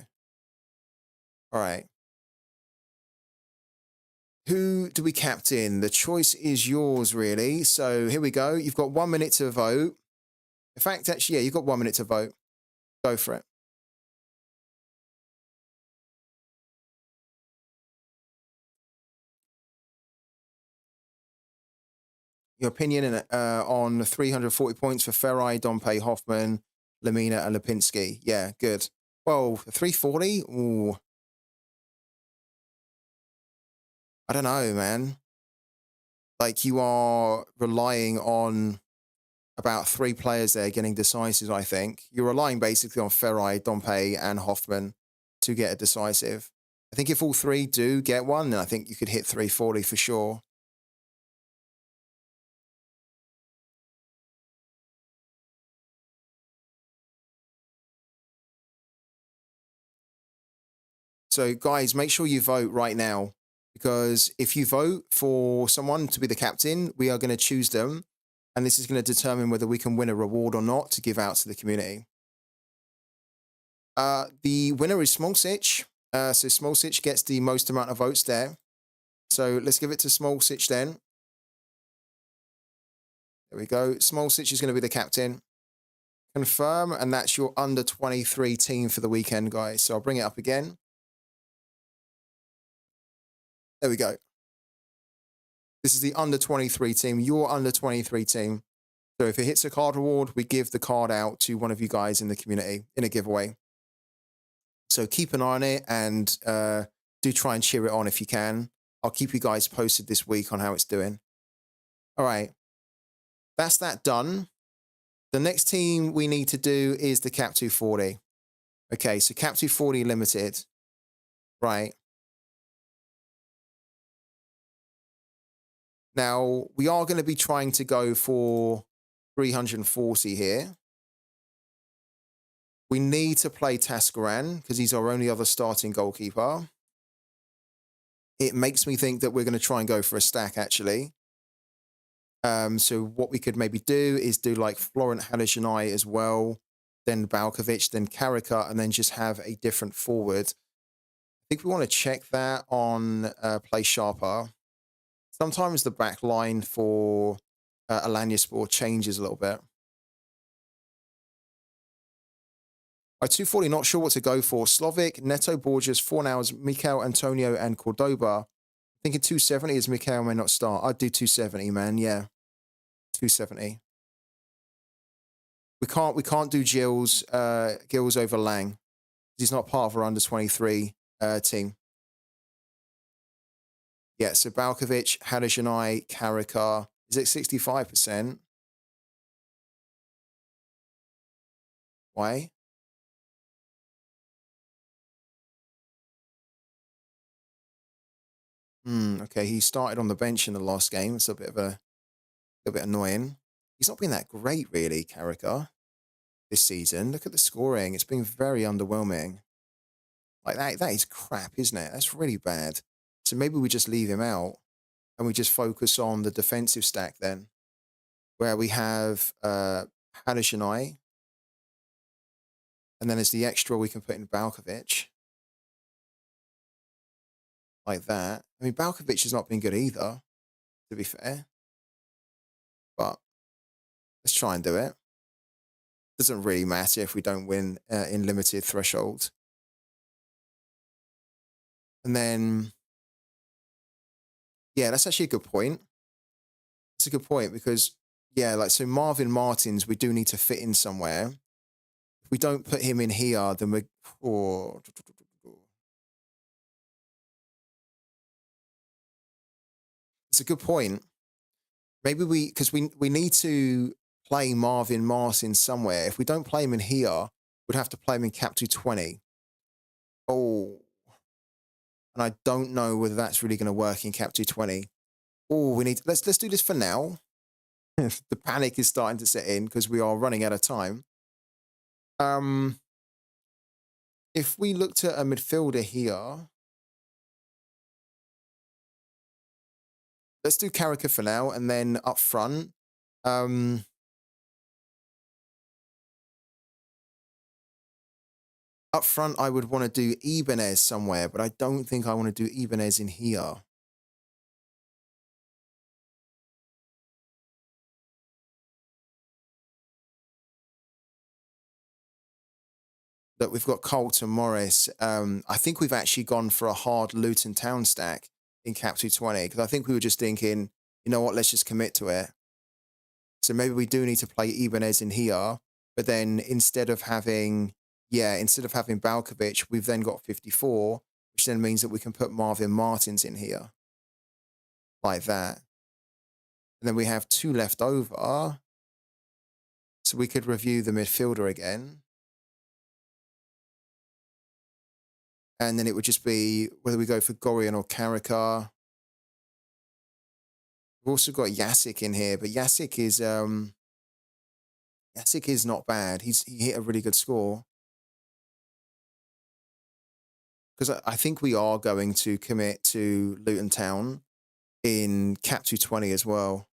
All right. Who do we captain? The choice is yours, really. So here we go. You've got 1 minute to vote. In fact, actually, yeah, you've got 1 minute to vote. Go for it. Your opinion on 340 points for Ferai, Dompe, Hoffman, Lamina, and Lipinski. Yeah, good. Well, 340? Ooh. I don't know, man. Like, you are relying on about 3 players there getting decisive, I think. You're relying basically on Ferai, Dompe, and Hoffman to get a decisive. I think if all 3 do get one, then I think you could hit 340 for sure. So, guys, make sure you vote right now, because if you vote for someone to be the captain, we are going to choose them. And this is going to determine whether we can win a reward or not to give out to the community. The winner is Smolcic. So Smolcic gets the most amount of votes there. So let's give it to Smolcic then. There we go. Smolcic is going to be the captain. Confirm, and that's your under 23 team for the weekend, guys. So I'll bring it up again. There we go. This is the under 23 team, your under 23 team. So if it hits a card reward, we give the card out to one of you guys in the community in a giveaway. So keep an eye on it, and do try and cheer it on if you can. I'll keep you guys posted this week on how it's doing. All right. That's that done. The next team we need to do is the Cap 240. Okay, so Cap 240 Limited. Right. Now, we are going to be trying to go for 340 here. We need to play Tascaran because he's our only other starting goalkeeper. It makes me think that we're going to try and go for a stack, actually. So what we could maybe do is do like Florent Halijani as well, then Balkovic, then Karika, and then just have a different forward. I think we want to check that on Play Sharper. Sometimes the back line for Alanyaspor changes a little bit. At 240, not sure what to go for. Slovic, Neto Borges, Fornals, Mikel Antonio, and Cordoba. Thinking 270 is Mikel may not start. I'd do 270, man. Yeah. 270. We can't do Gills over Lang. He's not part of our under 23 team. Yeah, so Balkovic, Halijani, Karika. Is it 65%? Why? Okay, he started on the bench in the last game. It's a bit annoying. He's not been that great, really, Karika, this season. Look at the scoring. It's been very underwhelming. Like, that is crap, isn't it? That's really bad. So maybe we just leave him out and we just focus on the defensive stack then, where we have Halijani, and then as the extra, we can put in Balkovic. Like that. I mean, Balkovic has not been good either, to be fair. But let's try and do it. Doesn't really matter if we don't win in limited threshold. And then, yeah, that's actually a good point. That's a good point because, yeah, like, so Marvin Martins, we do need to fit in somewhere. If we don't put him in here, then we're... Oh, it's a good point. Maybe because we need to play Marvin Martin somewhere. If we don't play him in here, we'd have to play him in Cap 220. Oh. And I don't know whether that's really going to work in Cap 220. Oh, let's do this for now. The panic is starting to set in because we are running out of time. If we looked at a midfielder here, let's do Karika for now, and then up front, Up front, I would want to do Ibanez somewhere, but I don't think I want to do Ibanez in here. Look, we've got Colton Morris. I think we've actually gone for a hard Luton Town stack in Cap 220 because I think we were just thinking, you know what, let's just commit to it. So maybe we do need to play Ibanez in here, but then instead of having Balkovic, we've then got 54, which then means that we can put Marvin Martins in here like that. And then we have two left over. So we could review the midfielder again. And then it would just be whether we go for Gorian or Karikar. We've also got Yasik in here, but Yasik is not bad. He hit a really good score. Because I think we are going to commit to Luton Town in Cap 220 as well.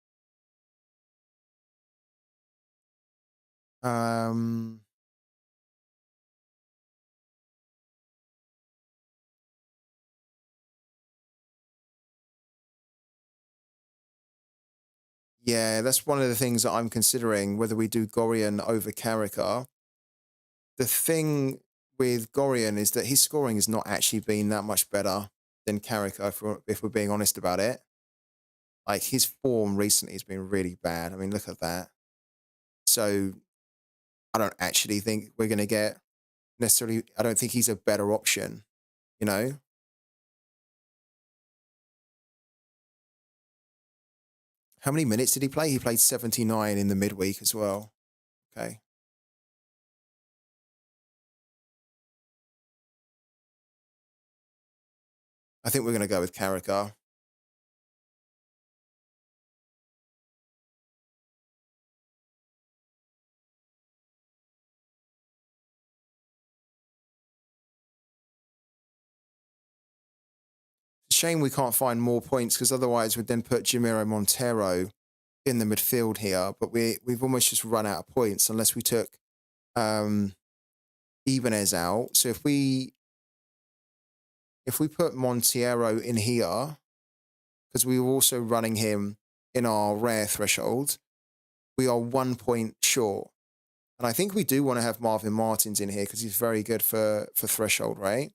Yeah, that's one of the things that I'm considering, whether we do Gorian over Karikar. The thing with Gorian is that his scoring has not actually been that much better than Karikar, if we're being honest about it. Like, his form recently has been really bad. I mean, look at that. So I don't actually think we're going to get necessarily, I don't think he's a better option, you know? How many minutes did he play? He played 79 in the midweek as well. Okay. I think we're going to go with Karikar. Shame we can't find more points because otherwise we'd then put Jamiro Montero in the midfield here. But we've almost just run out of points unless we took Ibanez out. So if we put Montero in here, because we were also running him in our rare threshold, we are 1 point short. And I think we do want to have Marvin Martins in here because he's very good for threshold, right?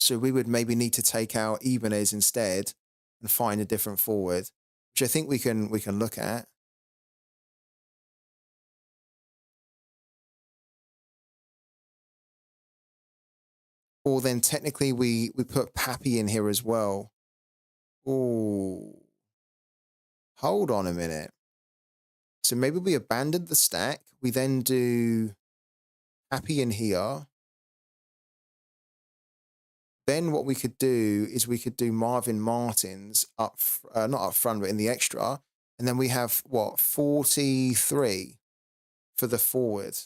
So we would maybe need to take out Ibanez instead and find a different forward, which I think we can look at. Or then technically we put Pappy in here as well. Oh, hold on a minute. So maybe we abandoned the stack. We then do Pappy in here. Then what we could do is we could do Marvin Martins not up front, but in the extra. And then we have, 43 for the forward.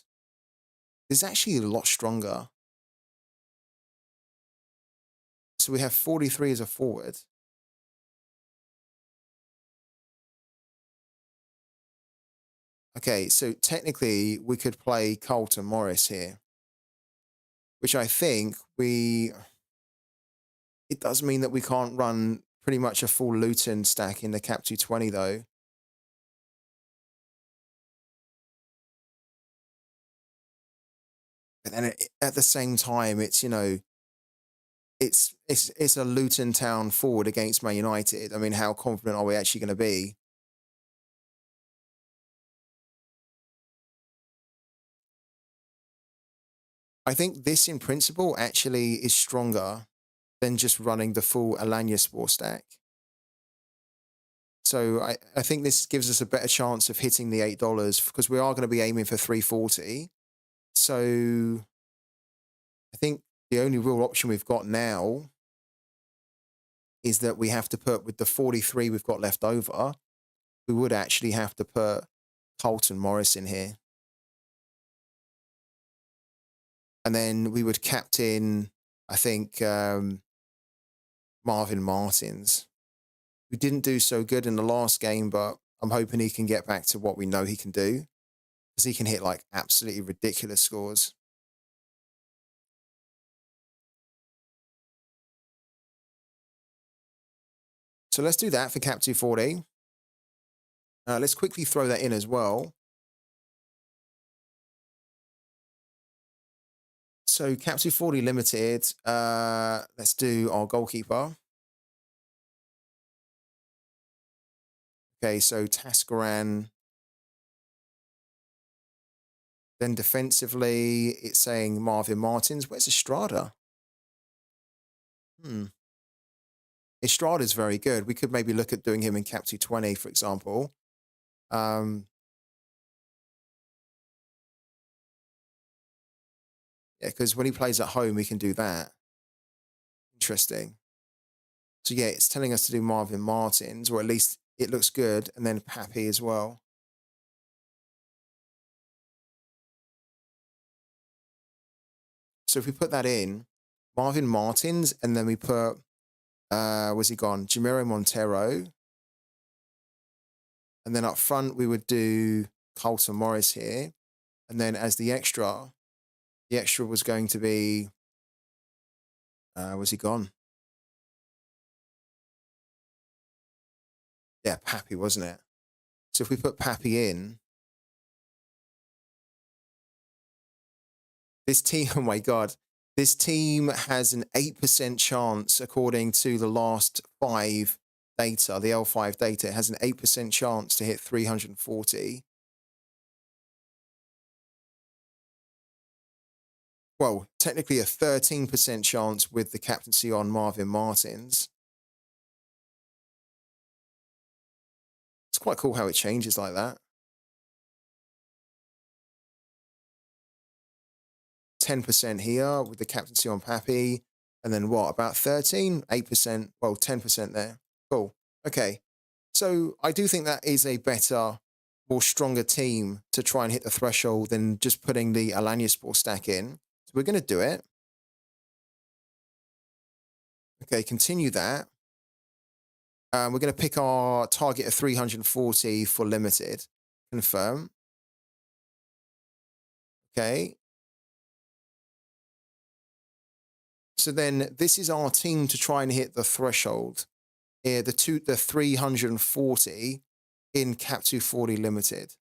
This is actually a lot stronger. So we have 43 as a forward. Okay, so technically we could play Colton Morris here, which I think it does mean that we can't run pretty much a full Luton stack in the Cap 220 though. But then at the same time, it's, it's a Luton Town forward against Man United. I mean, how confident are we actually going to be? I think this, in principle, actually is stronger than just running the full Alanya Sport stack. So I think this gives us a better chance of hitting the $8 because we are going to be aiming for 340. So I think the only real option we've got now is that we have to put, with the 43 we've got left over, we would actually have to put Colton Morris in here. And then we would captain, I think, Marvin Martins, who didn't do so good in the last game, but I'm hoping he can get back to what we know he can do. because he can hit like absolutely ridiculous scores. So let's do that for Cap 240. Let's quickly throw that in as well. So Cap 240 limited. Let's do our goalkeeper. Okay, so Tascaran. Then defensively, it's saying Marvin Martins. Where's Estrada? Estrada's very good. We could maybe look at doing him in Cap 220, for example. Yeah, because when he plays at home, we can do that. Interesting. So yeah, it's telling us to do Marvin Martins, or at least it looks good, and then Pappy as well. So if we put that in, Marvin Martins, and then we put, where's he gone? Jamiro Montero. And then up front, we would do Carlton Morris here. And then as the extra was going to be, was he gone? Yeah, Pappy, wasn't it? So if we put Pappy in, this team, oh my God, this team has an 8% chance, according to the last 5 data, the L5 data, it has an 8% chance to hit 340. Well, technically a 13% chance with the captaincy on Marvin Martins. It's quite cool how it changes like that. 10% here with the captaincy on Pappy. And then what, about 13? 8%, well, 10% there. Cool. Okay. So I do think that is a better, more stronger team to try and hit the threshold than just putting the Alanyaspor stack in. So we're going to do it. Okay, continue that. We're going to pick our target of 340 for limited. Confirm. Okay. So then this is our team to try and hit the threshold. Here, the 340 in Cap 240 limited.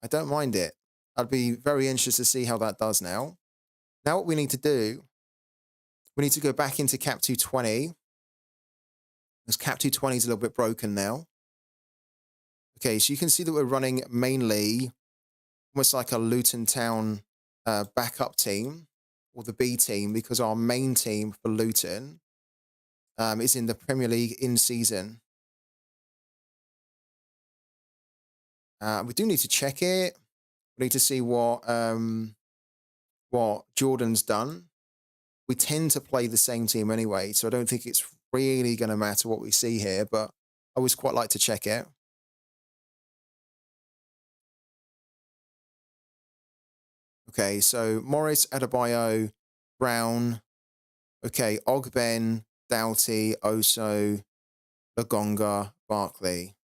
I don't mind it. I'd be very interested to see how that does now. Now what we need to do, we need to go back into Cap 220. Because Cap 220 is a little bit broken now. Okay, so you can see that we're running mainly almost like a Luton Town backup team, or the B team, because our main team for Luton is in the Premier League in season. We do need to check it. We need to see what Jordan's done. We tend to play the same team anyway, so I don't think it's really going to matter what we see here, but I always quite like to check it. Okay, so Morris, Adebayo, Brown. Okay, Ogben, Doughty, Oso, Lagonga, Barkley.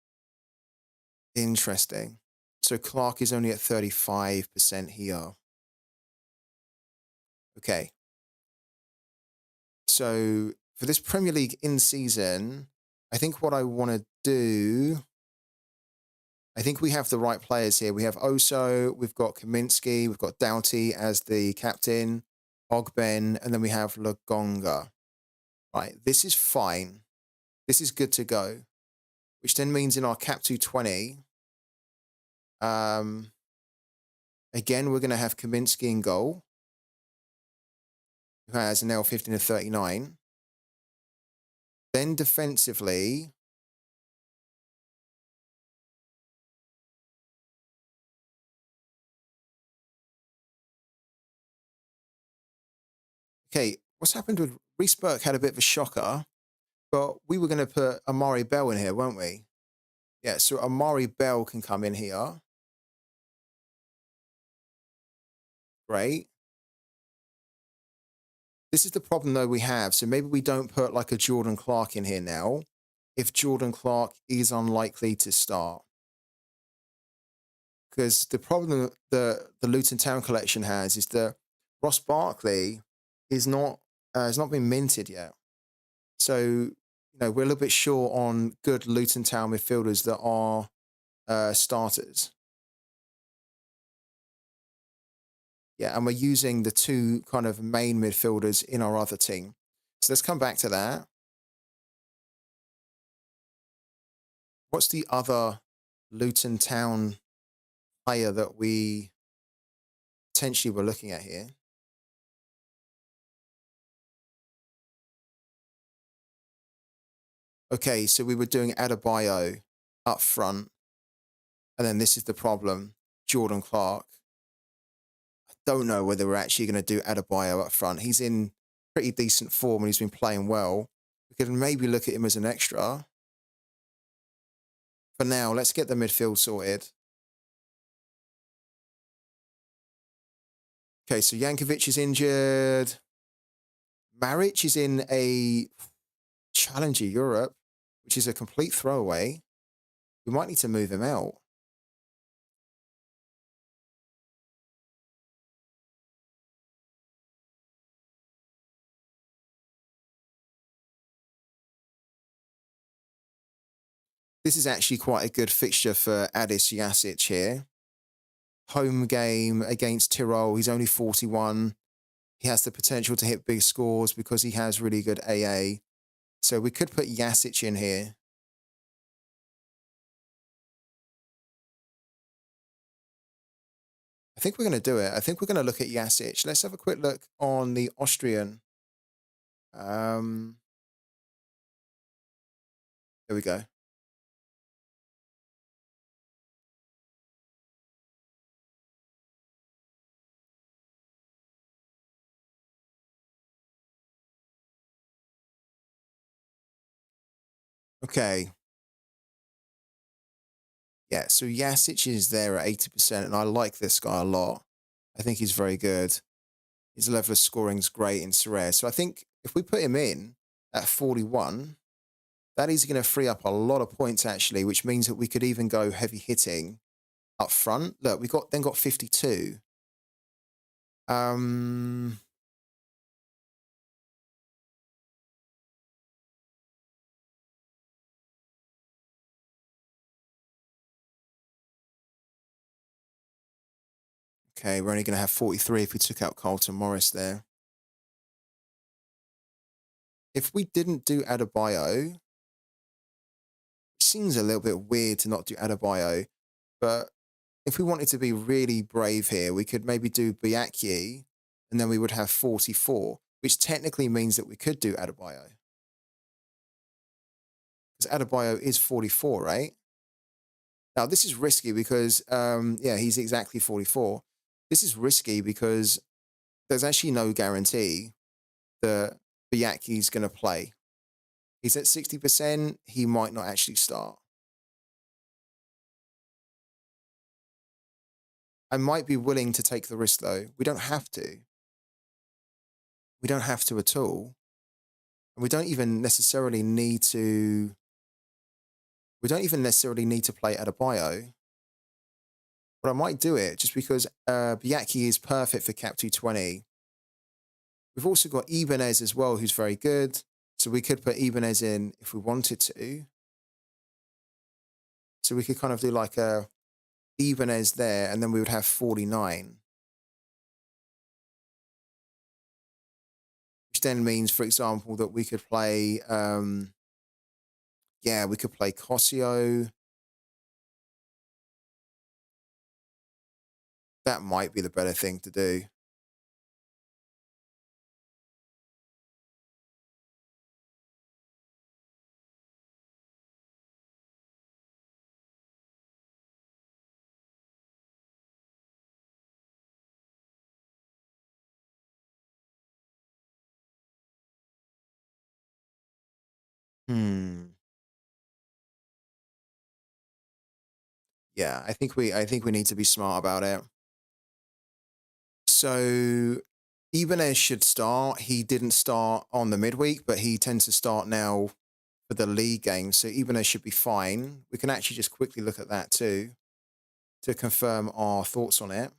Interesting. So Clark is only at 35% here. Okay. So for this Premier League in season, I think what I want to do, I think we have the right players here. We have Oso, we've got Kaminsky, we've got Doughty as the captain, Ogben, and then we have Lagonga. Right, this is fine. This is good to go, which then means in our Cap 220, again, we're going to have Kaminsky in goal, who has an L15 of 39. Then defensively, okay, what's happened with Reece Burke had a bit of a shocker, but we were going to put Amari Bell in here, weren't we? Yeah, so Amari Bell can come in here. Great. This is the problem, though, we have. So maybe we don't put like a Jordan Clark in here now, if Jordan Clark is unlikely to start. because the problem that the Luton Town collection has is that Ross Barkley is not has not been minted yet. So, we're a little bit short on good Luton Town midfielders that are starters. Yeah, and we're using the two kind of main midfielders in our other team. So let's come back to that. What's the other Luton Town player that we potentially were looking at here? Okay, so we were doing Adebayo up front. And then this is the problem, Jordan Clark. I don't know whether we're actually going to do Adebayo up front. He's in pretty decent form and he's been playing well. We could maybe look at him as an extra. For now, let's get the midfield sorted. Okay, so Jankovic is injured. Maric is in a Challenger Europe, which is a complete throwaway. We might need to move him out. This is actually quite a good fixture for Adis Jasic here. Home game against Tyrol. He's only 41. He has the potential to hit big scores because he has really good AA. So we could put Jasic in here. I think we're going to do it. I think we're going to look at Jasic. Let's have a quick look on the Austrian. There we go. Okay. Yeah, so Jasic is there at 80%, and I like this guy a lot. I think he's very good. His level of scoring is great in Sorare. So I think if we put him in at 41, that is going to free up a lot of points, actually, which means that we could even go heavy hitting up front. Look, we then got 52. Okay, we're only going to have 43 if we took out Carlton Morris there. If we didn't do Adebayo, it seems a little bit weird to not do Adebayo, but if we wanted to be really brave here, we could maybe do Biaki, and then we would have 44, which technically means that we could do Adebayo. Because Adebayo is 44, right? Now, this is risky because, yeah, he's exactly 44. This is risky because there's actually no guarantee that Biaki's going to play. He's at 60%. He might not actually start. I might be willing to take the risk, though. We don't have to. We don't have to at all. And we don't even necessarily need to... We don't even necessarily need to play Adebayo. But I might do it just because Biaki is perfect for Cap 220. We've also got Ibanez as well, who's very good. So we could put Ibanez in if we wanted to. So we could kind of do like a Ibanez there, and then we would have 49. Which then means, for example, that we could play, we could play Cosio. That might be the better thing to do. Yeah, I think we need to be smart about it. So Ibanez should start. He didn't start on the midweek, but he tends to start now for the league game. So Ibanez should be fine. We can actually just quickly look at that too to confirm our thoughts on it.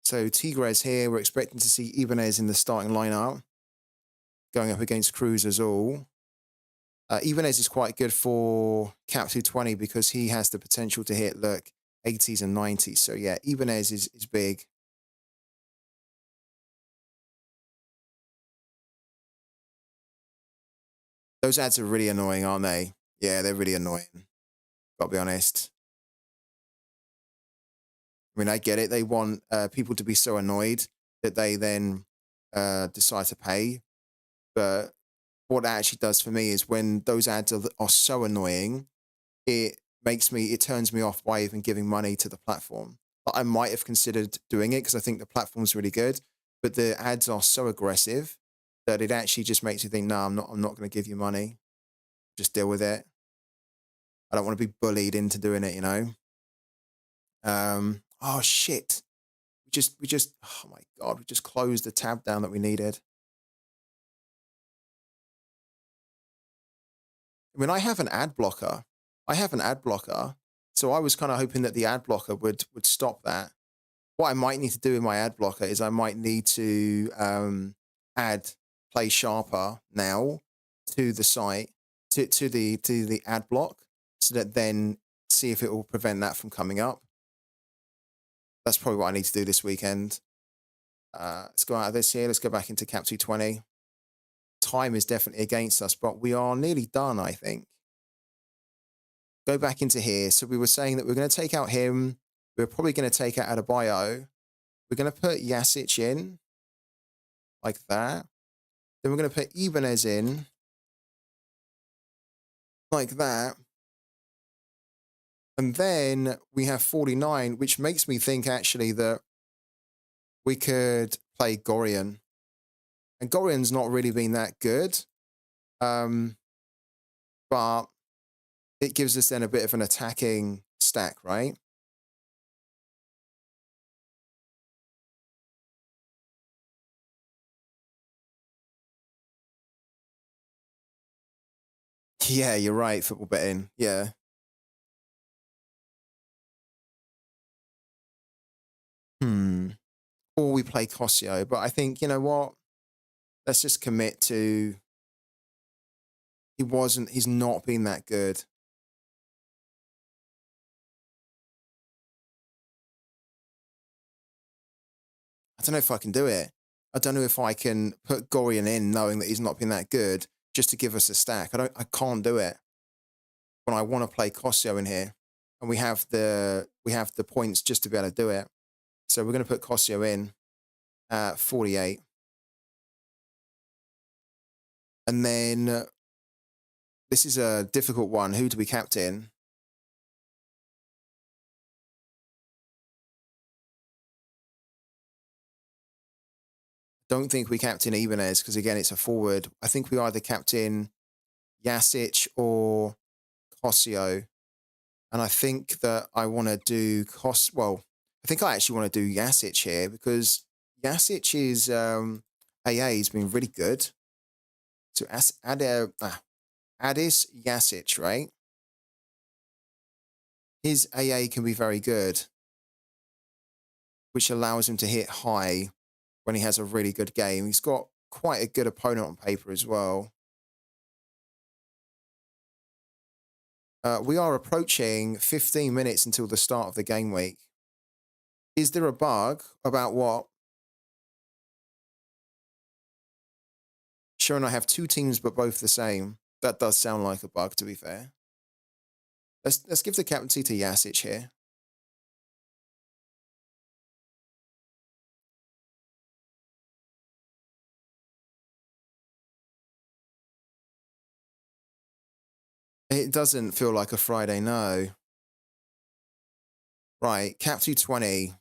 So Tigres here, we're expecting to see Ibanez in the starting lineup, going up against Cruz Azul. Ibanez is quite good for Cap 220 because he has the potential to hit, look, 80s and 90s. So yeah, Ibanez is big. Those ads are really annoying, aren't they? Yeah, they're really annoying. Gotta be honest. I mean, I get it. They want people to be so annoyed that they then decide to pay. But what that actually does for me is when those ads are so annoying, it turns me off by even giving money to the platform. I might have considered doing it because I think the platform's really good, but the ads are so aggressive that it actually just makes you think, no, I'm not going to give you money. Just deal with it. I don't want to be bullied into doing it, you know? Oh shit. Oh my God, we just closed the tab down that we needed. I mean, I have an ad blocker. So I was kind of hoping that the ad blocker would stop that. What I might need to do in my ad blocker is I might need to add Play Sharper now to the site, to the ad block, so that then see if it will prevent that from coming up. That's probably what I need to do this weekend. Let's go out of this here. Let's go back into Cap 220. Time is definitely against us, but we are nearly done, I think. Go back into here. So we were saying that we're going to take out him. We're probably going to take out Adebayo. We're going to put Jasic in like that. Then we're going to put Ibanez in like that. And then we have 49, which makes me think actually that we could play Gorian. And Gorian's not really been that good. But it gives us then a bit of an attacking stack, right? Yeah, you're right, football betting. Yeah. Or we play Cosio. But I think, you know what? Let's just commit to he's not been that good. I don't know if I can do it. I don't know if I can put Gorian in knowing that he's not been that good just to give us a stack. I can't do it. But I want to play Cosio in here. And we have the points just to be able to do it. So we're going to put Cosio in at 48. And then this is a difficult one. Who do we captain? Don't think we captain Ibanez because, again, it's a forward. I think we either captain Jasic or Cosio. And I think that I want to do I think I actually want to do Jasic here because Jasic is AA has been really good. So Adis Jasic, right? His AA can be very good, which allows him to hit high when he has a really good game. He's got quite a good opponent on paper as well. We are approaching 15 minutes until the start of the game week. Is there a bug about what? Sure, and I have two teams, but both the same. That does sound like a bug, to be fair. Let's give the captaincy to Jasic here. It doesn't feel like a Friday, no. Right, Cap 220.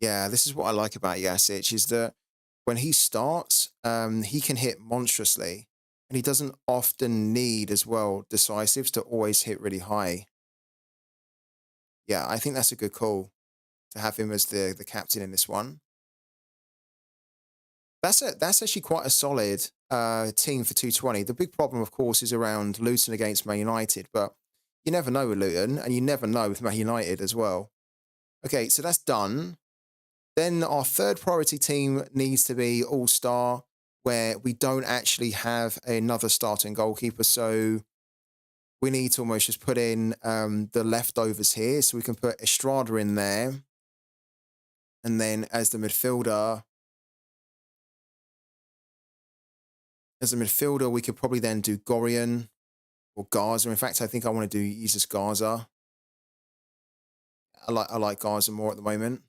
Yeah, this is what I like about Jasic is that when he starts, he can hit monstrously. And he doesn't often need as well decisives to always hit really high. Yeah, I think that's a good call to have him as the captain in this one. That's actually quite a solid team for 220. The big problem, of course, is around Luton against Man United, but you never know with Luton, and you never know with Man United as well. Okay, so that's done. Then our third priority team needs to be All-Star, where we don't actually have another starting goalkeeper. So we need to almost just put in the leftovers here. So we can put Estrada in there. And then as the midfielder, we could probably then do Gorian or Garza. In fact, I think I want to do Jesus Garza. I like Garza more at the moment.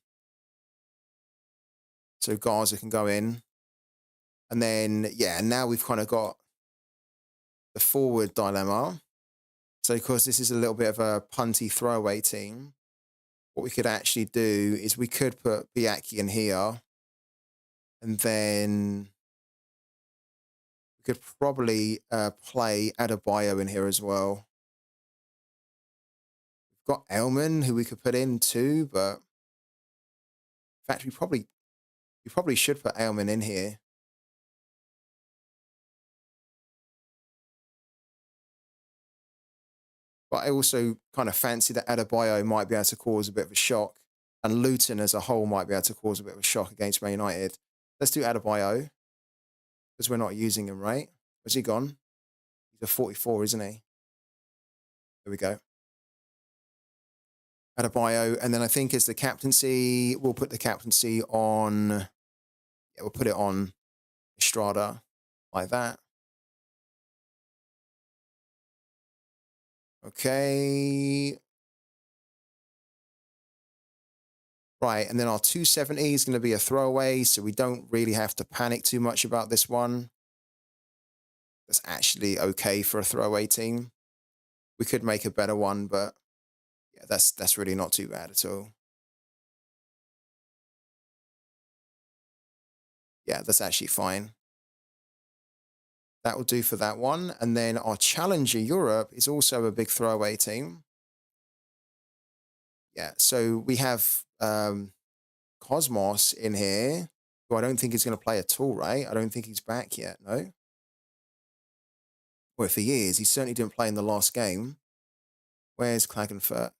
So Garza can go in. And then, yeah, now we've kind of got the forward dilemma. So, of course, this is a little bit of a punty throwaway team. What we could actually do is we could put Biaki in here. And then we could probably play Adebayo in here as well. We've got Elman, who we could put in too, but in fact, we probably should put Elman in here. But I also kind of fancy that Adebayo might be able to cause a bit of a shock, and Luton as a whole might be able to cause a bit of a shock against Man United. Let's do Adebayo, because we're not using him, right? Where's he gone? He's a 44, isn't he? There we go. Adebayo, and then I think as the captaincy, we'll put the captaincy on, yeah, we'll put it on Estrada, like that. Okay. Right, and then our 270 is going to be a throwaway, so we don't really have to panic too much about this one. That's actually okay for a throwaway team. We could make a better one, but yeah, that's really not too bad at all. Yeah, that's actually fine. That will do for that one. And then our Challenger Europe is also a big throwaway team. Yeah, so we have Cosmos in here, who I don't think is going to play at all, right? I don't think he's back yet, no? Well, if he is, he certainly didn't play in the last game. Where's Klagenfurt?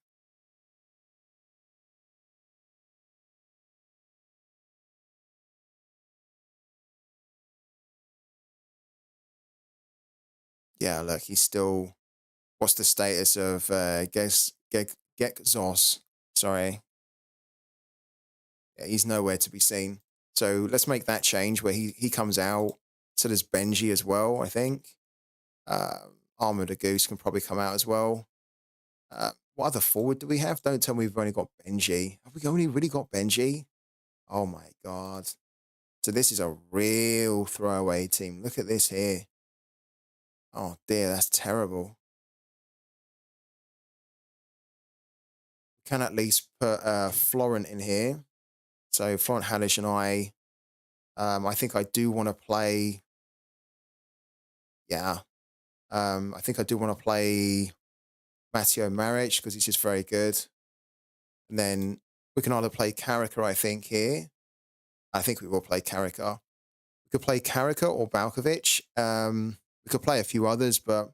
Yeah, look, he's still... What's the status of Gekzos? Sorry. Yeah, he's nowhere to be seen. So let's make that change where he comes out. So there's Benji as well, I think. Armored Goose can probably come out as well. What other forward do we have? Don't tell me we've only got Benji. Have we only really got Benji? Oh my God. So this is a real throwaway team. Look at this here. Oh dear, that's terrible. We can at least put Florent in here. So Florent Hallish and I think I do want to play. Yeah. I think I do want to play Matteo Maric because he's just very good. And then we can either play Karaka, I think, here. I think we will play Karaka. We could play Karaka or Balkovic. We could play a few others, but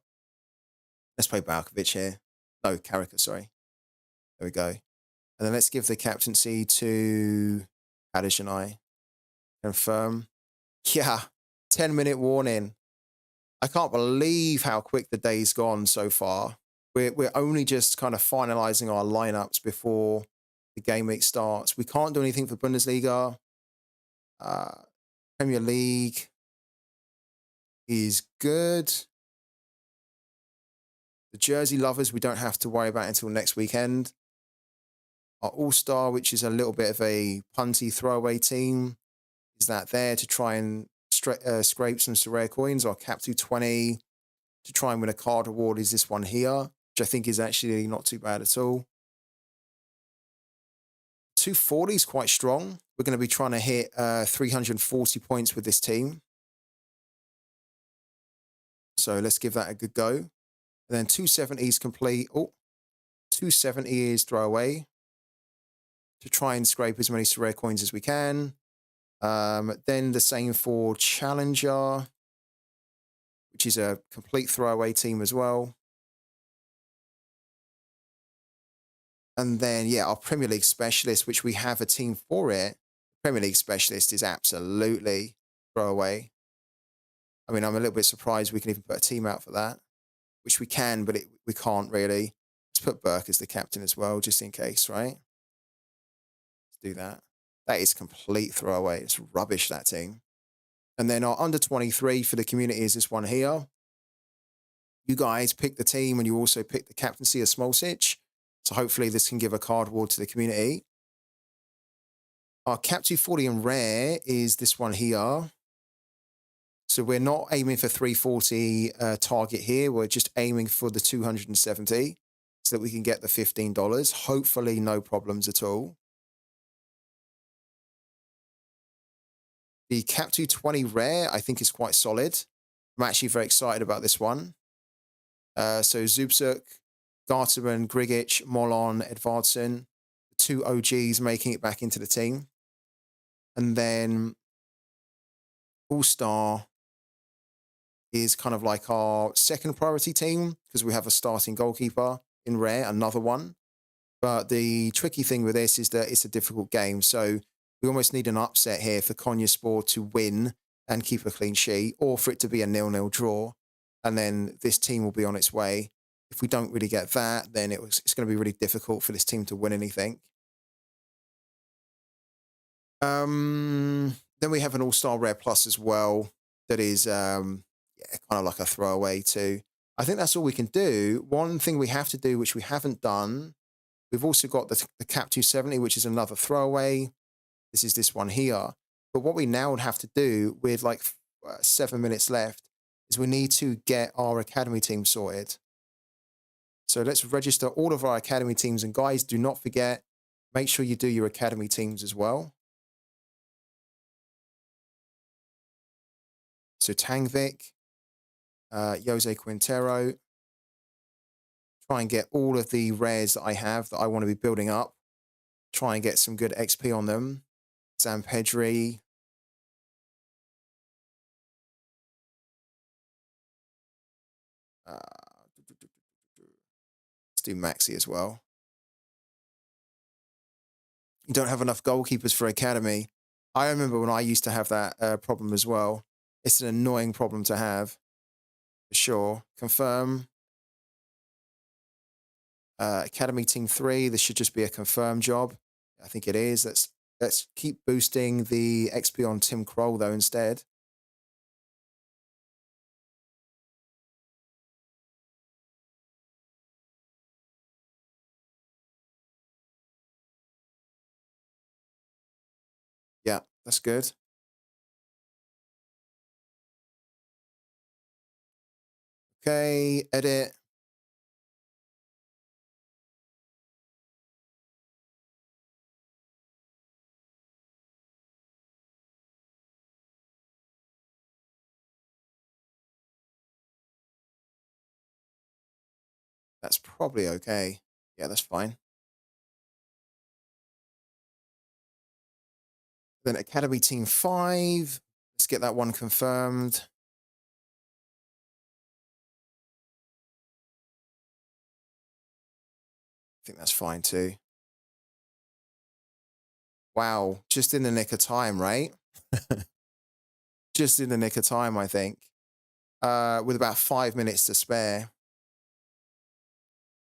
let's play Balkovic here. No, Karaka, sorry. There we go. And then let's give the captaincy to Haddish and I. Confirm. Yeah, 10-minute warning. I can't believe how quick the day's gone so far. We're only just kind of finalizing our lineups before the game week starts. We can't do anything for Bundesliga. Premier League is good. The jersey lovers, we don't have to worry about until next weekend. Our All-Star, which is a little bit of a punty throwaway team, is that there to try and scrape some Sorare coins. Our Cap 220 to try and win a card award is this one here, which I think is actually not too bad at all. 240 is quite strong. We're going to be trying to hit 340 points with this team. So let's give that a good go. And then 270 is complete. Oh, 270 is throwaway to try and scrape as many rare coins as we can. Then the same for Challenger, which is a complete throwaway team as well. And then, yeah, our Premier League Specialist, which we have a team for it. Premier League Specialist is absolutely throwaway. I mean, I'm a little bit surprised we can even put a team out for that, which we can, but we can't really. Let's put Burke as the captain as well, just in case, right? Let's do that. That is complete throwaway. It's rubbish, that team. And then our under 23 for the community is this one here. You guys pick the team and you also pick the captaincy of Smolcic. So hopefully this can give a card award to the community. Our Cap 240 and rare is this one here. So we're not aiming for 340 target here. We're just aiming for the 270 so that we can get the $15. Hopefully no problems at all. The Cap 220 rare, I think, is quite solid. I'm actually very excited about this one. So Zubsuk, Garterman, Grigic, Molon, Edvardsen, the two OGs making it back into the team. And then All-Star is kind of like our second priority team because we have a starting goalkeeper in rare, another one. But the tricky thing with this is that it's a difficult game. So we almost need an upset here for Konyaspor to win and keep a clean sheet, or for it to be a 0-0 draw. And then this team will be on its way. If we don't really get that, then it's going to be really difficult for this team to win anything. Then we have an All-Star Rare Plus as well. That is kind of like a throwaway too. I think that's all we can do. One thing we have to do, which we haven't done, we've also got the Cap 270, which is another throwaway. This is this one here. But what we now would have to do with like 7 minutes left is we need to get our academy team sorted. So let's register all of our academy teams. And guys, do not forget, make sure you do your academy teams as well. So Tangvik, Jose Quintero. Try and get all of the rares that I have that I want to be building up. Try and get some good XP on them. Zampedri. Let's do Maxi as well. You don't have enough goalkeepers for academy. I remember when I used to have that problem as well. It's an annoying problem to have, for sure. Confirm. Academy Team 3, this should just be a confirmed job. I think it is. Let's keep boosting the XP on Tim Kroll, though, instead. Yeah, that's good. Okay, edit. That's probably okay. Yeah, that's fine. Then Academy Team 5. Let's get that one confirmed. I think that's fine too. Wow, just in the nick of time, right? Just in the nick of time, I think. With about 5 minutes to spare.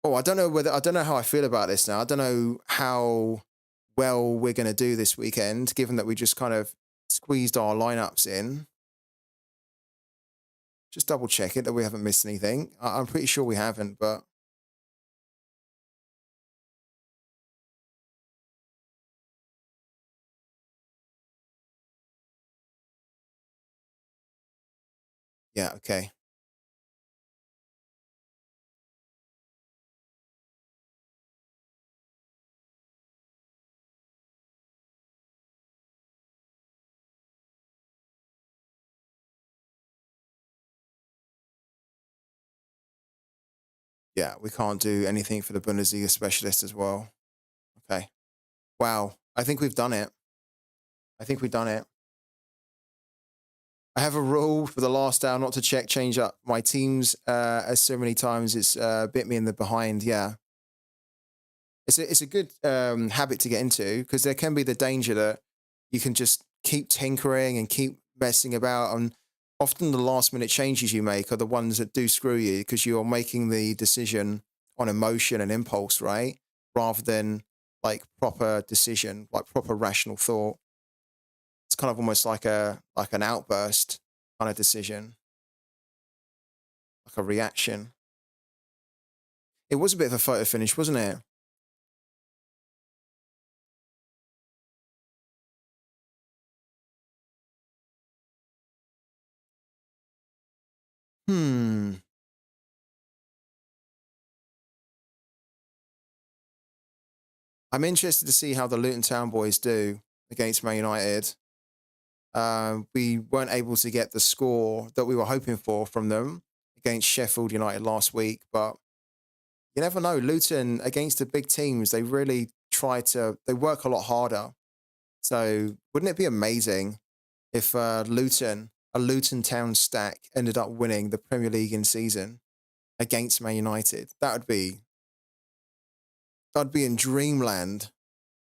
Oh, I don't know how I feel about this now. I don't know how well we're going to do this weekend, given that we just kind of squeezed our lineups in. Just double check it that we haven't missed anything. I'm pretty sure we haven't, but yeah, okay. Yeah, we can't do anything for the Bundesliga specialist as well. Okay. Wow. I think we've done it. I think we've done it. I have a rule for the last hour not to change up my teams as so many times it's bit me in the behind. Yeah. It's a good habit to get into because there can be the danger that you can just keep tinkering and keep messing about. And often the last minute changes you make are the ones that do screw you because you're making the decision on emotion and impulse, right? Rather than like proper decision, like proper rational thought. It's kind of almost like an outburst kind of decision, like a reaction. It was a bit of a photo finish, wasn't it? Hmm. I'm interested to see how the Luton Town boys do against Man United. We weren't able to get the score that we were hoping for from them against Sheffield United last week, but you never know. Luton against the big teams, they really they work a lot harder. So wouldn't it be amazing if a Luton Town stack ended up winning the Premier League in season against Man United? That'd be in dreamland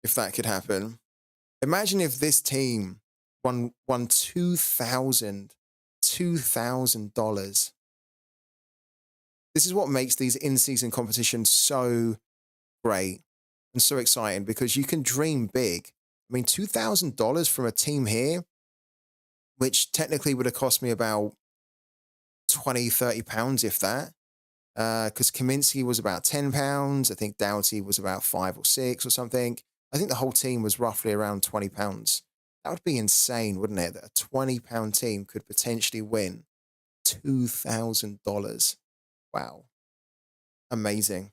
if that could happen. Imagine if this team won $2,000. This is what makes these in-season competitions so great and so exciting because you can dream big. I mean, $2,000 from a team here, which technically would have cost me about 20, £30, if that. Because Kaminsky was about £10. I think Doughty was about 5 or 6 or something. I think the whole team was roughly around £20. That would be insane, wouldn't it? That a £20 team could potentially win $2,000. Wow. Amazing.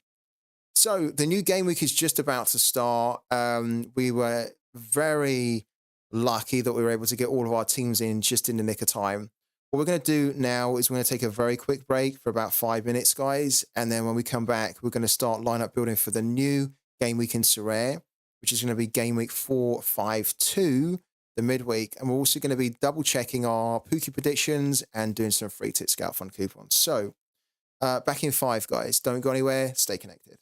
So the new game week is just about to start. We were very lucky that we were able to get all of our teams in just in the nick of time. What we're going to do now is we're going to take a very quick break for about 5 minutes, guys. And then when we come back, we're going to start lineup building for the new game week in Sorare, which is going to be game week 452, the midweek. And we're also going to be double checking our pooky predictions and doing some free tit scout fund coupons. So back in 5, guys. Don't go anywhere. Stay connected.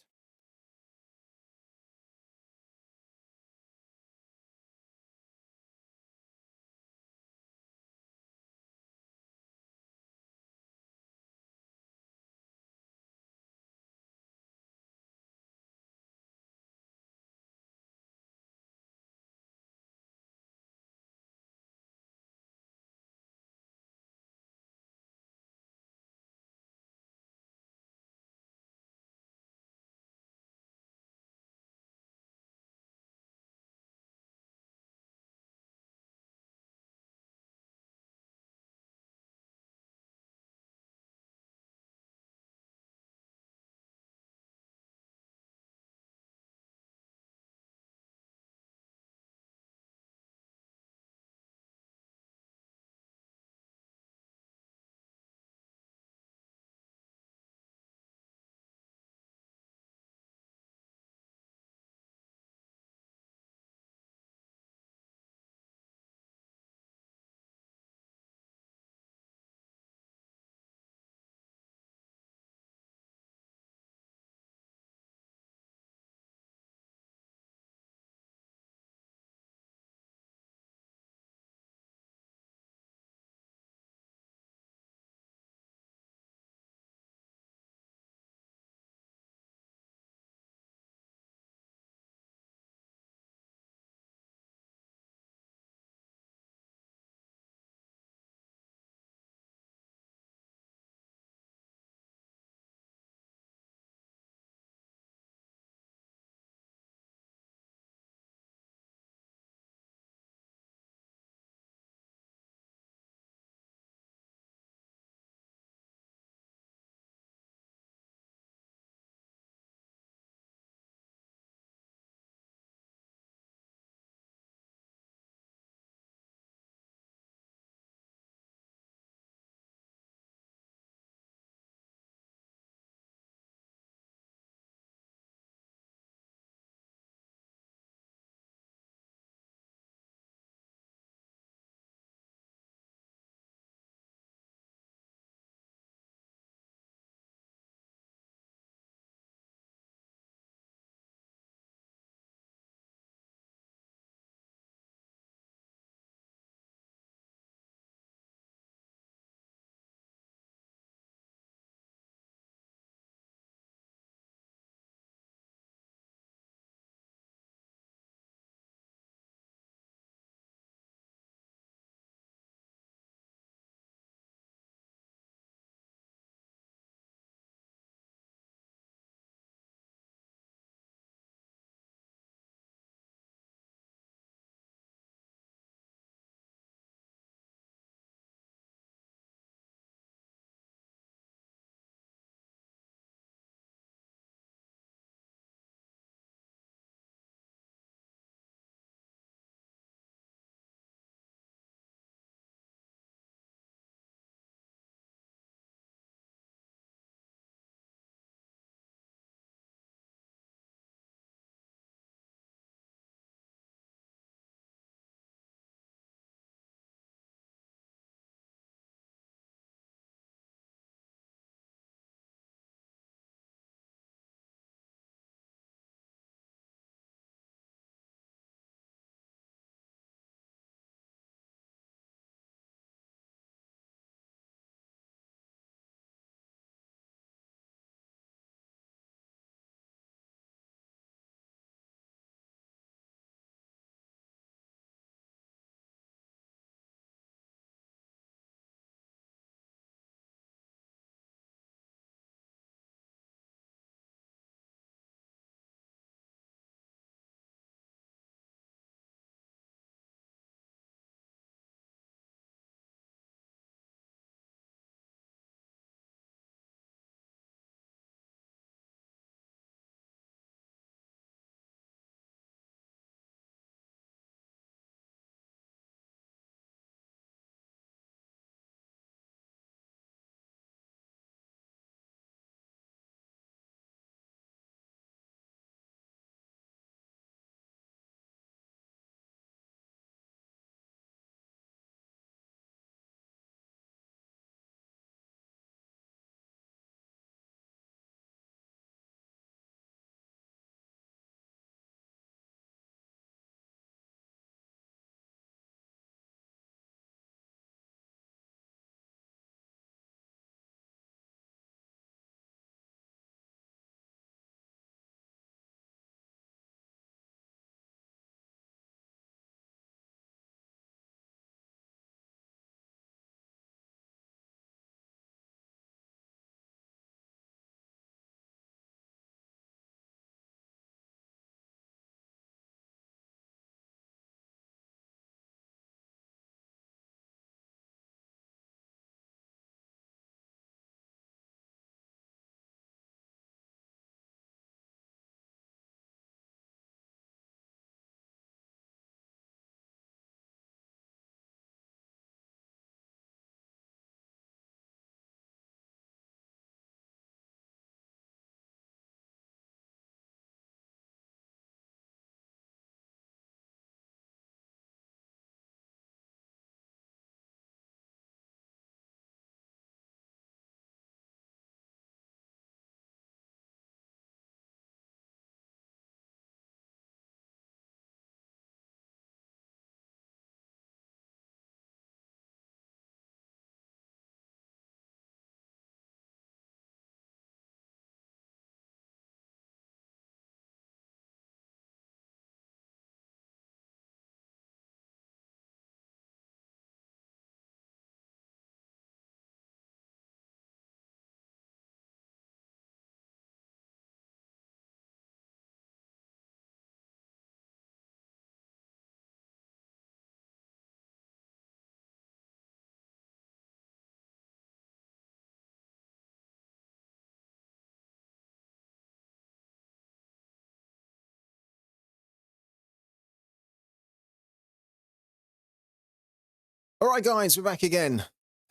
All right, guys, we're back again.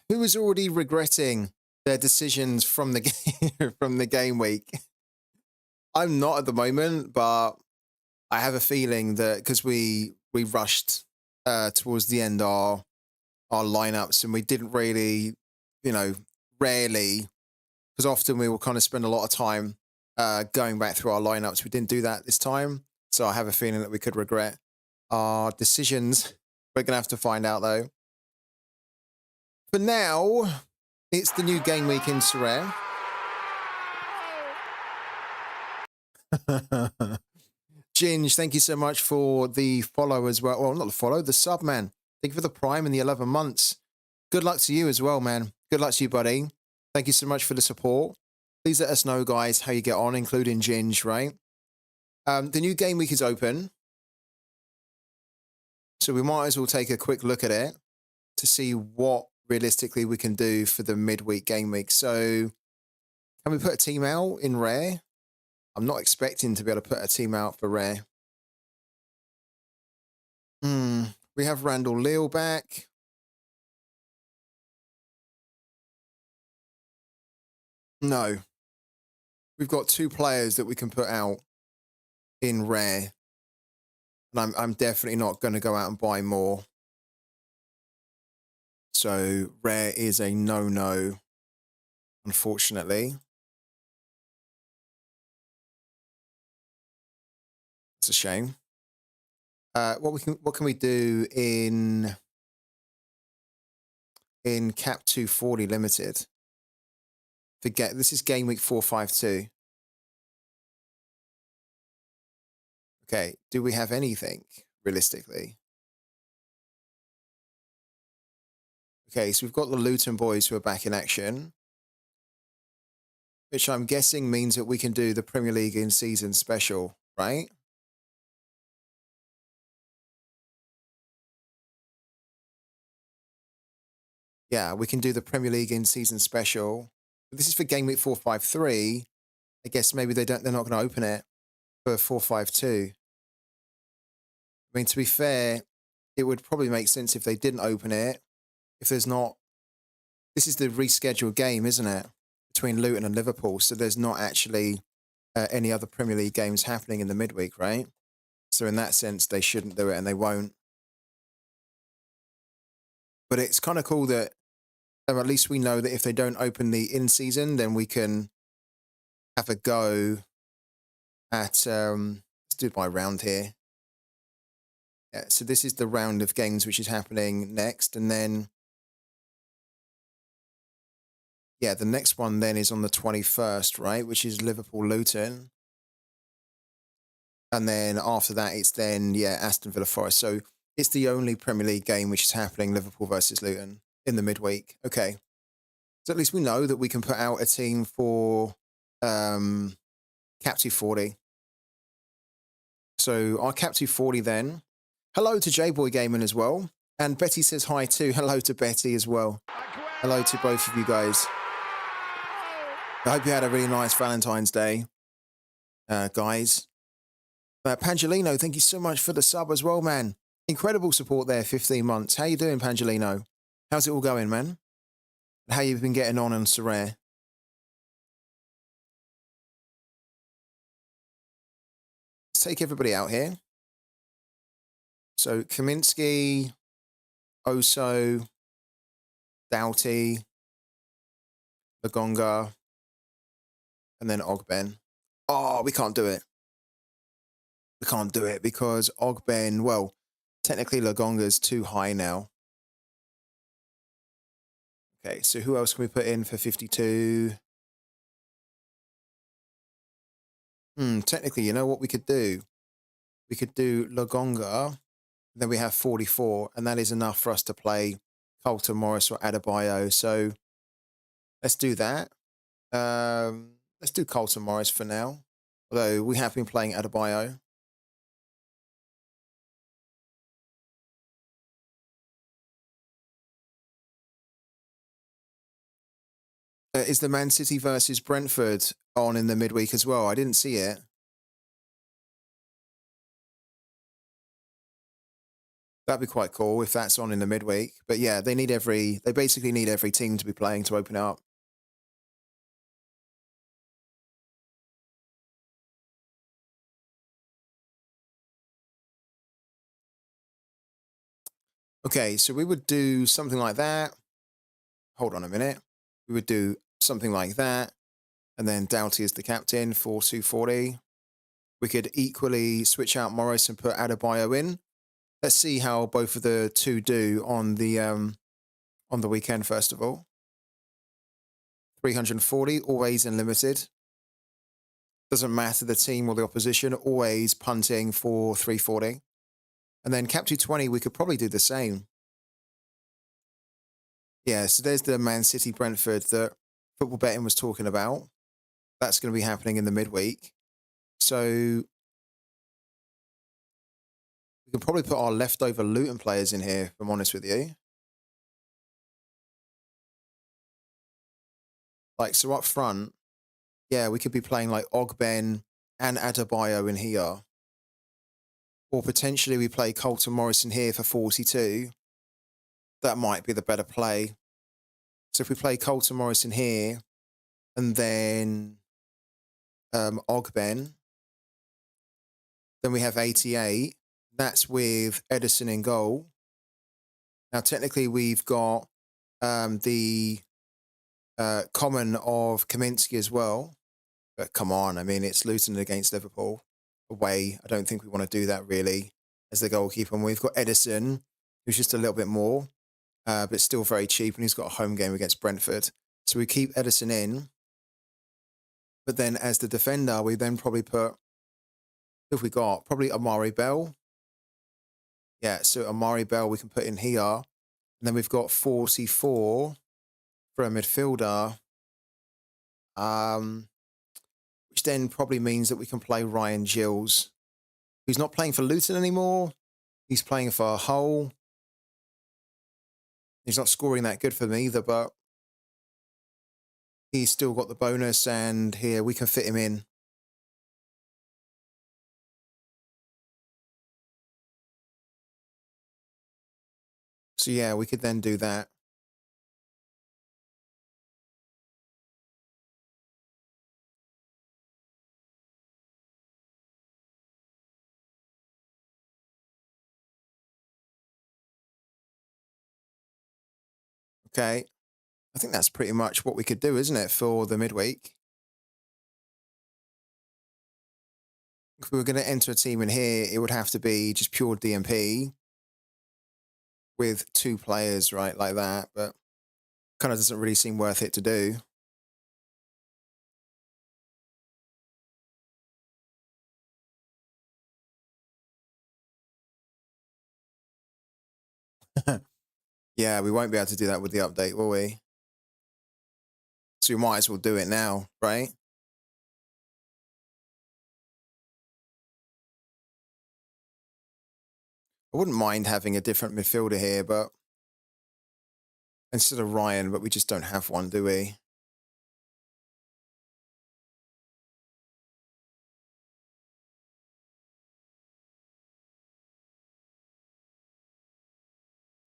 Who is already regretting their decisions from the game from the game week? I'm not at the moment, but I have a feeling that because we rushed towards the end our lineups and we didn't really, you know, rarely, because often we will kind of spend a lot of time going back through our lineups. We didn't do that this time, so I have a feeling that we could regret our decisions. We're gonna have to find out though. For now, it's the new game week in Sorare. Ginge, thank you so much for the follow as well. Well, not the follow, the sub, man. Thank you for the prime and the 11 months. Good luck to you as well, man. Good luck to you, buddy. Thank you so much for the support. Please let us know, guys, how you get on, including Ginge, right? The new game week is open. So we might as well take a quick look at it to see what realistically we can do for the midweek game week. So can we put a team out in rare? I'm not expecting to be able to put a team out for rare. We have Randall Leal back. No. We've got 2 players that we can put out in rare. And I'm definitely not going to go out and buy more. So rare is a no-no, unfortunately. It's a shame. What can we do in Cap 240 limited? Forget this is game week 452. Okay, do we have anything realistically? Okay, so we've got the Luton boys who are back in action, which I'm guessing means that we can do the Premier League in season special, right? Yeah, we can do the Premier League in season special. But this is for game week 453. I guess maybe they're not going to open it for 452. I mean, to be fair, it would probably make sense if they didn't open it. If there's not, this is the rescheduled game, isn't it? Between Luton and Liverpool. So there's not actually any other Premier League games happening in the midweek, right? So in that sense, they shouldn't do it and they won't. But it's kind of cool that at least we know that if they don't open the in-season, then we can have a go at, let's do it by round here. Yeah, so this is the round of games which is happening next. And then, yeah, the next one then is on the 21st, right? Which is Liverpool-Luton. And then after that, it's then, yeah, Aston Villa Forest. So it's the only Premier League game which is happening, Liverpool versus Luton, in the midweek. Okay. So at least we know that we can put out a team for Cap 240. So our Cap 240 then. Hello to J-Boy Gaming as well. And Betty says hi too. Hello to Betty as well. Hello to both of you guys. I hope you had a really nice Valentine's Day, guys. Pangelino, thank you so much for the sub as well, man. Incredible support there, 15 months. How you doing, Pangelino? How's it all going, man? How you've been getting on Sorare? Let's take everybody out here. So Kaminsky, Oso, Doughty, Lagonga, and then Ogben. Oh, we can't do it. We can't do it because Ogben, well, technically Lagonga's too high now. Okay, so who else can we put in for 52? Technically, you know what we could do? We could do Lagonga, then we have 44, and that is enough for us to play Colton Morris or Adebayo. So let's do that. Let's do Colton Morris for now, although we have been playing Adebayo. Is the Man City versus Brentford on in the midweek as well? I didn't see it. That'd be quite cool if that's on in the midweek. But yeah, they basically need every team to be playing to open it up. Okay, so we would do something like that. Hold on a minute. We would do something like that. And then Doughty is the captain for 240. We could equally switch out Morris and put Adebayo in. Let's see how both of the two do on the weekend, first of all. 340, always unlimited. Doesn't matter the team or the opposition, always punting for 340. And then Cap 220, we could probably do the same. Yeah, so there's the Man City Brentford that football betting was talking about. That's going to be happening in the midweek. So we can probably put our leftover Luton players in here, if I'm honest with you. Like, so up front, yeah, we could be playing like Ogben and Adebayo in here. Or potentially we play Colton Morrison here for 42. That might be the better play. So if we play Colton Morrison here and then Ogben, then we have 88. That's with Edison in goal. Now, technically, we've got the common of Kaminsky as well. But come on, I mean, it's Luton against Liverpool away. I don't think we want to do that really as the goalkeeper. And we've got Edison, who's just a little bit more, but still very cheap. And he's got a home game against Brentford. So we keep Edison in. But then as the defender, we then probably put, who have we got? Probably Amari Bell. Yeah, so Amari Bell we can put in here. And then we've got 44 for a midfielder. Which then probably means that we can play Ryan Gills, who's not playing for Luton anymore. He's playing for Hull. He's not scoring that good for me either, but he's still got the bonus, and here we can fit him in. So yeah, we could then do that. Okay. I think that's pretty much what we could do, isn't it, for the midweek? If we were going to enter a team in here, it would have to be just pure DMP with two players, right, like that. But kind of doesn't really seem worth it to do. Yeah, we won't be able to do that with the update, will we? So we might as well do it now, right? I wouldn't mind having a different midfielder here, but instead of Ryan, but we just don't have one, do we?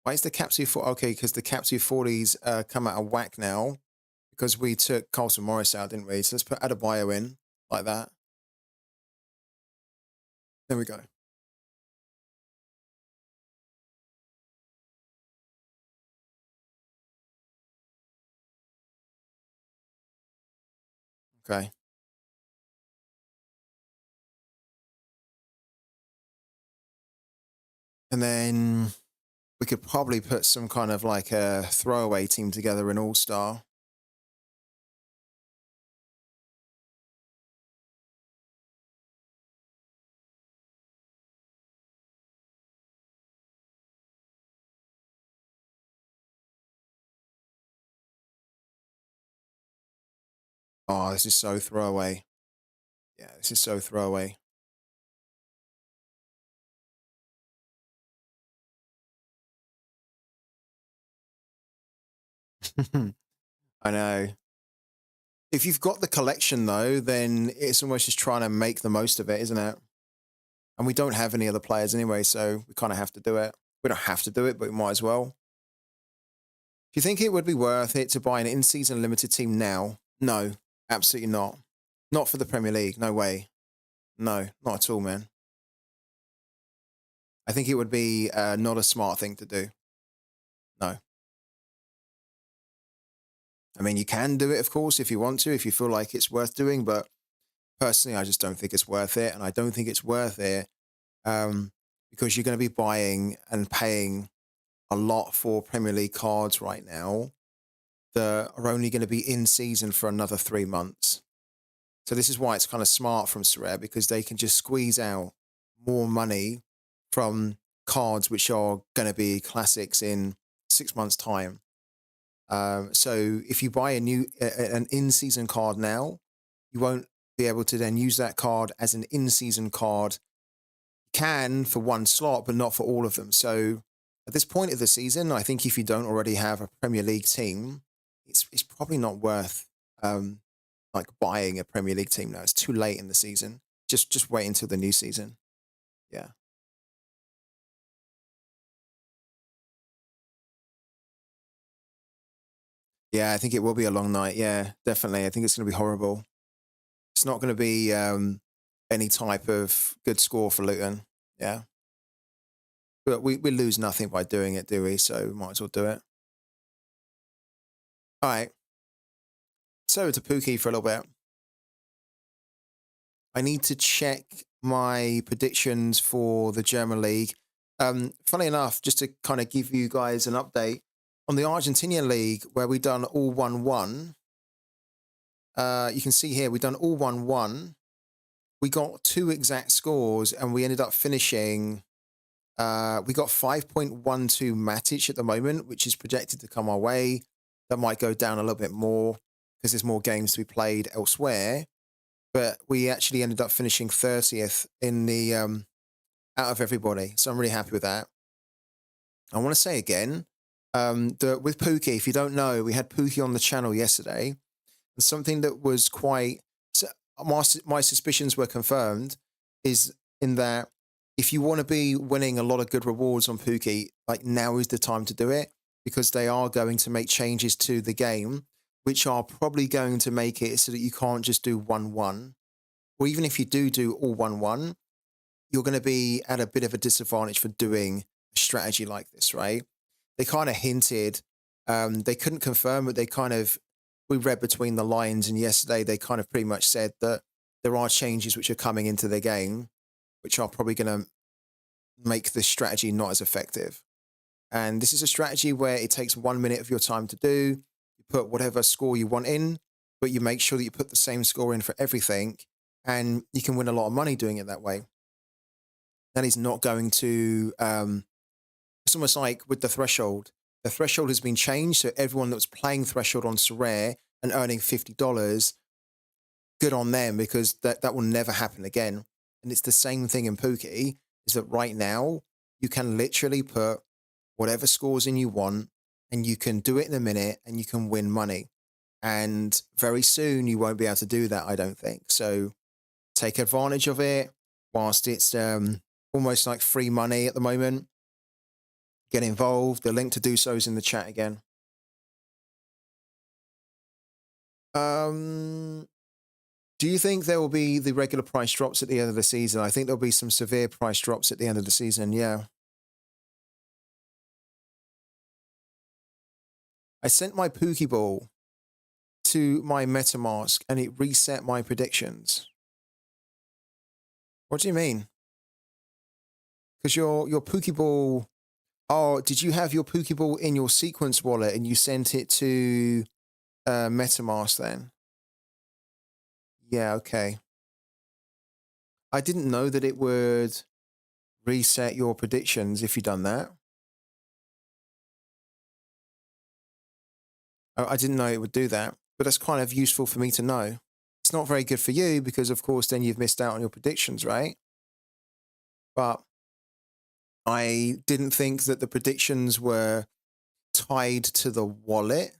Why is the Cap 240? Okay, because the Cap 240s come out of whack now because we took Carlton Morris out, didn't we? So let's put Adebayo in like that. There we go. Okay. And then we could probably put some kind of like a throwaway team together in All-Star. Oh, this is so throwaway. Yeah, this is so throwaway. I know. If you've got the collection, though, then it's almost just trying to make the most of it, isn't it? And we don't have any other players anyway, so we kind of have to do it. We don't have to do it, but we might as well. Do you think it would be worth it to buy an in-season limited team now? No, absolutely not. Not for the Premier League. No way. No, not at all, man. I think it would be not a smart thing to do. No. I mean, you can do it, of course, if you want to, if you feel like it's worth doing, but personally, I just don't think it's worth it. And I don't think it's worth it because you're going to be buying and paying a lot for Premier League cards right now that are only going to be in season for another 3 months. So this is why it's kind of smart from Sorare, because they can just squeeze out more money from cards which are going to be classics in 6 months' time. So if you buy an in-season card now, you won't be able to then use that card as an in-season card. You can for one slot, but not for all of them. So at this point of the season, I think if you don't already have a Premier League team, it's probably not worth like buying a Premier League team now. It's too late in the season. Just wait until the new season. Yeah. Yeah, I think it will be a long night. Yeah, definitely. I think it's going to be horrible. It's not going to be any type of good score for Luton. Yeah. But we lose nothing by doing it, do we? So we might as well do it. All right. So to Pooky for a little bit. I need to check my predictions for the German league. Funny enough, just to kind of give you guys an update on the Argentinian league, where we done all 1-1. You can see here, we done all 1-1. We got 2 exact scores, and we ended up finishing. We got 5.12 Matic at the moment, which is projected to come our way. That might go down a little bit more because there's more games to be played elsewhere. But we actually ended up finishing 30th in the out of everybody. So I'm really happy with that. I want to say again, that with Pooky, if you don't know, we had Pooky on the channel yesterday. And something that was quite... So my suspicions were confirmed is in that if you want to be winning a lot of good rewards on Pooky, like now is the time to do it, because they are going to make changes to the game, which are probably going to make it so that you can't just do 1-1. Or even if you do all 1-1, you're going to be at a bit of a disadvantage for doing a strategy like this, right? They kind of hinted, they couldn't confirm, but we read between the lines, and yesterday they kind of pretty much said that there are changes which are coming into the game, which are probably going to make this strategy not as effective. And this is a strategy where it takes 1 minute of your time to do. You put whatever score you want in, but you make sure that you put the same score in for everything, and you can win a lot of money doing it that way. That is not going to... it's almost like with the threshold. The threshold has been changed, so everyone that was playing threshold on Sorare and earning $50, good on them, because that will never happen again. And it's the same thing in Pooky, is that right now you can literally put whatever scores in you want, and you can do it in a minute, and you can win money. And very soon you won't be able to do that, I don't think. So take advantage of it whilst it's almost like free money at the moment. Get involved. The link to do so is in the chat again. Do you think there will be the regular price drops at the end of the season? I think there'll be some severe price drops at the end of the season, yeah. I sent my Pokeball to my MetaMask and it reset my predictions. What do you mean? Because your Pokeball... Oh, did you have your Pokeball in your Sequence wallet and you sent it to MetaMask then? Yeah, okay. I didn't know that it would reset your predictions if you'd done that. I didn't know it would do that, but that's kind of useful for me to know. It's not very good for you because, of course, then you've missed out on your predictions, right? But I didn't think that the predictions were tied to the wallet.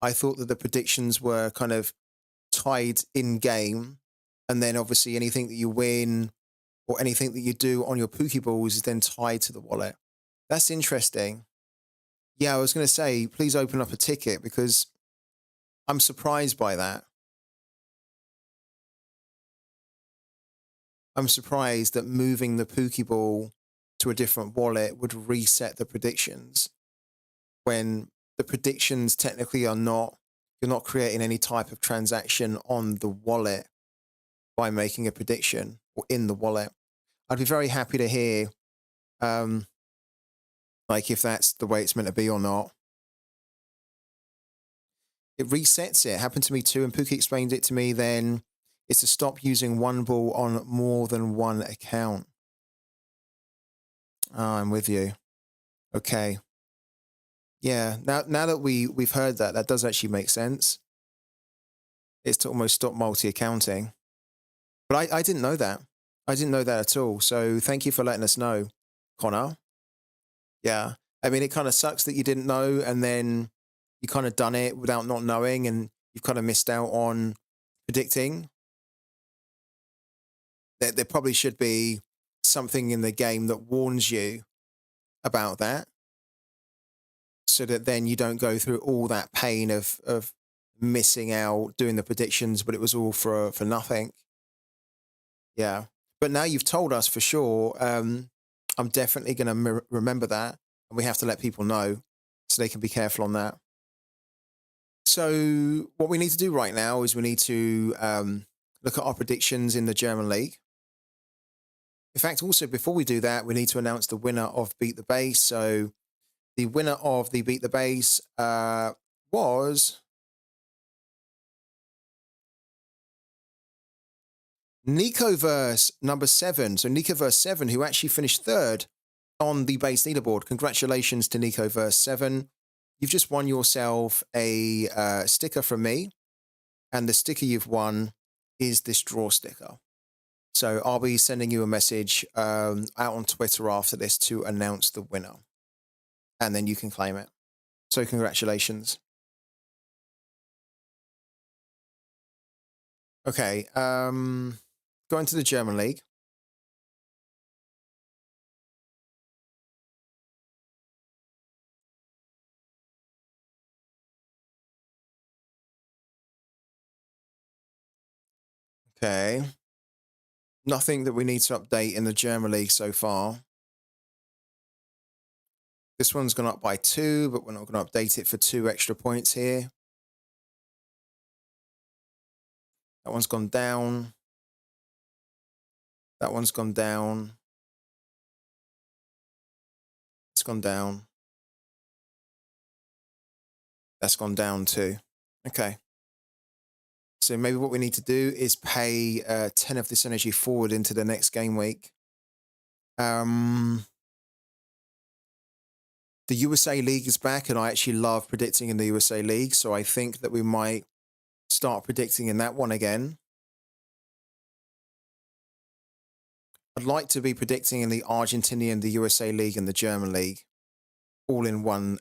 I thought that the predictions were kind of tied in game, and then obviously anything that you win or anything that you do on your Pokeballs is then tied to the wallet. That's interesting. Yeah, I was going to say, please open up a ticket because I'm surprised by that. I'm surprised that moving the Pokeball to a different wallet would reset the predictions when the predictions technically are not, you're not creating any type of transaction on the wallet by making a prediction or in the wallet. I'd be very happy to hear, um, like, if that's the way it's meant to be or not. It resets it. It happened to me too, and Pookie explained it to me then. It's to stop using one ball on more than one account. Oh, I'm with you. Okay. Yeah. Now that we've heard that, that does actually make sense. It's to almost stop multi-accounting. But I didn't know that. I didn't know that at all. So thank you for letting us know, Connor. Yeah. I mean, it kind of sucks that you didn't know and then you kind of done it without not knowing and you've kind of missed out on predicting. There probably should be something in the game that warns you about that so that then you don't go through all that pain of missing out doing the predictions, but it was all for nothing. Yeah. But now you've told us for sure. I'm definitely going to remember that. And we have to let people know so they can be careful on that. So, what we need to do right now is we need to look at our predictions in the German League. In fact, also before we do that, we need to announce the winner of Beat the Base. So, the winner of the Beat the Base was Nicoverse number 7. So Nicoverse 7, who actually finished third on the base leaderboard. Congratulations to Nicoverse 7. You've just won yourself a sticker from me. And the sticker you've won is this draw sticker. So I'll be sending you a message out on Twitter after this to announce the winner. And then you can claim it. So congratulations. Okay. Going to the German League. Okay. Nothing that we need to update in the German League so far. This one's gone up by 2, but we're not going to update it for 2 extra points here. That one's gone down. That one's gone down. It's gone down. That's gone down too. Okay. So maybe what we need to do is pay 10 of this energy forward into the next game week. The USA League is back, and I actually love predicting in the USA League, so I think that we might start predicting in that one again. I'd like to be predicting in the Argentinian, the USA League, and the German League, all in one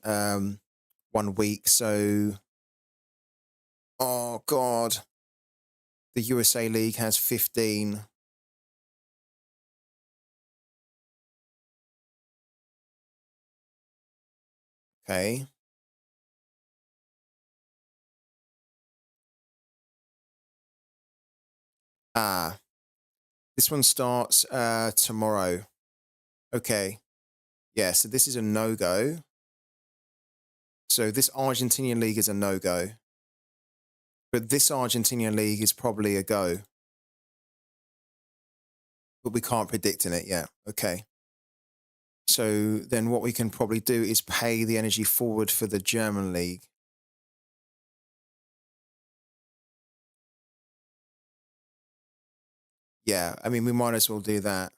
week. So, oh God, the USA League has 15. Okay. Ah, this one starts tomorrow. Okay. Yeah, so this is a no-go. So this Argentinian league is a no-go. But this Argentinian league is probably a go. But we can't predict in it yet. Okay. So then what we can probably do is pay the energy forward for the German league. Yeah, I mean, we might as well do that.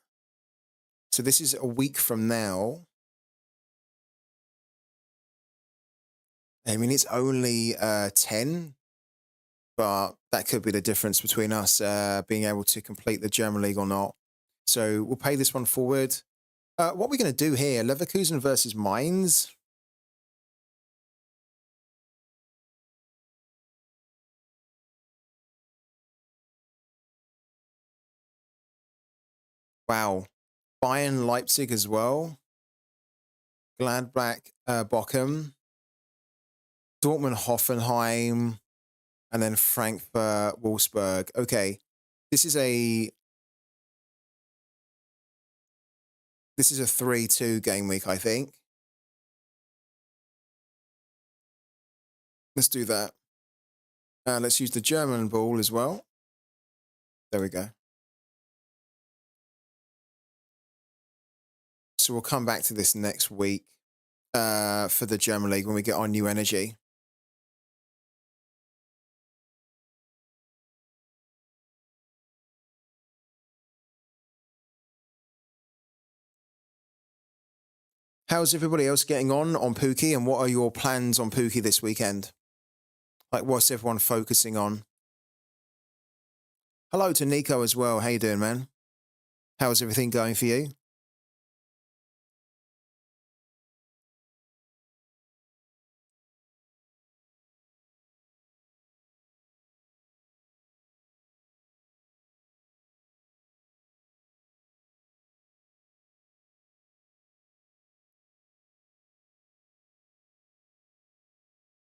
So this is a week from now. I mean, it's only 10, but that could be the difference between us being able to complete the German league or not. So we'll pay this one forward. What are we going to do here? Leverkusen versus Mainz. Wow. Bayern Leipzig as well. Gladbach, Bochum, Dortmund, Hoffenheim, and then Frankfurt, Wolfsburg. Okay, this is a 3-2 game week, I think. Let's do that. Let's use the German ball as well. There we go. So we'll come back to this next week for the German League when we get our new energy. How's everybody else getting on Pooky, and what are your plans on Pooky this weekend? Like, what's everyone focusing on? Hello to Nico as well. How you doing, man? How's everything going for you?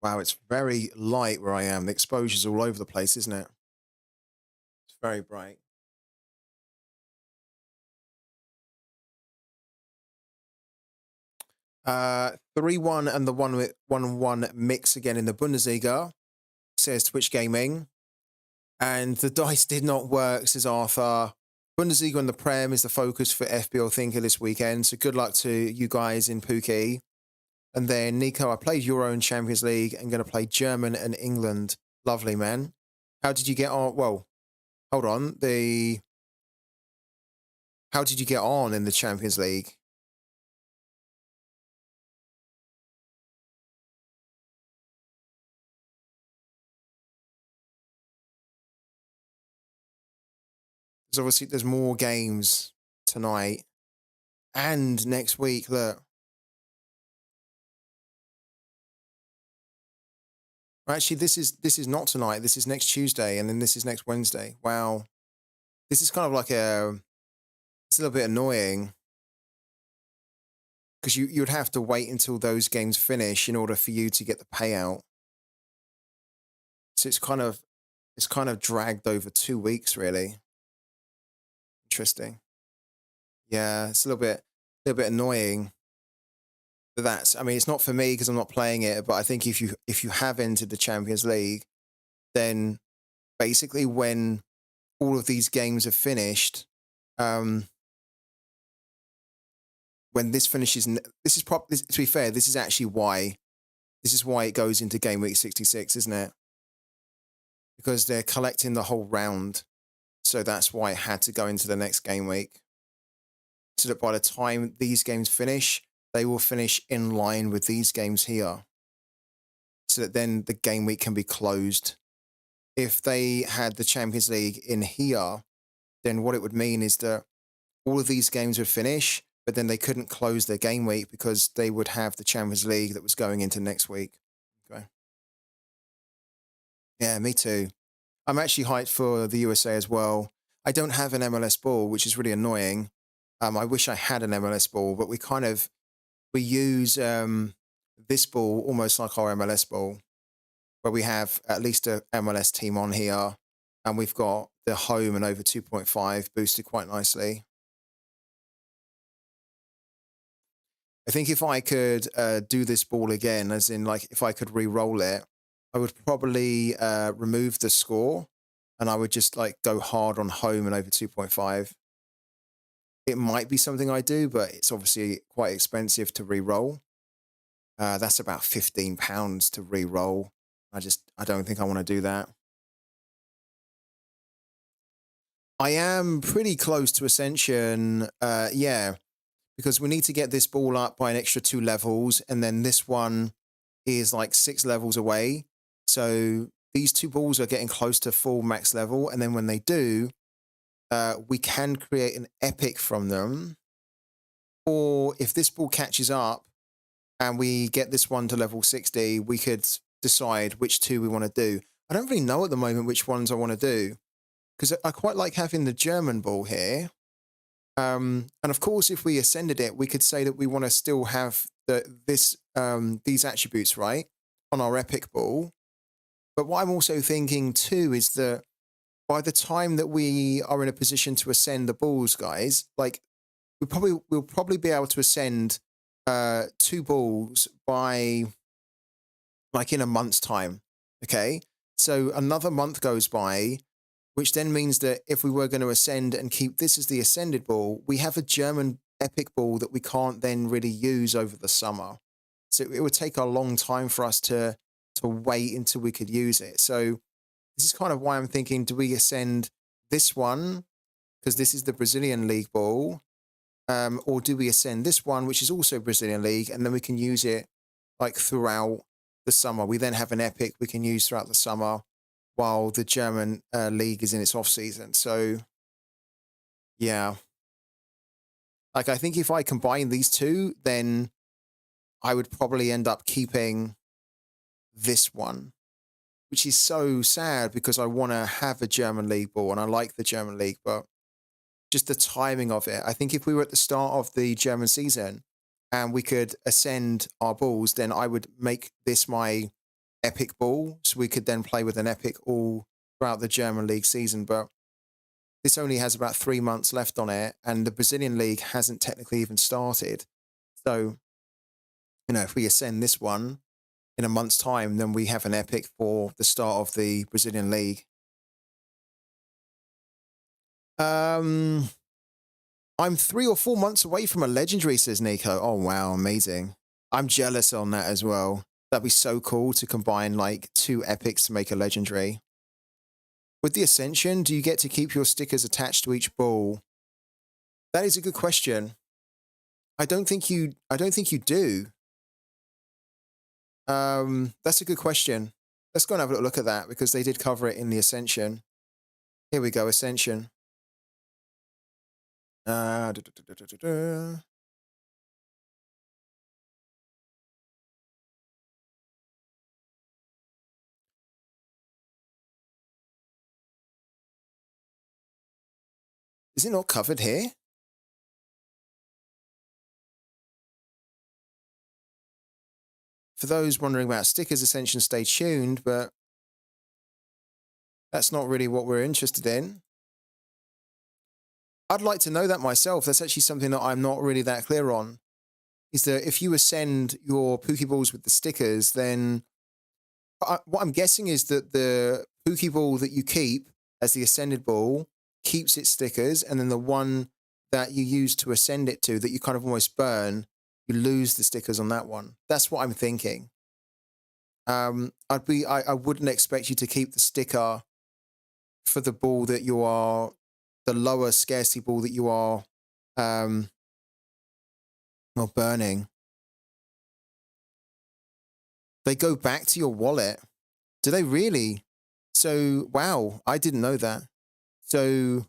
Wow, it's very light where I am. The exposure's all over the place, isn't it? It's very bright. Uh, 3-1 and the 1-1 mix again in the Bundesliga, says Twitch Gaming. And the dice did not work, says Arthur. Bundesliga and the Prem is the focus for FBL Thinker this weekend. So good luck to you guys in Pookie. And then, Nico, I played Euro and Champions League and going to play German and England. Lovely, man. How did you get on? Well, hold on. How did you get on in the Champions League? There's more games tonight and next week. Look. Actually, this is not tonight. This is next Tuesday, and then this is next Wednesday. Wow. This is kind of like it's a little bit annoying because you'd have to wait until those games finish in order for you to get the payout. So it's kind of dragged over 2 weeks, really. Interesting. Yeah, it's a little bit annoying. But I mean, it's not for me because I'm not playing it. But I think if you have entered the Champions League, then basically when all of these games are finished, when this finishes, to be fair, this is actually why it goes into game week 66, isn't it? Because they're collecting the whole round. So that's why it had to go into the next game week. So that by the time these games finish, they will finish in line with these games here. So that then the game week can be closed. If they had the Champions League in here, then what it would mean is that all of these games would finish, but then they couldn't close their game week because they would have the Champions League that was going into next week. Okay. Yeah, me too. I'm actually hyped for the USA as well. I don't have an MLS ball, which is really annoying. I wish I had an MLS ball, but we use this ball almost like our MLS ball, where we have at least a MLS team on here, and we've got the home and over 2.5 boosted quite nicely. I think if I could do this ball again, as in like if I could re-roll it, I would probably remove the score and I would just like go hard on home and over 2.5. It might be something I do, but it's obviously quite expensive to re-roll. That's about £15 to re-roll. I don't think I want to do that. I am pretty close to Ascension. Yeah, because we need to get this ball up by an extra 2 levels. And then this one is like 6 levels away. So these 2 balls are getting close to full max level. And then when they do, we can create an epic from them. Or if this ball catches up and we get this one to level 60, we could decide which 2 we want to do. I don't really know at the moment which ones I want to do, because I quite like having the German ball here. And of course, if we ascended it, we could say that we want to still have these attributes, right, on our epic ball. But what I'm also thinking too is that by the time that we are in a position to ascend the balls, guys, like we'll probably be able to ascend 2 balls by like in a month's time. Okay. So another month goes by, which then means that if we were going to ascend and keep this as the ascended ball, we have a German epic ball that we can't then really use over the summer. So it would take a long time for us to wait until we could use it. So this is kind of why I'm thinking, do we ascend this one because this is the Brazilian League ball, or do we ascend this one, which is also Brazilian League, and then we can use it like throughout the summer. We then have an epic we can use throughout the summer while the German league is in its off season. So yeah, like I think if I combine these two, then I would probably end up keeping this one, which is so sad because I want to have a German league ball and I like the German league, but just the timing of it. I think if we were at the start of the German season and we could ascend our balls, then I would make this my epic ball, so we could then play with an epic all throughout the German league season. But this only has about 3 months left on it, and the Brazilian league hasn't technically even started. So, if we ascend this one in a month's time, then we have an epic for the start of the Brazilian league. I'm 3 or 4 months away from a legendary, says Nico. Oh, wow, amazing. I'm jealous on that as well. That'd be so cool to combine like 2 epics to make a legendary. With the Ascension, do you get to keep your stickers attached to each ball? That is a good question. I don't think you do. That's a good question. Let's go and have a look at that because they did cover it in the Ascension. Here we go, Ascension. Da, da, da, da, da, da. Is it not covered here? For those wondering about stickers, Ascension, stay tuned, but that's not really what we're interested in. I'd like to know that myself. That's actually something that I'm not really that clear on. Is that if you ascend your Pooky balls with the stickers, then what I'm guessing is that the Pooky ball that you keep as the ascended ball keeps its stickers, and then the one that you use to ascend it to, that you kind of almost burn, you lose the stickers on that one. That's what I'm thinking. I wouldn't expect you to keep the sticker for the ball that you are, the lower scarcity ball that you are, burning. They go back to your wallet. Do they really? So, wow, I didn't know that. So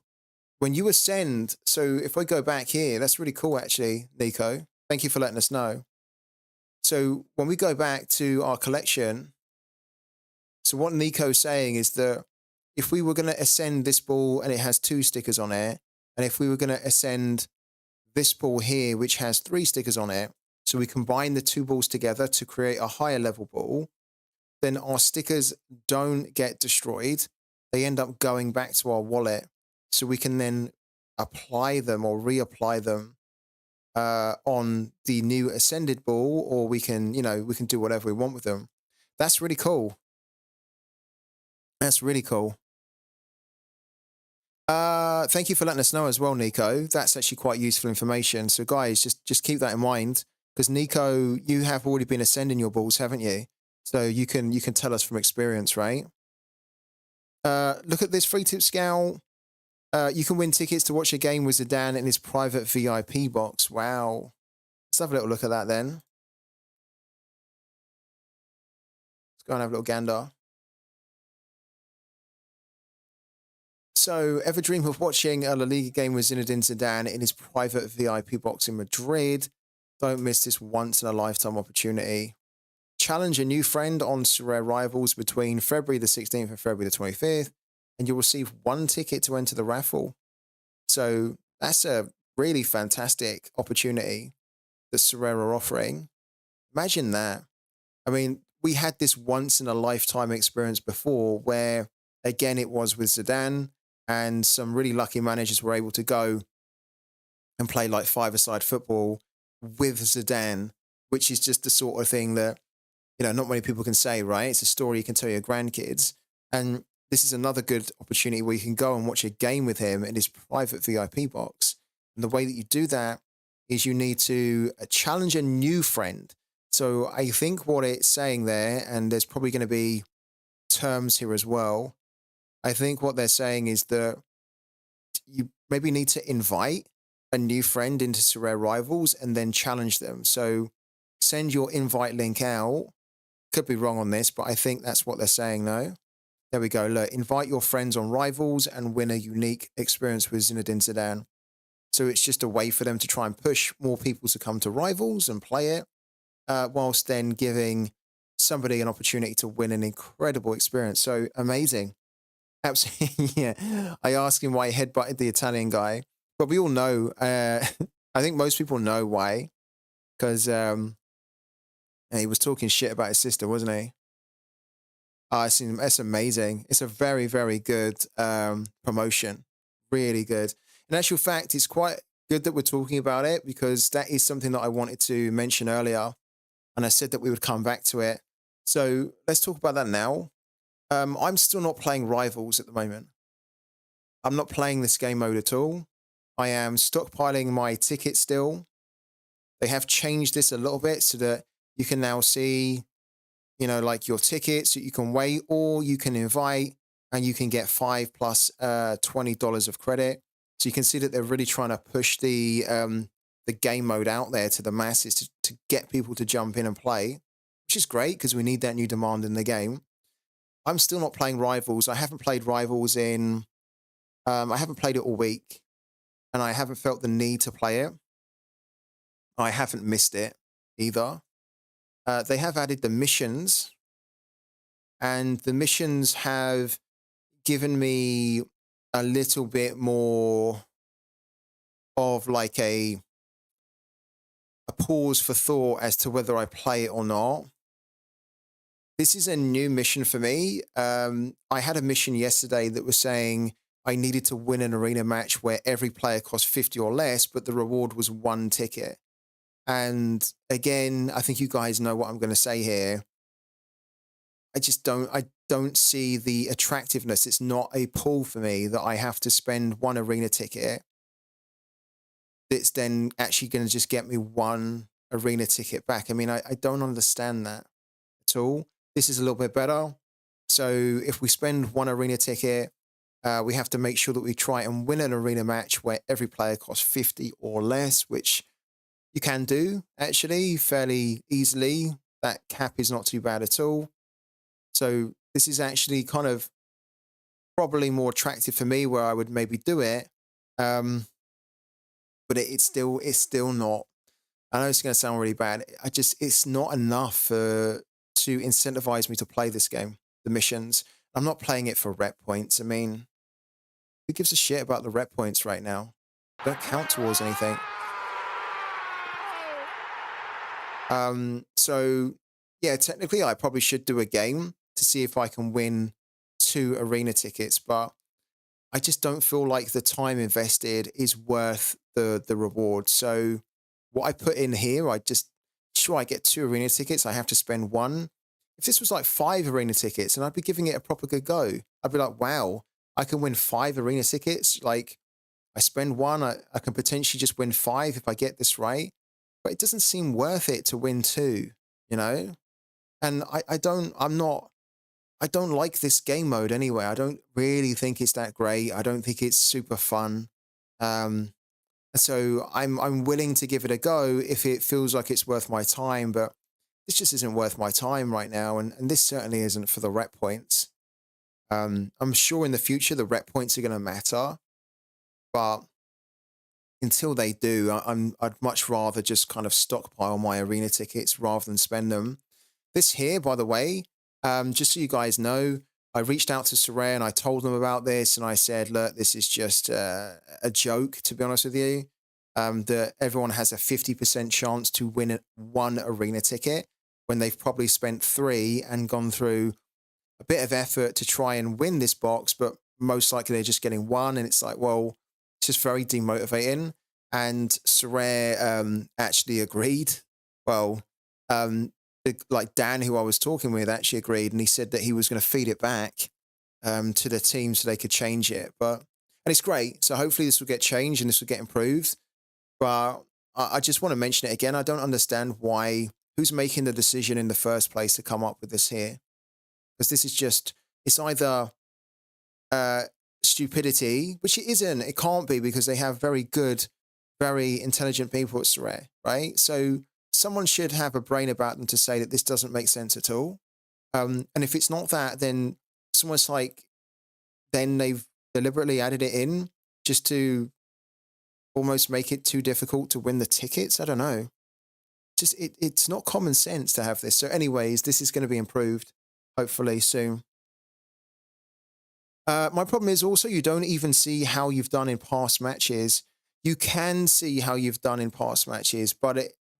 when you ascend, so if I go back here, that's really cool, actually, Nico. Thank you for letting us know. So when we go back to our collection, so what Nico's saying is that if we were going to ascend this ball and it has 2 stickers on it, and if we were going to ascend this ball here, which has 3 stickers on it, so we combine the 2 balls together to create a higher level ball, then our stickers don't get destroyed. They end up going back to our wallet, so we can then apply them or reapply them on the new ascended ball, or we can do whatever we want with them. That's really cool. That's really cool. Thank you for letting us know as well, Nico. That's actually quite useful information. So guys, just keep that in mind, because Nico, you have already been ascending your balls, haven't you? So you can tell us from experience, right? Look at this free tip scout. You can win tickets to watch a game with Zidane in his private VIP box. Wow. Let's have a little look at that then. Let's go and have a little gander. So, ever dream of watching a La Liga game with Zinedine Zidane in his private VIP box in Madrid? Don't miss this once-in-a-lifetime opportunity. Challenge a new friend on Sorare Rivals between February the 16th and February the 25th, and you'll receive 1 ticket to enter the raffle. So, that's a really fantastic opportunity that Sorare are offering. Imagine that. I mean, we had this once in a lifetime experience before where, again, it was with Zidane, and some really lucky managers were able to go and play like five-a-side football with Zidane, which is just the sort of thing that, not many people can say, right? It's a story you can tell your grandkids. And this is another good opportunity where you can go and watch a game with him in his private VIP box. And the way that you do that is you need to challenge a new friend. So I think what it's saying there, and there's probably going to be terms here as well. I think what they're saying is that you maybe need to invite a new friend into Sorare Rivals and then challenge them. So send your invite link out. Could be wrong on this, but I think that's what they're saying now. There we go. Look, invite your friends on Rivals and win a unique experience with Zinedine Zidane. So it's just a way for them to try and push more people to come to Rivals and play it, whilst then giving somebody an opportunity to win an incredible experience. So amazing. Absolutely. Yeah. I asked him why he headbutted the Italian guy, but we all know, I think most people know why, because he was talking shit about his sister, wasn't he? It's amazing. It's a very, very good promotion. Really good. In actual fact, it's quite good that we're talking about it, because that is something that I wanted to mention earlier. And I said that we would come back to it. So let's talk about that now. I'm still not playing Rivals at the moment. I'm not playing this game mode at all. I am stockpiling my tickets still. They have changed this a little bit so that you can now see, like your tickets that you can wait, or you can invite, and you can get $5 plus $20 of credit. So you can see that they're really trying to push the game mode out there to the masses to get people to jump in and play, which is great because we need that new demand in the game. I'm still not playing Rivals. I haven't played Rivals I haven't played it all week, and I haven't felt the need to play it. I haven't missed it either. They have added the missions, and the missions have given me a little bit more of like a pause for thought as to whether I play it or not. This is a new mission for me. I had a mission yesterday that was saying I needed to win an arena match where every player cost 50 or less, but the reward was one ticket. And again, I think you guys know what I'm going to say here. I don't see the attractiveness. It's not a pull for me that I have to spend one arena ticket. That's then actually going to just get me one arena ticket back. I mean, I don't understand that at all. This is a little bit better. So if we spend one arena ticket, we have to make sure that we try and win an arena match where every player costs 50 or less, which you can do actually fairly easily. That cap is not too bad at all. So this is actually kind of probably more attractive for me, where I would maybe do it. But it's still not. I know it's going to sound really bad. It's not enough to incentivize me to play this game, the missions. I'm not playing it for rep points. I mean, who gives a shit about the rep points right now? They don't count towards anything. So yeah, technically I probably should do a game to see if I can win 2 arena tickets, but I just don't feel like the time invested is worth the reward. So what I put in here, I get 2 arena tickets. I have to spend 1. If this was like 5 arena tickets, and I'd be giving it a proper good go, I'd be like, wow, I can win 5 arena tickets. Like I spend 1, I can potentially just win 5 if I get this right. But it doesn't seem worth it to win 2, And I don't like this game mode anyway. I don't really think it's that great. I don't think it's super fun. So I'm willing to give it a go if it feels like it's worth my time, but this just isn't worth my time right now. And this certainly isn't for the rep points. I'm sure in the future, the rep points are going to matter, but until they do, I'd much rather just kind of stockpile my arena tickets rather than spend them. This here, by the way, just so you guys know, I reached out to Sorare and I told them about this, and I said, look, this is just a joke, to be honest with you. that everyone has a 50% chance to win one arena ticket when they've probably spent three and gone through a bit of effort to try and win this box, but most likely they're just getting one. And it's like, well, it's just very demotivating. And Sorare actually agreed. Well, like Dan, who I was talking with, actually agreed, and he said that he was going to feed it back to the team so they could change it. And it's great. So hopefully this will get changed and this will get improved. But I just want to mention it again. I don't understand who's making the decision in the first place to come up with this here, because this is just, it's either stupidity, which it isn't. It can't be, because they have very good, very intelligent people at Sorare, right? So someone should have a brain about them to say that this doesn't make sense at all. And if it's not that, then it's almost like then they've deliberately added it in just to almost make it too difficult to win the tickets. I don't know. Just it's not common sense to have this. So anyways, this is going to be improved hopefully soon. My problem is also you don't even see how you've done in past matches. You can see how you've done in past matches, but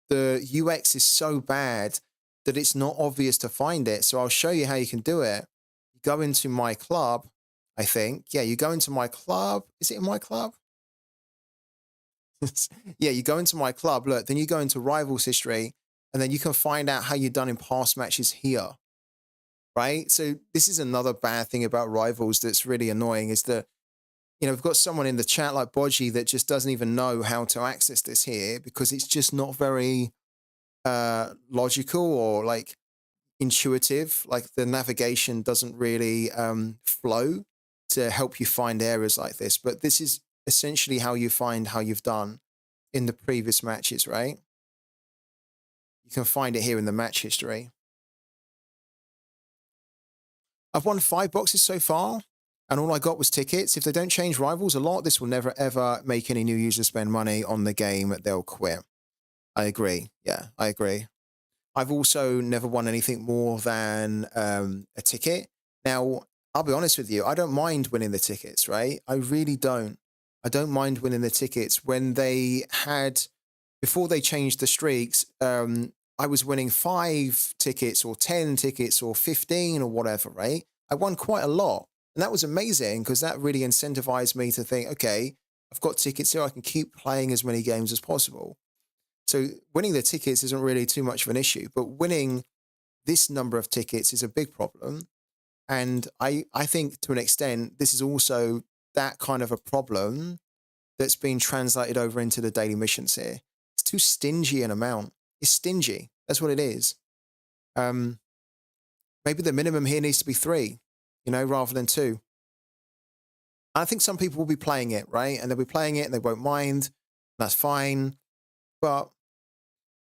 the UX is so bad that it's not obvious to find it. So I'll show you how you can do it. You go into My Club, I think. Yeah, you go into My Club. Is it in My Club? Yeah, you go into My Club. Look, then you go into Rivals History, and then you can find out how you've done in past matches here. Right? So this is another bad thing about Rivals that's really annoying, is that, you know, we've got someone in the chat like Bodgy that just doesn't even know how to access this here, because it's just not very logical or like intuitive. Like the navigation doesn't really flow to help you find areas like this. But this is essentially how you find how you've done in the previous matches, right? You can find it here in the match history. I've won 5 boxes so far, and all I got was tickets. If they don't change Rivals a lot, this will never, ever make any new users spend money on the game. They'll quit. I agree. Yeah, I agree. I've also never won anything more than a ticket. Now, I'll be honest with you. I don't mind winning the tickets, right? I really don't. I don't mind winning the tickets. When they had, before they changed the streaks, I was winning 5 tickets or 10 tickets or 15 or whatever, right? I won quite a lot. And that was amazing, because that really incentivized me to think, okay, I've got tickets here. I can keep playing as many games as possible. So winning the tickets isn't really too much of an issue, but winning this number of tickets is a big problem. And I think to an extent, this is also that kind of a problem that's been translated over into the daily missions here. It's too stingy an amount. It's stingy. That's what it is. Maybe the minimum here needs to be 3, you know, rather than 2. I think some people will be playing it, right? And they'll be playing it and they won't mind. That's fine. But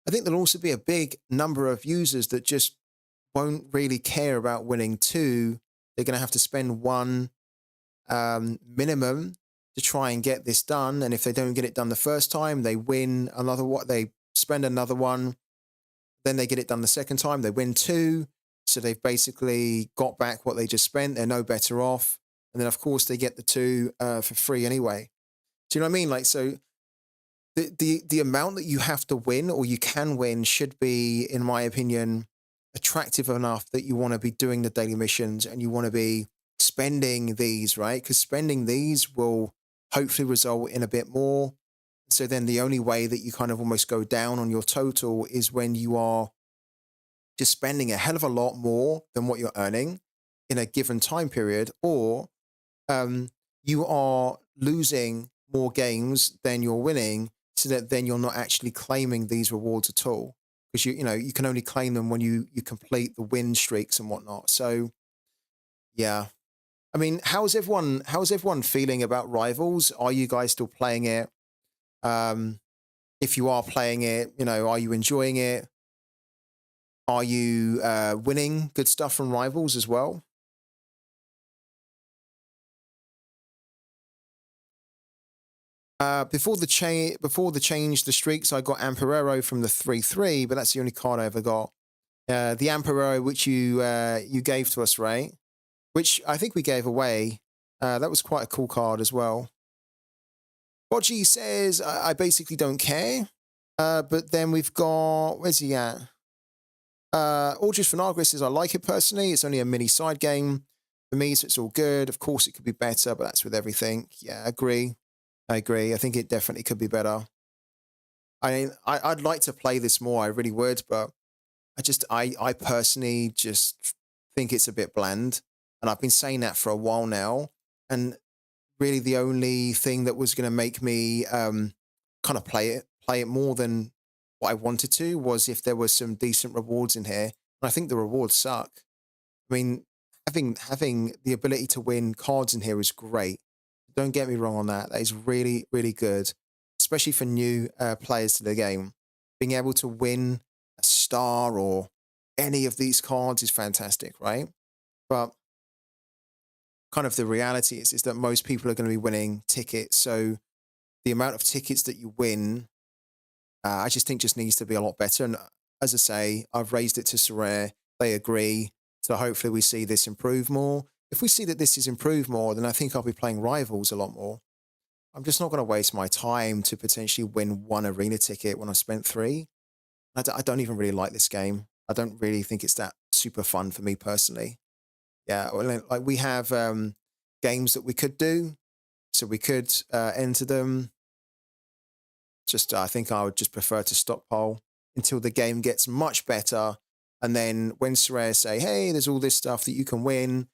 I think there'll also be a big number of users that just won't really care about winning 2. They're going to have to spend 1 minimum to try and get this done. And if they don't get it done the first time, they win another one. They spend another 1. Then they get it done the second time. They win 2. So they've basically got back what they just spent. They're no better off. And then, of course, they get the 2 for free anyway. Do you know what I mean? Like, so the amount that you have to win or you can win should be, in my opinion, attractive enough that you want to be doing the daily missions and you want to be spending these, right? Because spending these will hopefully result in a bit more. So then the only way that you kind of almost go down on your total is when you are just spending a hell of a lot more than what you're earning in a given time period, or you are losing more games than you're winning, so that then you're not actually claiming these rewards at all, because you know you can only claim them when you complete the win streaks and whatnot. So yeah, I mean, how's everyone feeling about Rivals? Are you guys still playing it? If you are playing it, you know, are you enjoying it? Are you winning good stuff from Rivals as well? Before the change, the streaks, I got Amperero from the 3-3, but that's the only card I ever got. The Amperero, which you gave to us, right? Which I think we gave away. That was quite a cool card as well. Bodgy says, I basically don't care. But then we've got, where's he at? Aldrich Vinagre says, I like it personally. It's only a mini side game for me, so it's all good. Of course, it could be better, but that's with everything. Yeah, I agree. I agree. I think it definitely could be better. I'd like to play this more. I really would, but I personally just think it's a bit bland. And I've been saying that for a while now. And really the only thing that was going to make me kind of play it more than what I wanted to was if there was some decent rewards in here. And I think the rewards suck. I mean, having the ability to win cards in here is great. Don't get me wrong on that. That is really, really good, especially for new players to the game. Being able to win a star or any of these cards is fantastic, right? But kind of the reality is that most people are going to be winning tickets. So the amount of tickets that you win, I just think just needs to be a lot better. And as I say, I've raised it to Sorare. They agree. So hopefully we see this improve more. If we see that this is improved more, then I think I'll be playing Rivals a lot more. I'm just not going to waste my time to potentially win one arena ticket when I spent 3. I don't even really like this game. I don't really think it's that super fun for me personally. Yeah, well, like we have games that we could do, so we could enter them. Just I think I would just prefer to stockpile until the game gets much better, and then when Sorare say, "Hey, there's all this stuff that you can win,"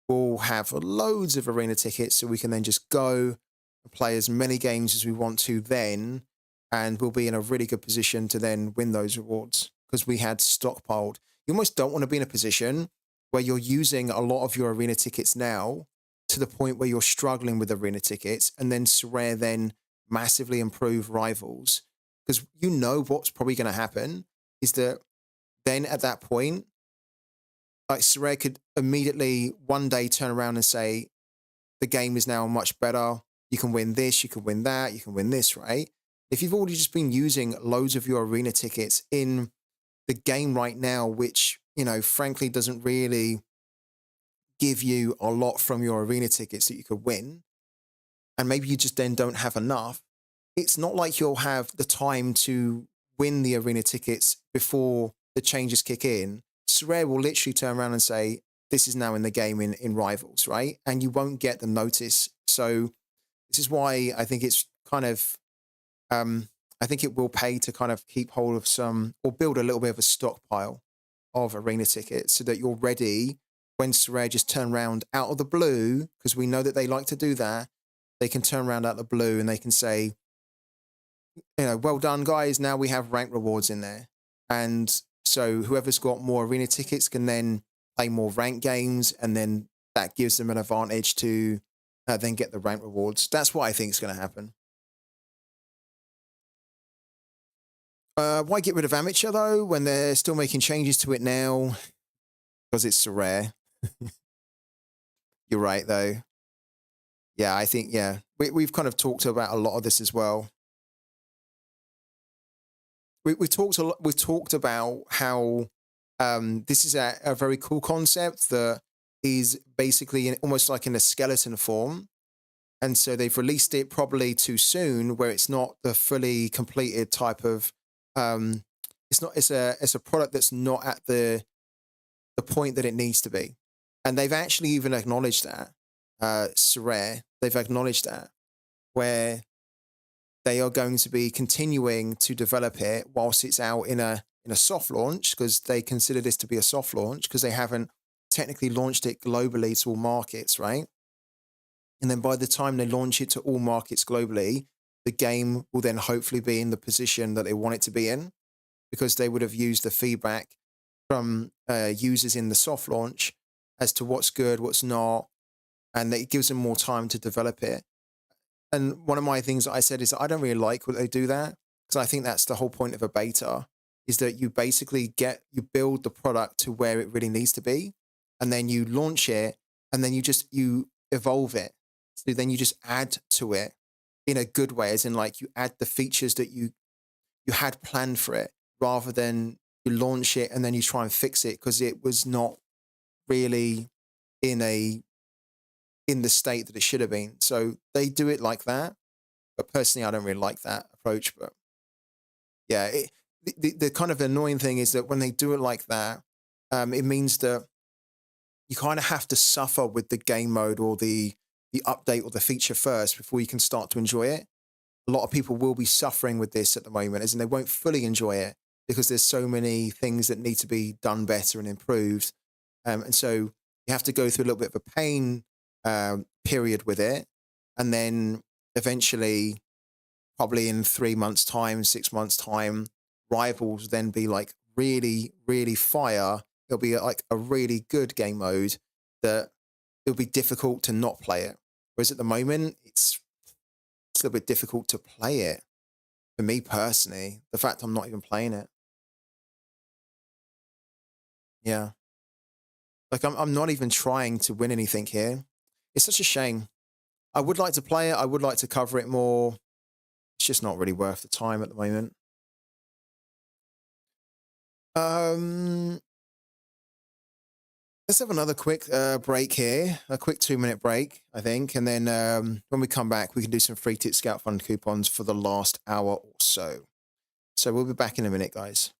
we'll have loads of arena tickets, so we can then just go and play as many games as we want to then, and we'll be in a really good position to then win those rewards because we had stockpiled. You almost don't want to be in a position where you're using a lot of your arena tickets now to the point where you're struggling with arena tickets, and then Sorare then massively improve Rivals, because you know what's probably going to happen is that then at that point, like Sorare could immediately one day turn around and say, the game is now much better. You can win this, you can win that, you can win this, right? If you've already just been using loads of your arena tickets in the game right now, which, you know, frankly doesn't really give you a lot from your arena tickets that you could win, and maybe you just then don't have enough, it's not like you'll have the time to win the arena tickets before the changes kick in. Sorare will literally turn around and say, this is now in the game in Rivals, right? And you won't get the notice. So this is why I think it's kind of, I think it will pay to kind of keep hold of some, or build a little bit of a stockpile of arena tickets so that you're ready when Sorare just turn around out of the blue, because we know that they like to do that. They can turn around out of the blue and they can say, you know, well done, guys. Now we have rank rewards in there. And so whoever's got more arena tickets can then play more rank games, and then that gives them an advantage to then get the rank rewards. That's what I think is going to happen. Why get rid of Amateur, though, when they're still making changes to it now? Because it's so rare. You're right, though. Yeah, I think, yeah. We've kind of talked about a lot of this as well. We've talked about how this is a very cool concept that is basically almost like in a skeleton form. And so they've released it probably too soon, where it's not the fully completed type of it's a product that's not at the point that it needs to be. And they've actually even acknowledged that. Sorare, they've acknowledged that, where they are going to be continuing to develop it whilst it's out in a soft launch, because they consider this to be a soft launch because they haven't technically launched it globally to all markets, right? And then by the time they launch it to all markets globally, the game will then hopefully be in the position that they want it to be in, because they would have used the feedback from users in the soft launch as to what's good, what's not, and it gives them more time to develop it. And one of my things that I said is that I don't really like when they do that, because I think that's the whole point of a beta, is that you basically you build the product to where it really needs to be, and then you launch it, and then you evolve it. So then you just add to it in a good way, as in like you add the features that you had planned for it, rather than you launch it and then you try and fix it because it was not really in the state that it should have been. So they do it like that. But personally, I don't really like that approach. But yeah, the kind of annoying thing is that when they do it like that, it means that you kind of have to suffer with the game mode or the update or the feature first before you can start to enjoy it. A lot of people will be suffering with this at the moment, as in they won't fully enjoy it because there's so many things that need to be done better and improved. And so you have to go through a little bit of a pain period with it. And then eventually, probably in 3 months' time, 6 months' time, Rivals then be like really, really fire. It'll be like a really good game mode that it'll be difficult to not play it. Whereas at the moment, it's a little bit difficult to play it. For me personally, the fact I'm not even playing it. Yeah. Like I'm not even trying to win anything here. It's such a shame. I would like to play it. I would like to cover it more. It's just not really worth the time at the moment. Um, let's have another quick break here. A quick 2 minute break, I think. And then when we come back, we can do some free Tip Scout Fund coupons for the last hour or so. So we'll be back in a minute, guys.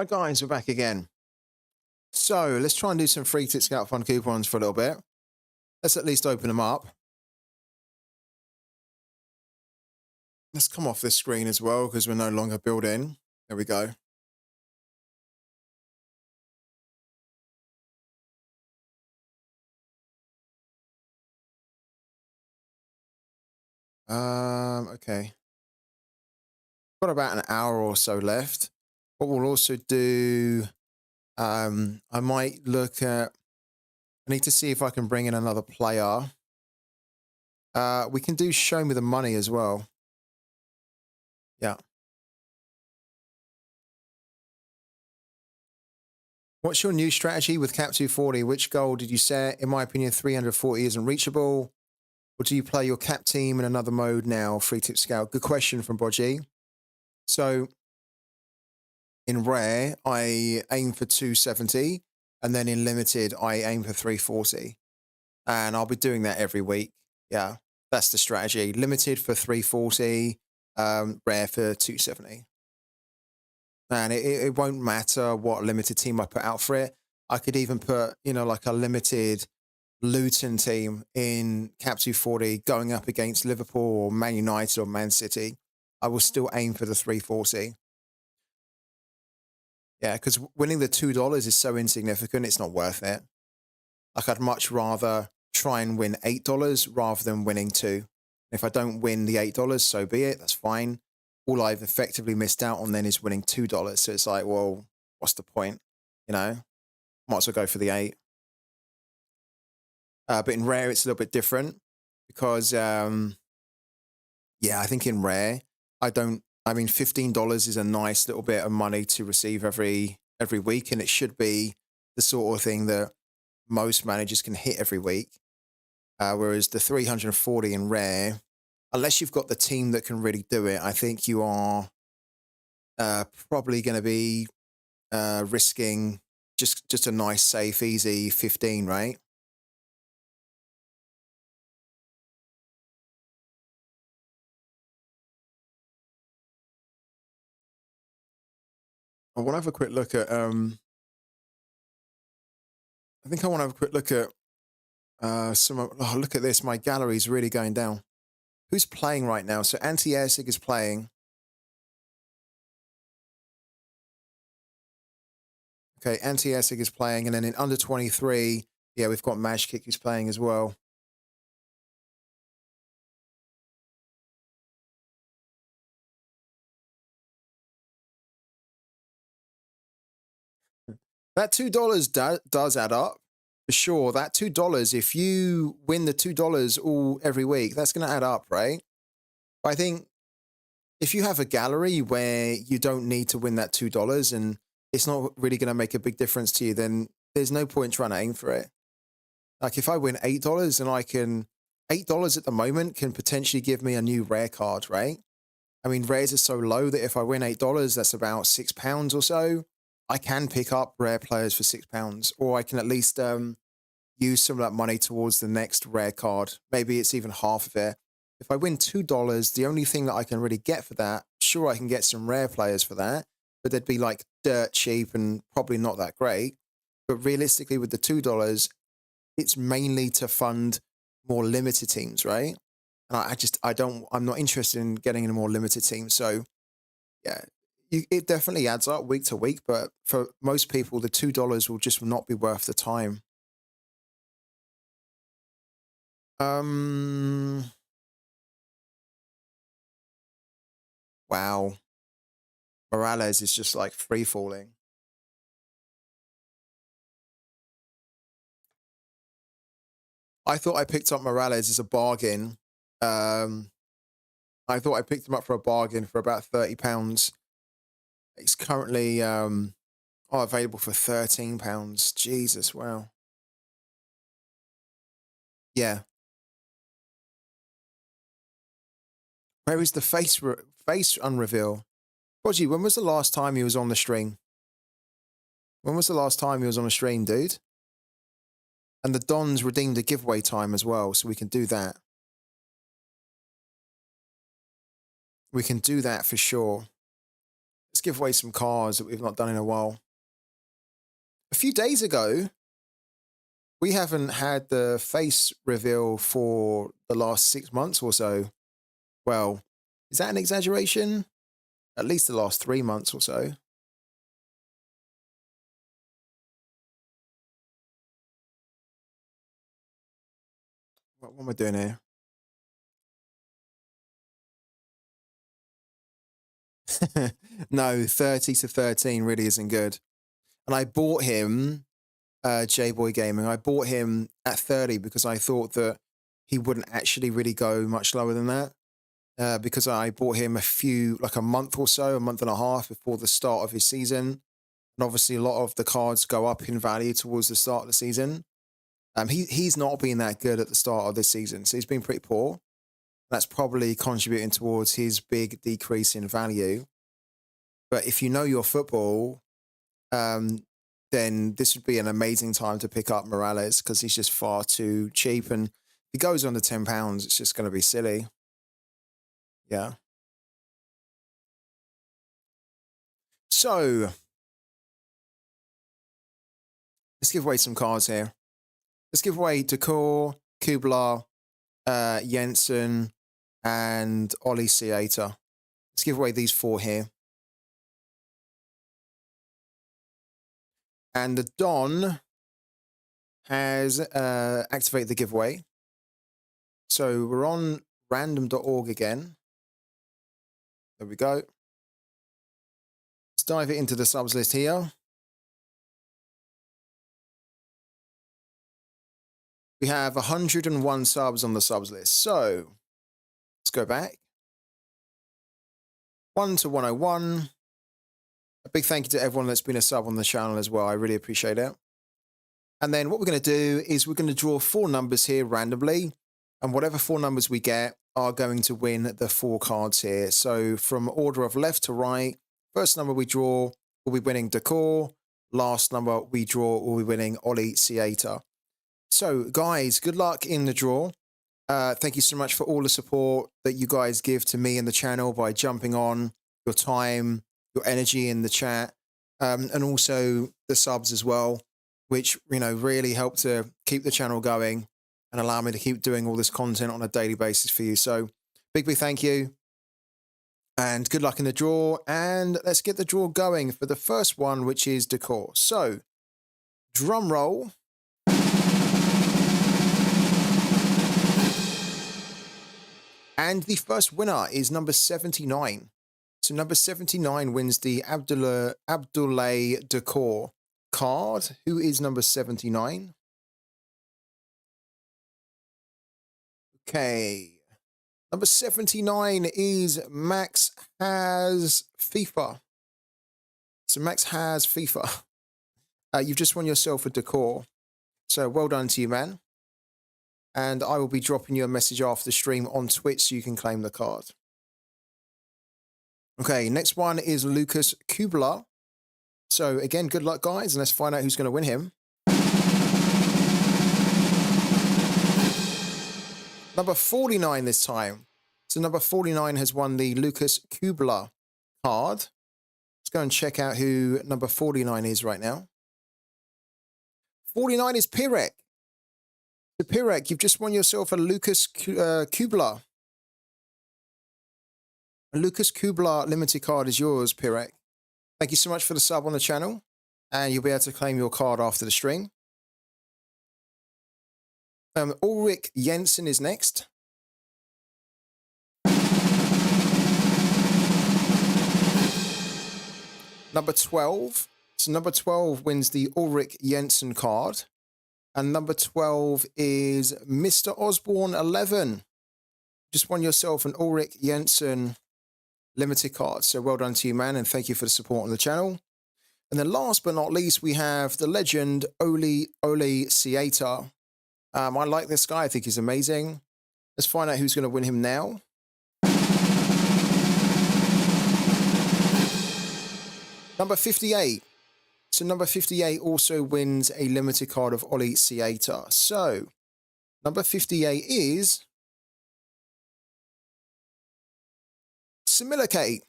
Right, guys, we're back again. So let's try and do some free Tip Scout Fun coupons for a little bit. Let's at least open them up. Let's come off this screen as well because we're no longer built in. There we go. Okay. Got about an hour or so left. What we'll also do, I might look at, I need to see if I can bring in another player. We can do show me the money as well. Yeah. What's your new strategy with Cap 240? Which goal did you set? In my opinion, 340 isn't reachable. Or do you play your cap team in another mode now? Free Tip Scout. Good question from Bodgy. So in rare, I aim for 270. And then in limited, I aim for 340. And I'll be doing that every week. Yeah, that's the strategy. Limited for 340, rare for 270. And it won't matter what limited team I put out for it. I could even put, you know, like a limited Luton team in Cap 240 going up against Liverpool or Man United or Man City. I will still aim for the 340. Yeah, because winning the $2 is so insignificant, it's not worth it. Like, I'd much rather try and win $8 rather than winning 2. If I don't win the $8, so be it. That's fine. All I've effectively missed out on then is winning $2. So it's like, well, what's the point? You know, might as well go for the 8. But in rare, it's a little bit different because, yeah, I think in rare, I mean, $15 is a nice little bit of money to receive every week. And it should be the sort of thing that most managers can hit every week. Whereas the 340 in rare, unless you've got the team that can really do it, I think you are probably going to be risking just a nice, safe, easy 15, right? I want to have a quick look at. I think I want to have a quick look at some. Oh, look at this! My gallery's really going down. Who's playing right now? So Anti-Airsick is playing. Okay, Anti-Airsick is playing, and then in under 23, yeah, we've got Magic who's playing as well. That $2 does add up for sure. That $2, if you win the $2 every week, that's going to add up, right? But I think if you have a gallery where you don't need to win that $2 and it's not really going to make a big difference to you, then there's no point trying to aim for it. Like if I win $8 and I can $8 at the moment can potentially give me a new rare card, right? I mean, rares are so low that if I win $8, that's about £6 or so. I can pick up rare players for £6, or I can at least use some of that money towards the next rare card. Maybe it's even half of it. If I win $2, the only thing that I can really get for that, sure, I can get some rare players for that, but they'd be like dirt cheap and probably not that great. But realistically, with the $2, it's mainly to fund more limited teams, right? And I'm not interested in getting in a more limited team. So yeah, it definitely adds up week to week, but for most people, the $2 will just not be worth the time. Wow. Morales is just like free falling. I thought I picked up Morales as a bargain. I thought I picked him up for a bargain for about £30. It's currently available for £13. Jesus, wow. Yeah. Where is the face unreveal? Bodgy, when was the last time he was on the stream? When was the last time he was on a stream, dude? And the Dons redeemed a giveaway time as well, so we can do that. We can do that for sure. Let's give away some cards that we've not done in a while. A few days ago, we haven't had the face reveal for the last 6 months or so. Well, is that an exaggeration? At least the last 3 months or so. What am I doing here? No, 30 to 13 really isn't good. And I bought him, J-Boy Gaming, I bought him at 30 because I thought that he wouldn't actually really go much lower than that. Because I bought him like a month or so, a month and a half before the start of his season. And obviously a lot of the cards go up in value towards the start of the season. He's not been that good at the start of this season, so he's been pretty poor. That's probably contributing towards his big decrease in value. But if you know your football, then this would be an amazing time to pick up Morales because he's just far too cheap. And if he goes under £10, it's just going to be silly. Yeah. So let's give away some cards here. Let's give away Decor, Kubler, Jensen, and Ollie Theater. Let's give away these 4 here. And the Don has activated the giveaway. So we're on random.org again. There we go. Let's dive it into the subs list here. We have 101 subs on the subs list. So let's go back. 1 to 101. A big thank you to everyone that's been a sub on the channel as well. I really appreciate it. And then what we're going to do is we're going to draw 4 numbers here randomly. And whatever 4 numbers we get are going to win the 4 cards here. So from order of left to right, first number we draw will be winning Decor. Last number we draw will be winning Ollie Theater. So guys, good luck in the draw. Thank you so much for all the support that you guys give to me and the channel by jumping on, your time, your energy in the chat, and also the subs as well, which, you know, really help to keep the channel going and allow me to keep doing all this content on a daily basis for you. So big thank you and good luck in the draw. And let's get the draw going for the first one, which is Decor. So drum roll. And the first winner is number 79. So number 79 wins the Abdoulaye Decor card. Who is number 79? Okay. Number 79 is Max Has FIFA. So Max Has FIFA. You've just won yourself a Decor. So well done to you, man. And I will be dropping you a message after the stream on Twitch so you can claim the card. Okay, next one is Lucas Kubler. So again, good luck, guys, and let's find out who's going to win him. Number 49 this time. So number 49 has won the Lucas Kubler card. Let's go and check out who number 49 is right now. 49 is Pirek. So Pirek, you've just won yourself a Lucas Kubler. A Lucas Kubler limited card is yours, Pirek. Thank you so much for the sub on the channel. And you'll be able to claim your card after the stream. Ulrich Jensen is next. Number 12. So number 12 wins the Ulrich Jensen card. And number 12 is Mr. Osborne 11. Just won yourself an Ulrich Jensen limited card. So well done to you, man. And thank you for the support on the channel. And then last but not least, we have the legend Ollie Theater. I like this guy. I think he's amazing. Let's find out who's going to win him now. Number 58. So number 58 also wins a limited card of Ollie Theater. So number 58 is Similicate.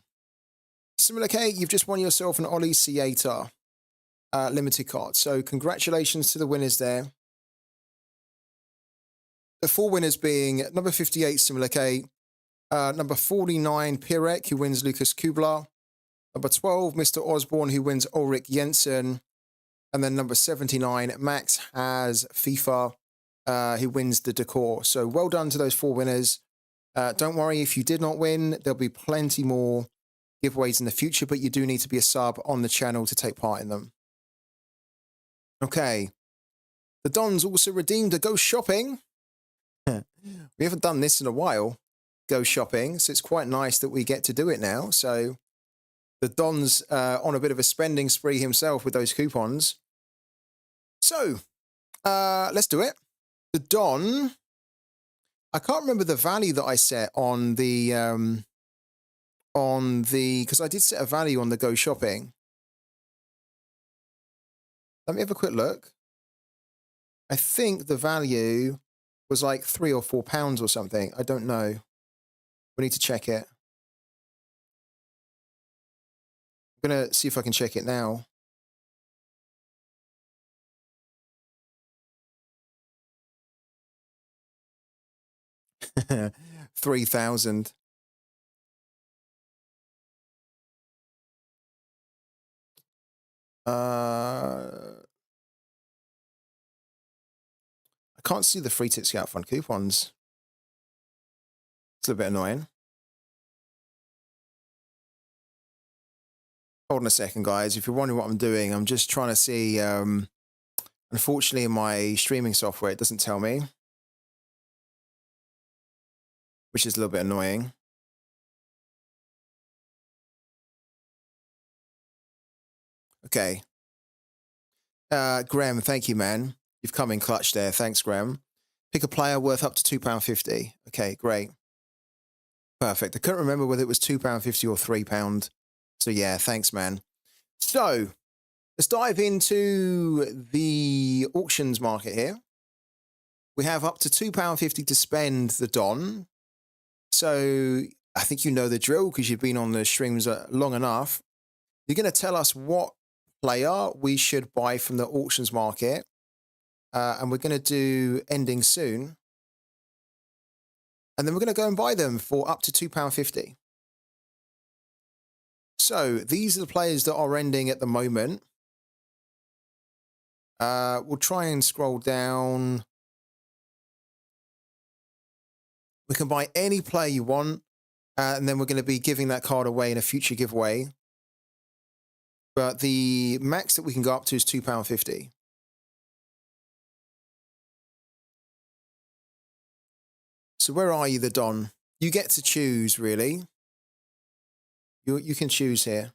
Similar K, you've just won yourself an Ollie Theater limited card. So congratulations to the winners there. The 4 winners being number 58, Similar K, number 49, Pirek, who wins Lucas Kubler, number 12, Mr. Osborne, who wins Ulrich Jensen, and then number 79, Max has FIFA, who wins the decor. So well done to those 4 winners. Don't worry if you did not win, there'll be plenty more giveaways in the future, but you do need to be a sub on the channel to take part in them. Okay. The Dons also redeemed a Go Shopping. We haven't done this in a while, Go Shopping, so it's quite nice that we get to do it now. So the Don's on a bit of a spending spree himself with those coupons. So let's do it. The Don, I can't remember the value that I set on the because I did set a value on the Go Shopping. Let me have a quick look. I think the value was like £3 or £4 or something. I don't know. We need to check it. I'm going to see if I can check it now. $3,000. I can't see the free tip scout fund coupons. It's a bit annoying. Hold on a second, guys. If you're wondering what I'm doing, I'm just trying to see. Unfortunately, in my streaming software, it doesn't tell me, which is a little bit annoying. Okay. Graham, thank you, man. You've come in clutch there. Thanks, Graham. Pick a player worth up to £2.50. Okay, great. Perfect. I couldn't remember whether it was £2.50 or £3. So yeah, thanks, man. So let's dive into the auctions market here. We have up to £2.50 to spend the Don. So I think you know the drill because you've been on the streams long enough. You're going to tell us what player we should buy from the auctions market. And we're going to do ending soon. And then we're going to go and buy them for up to £2.50. So these are the players that are ending at the moment. We'll try and scroll down. We can buy any player you want. And then we're going to be giving that card away in a future giveaway. But the max that we can go up to is £2.50. So where are you, the Don? You get to choose, really. You can choose here.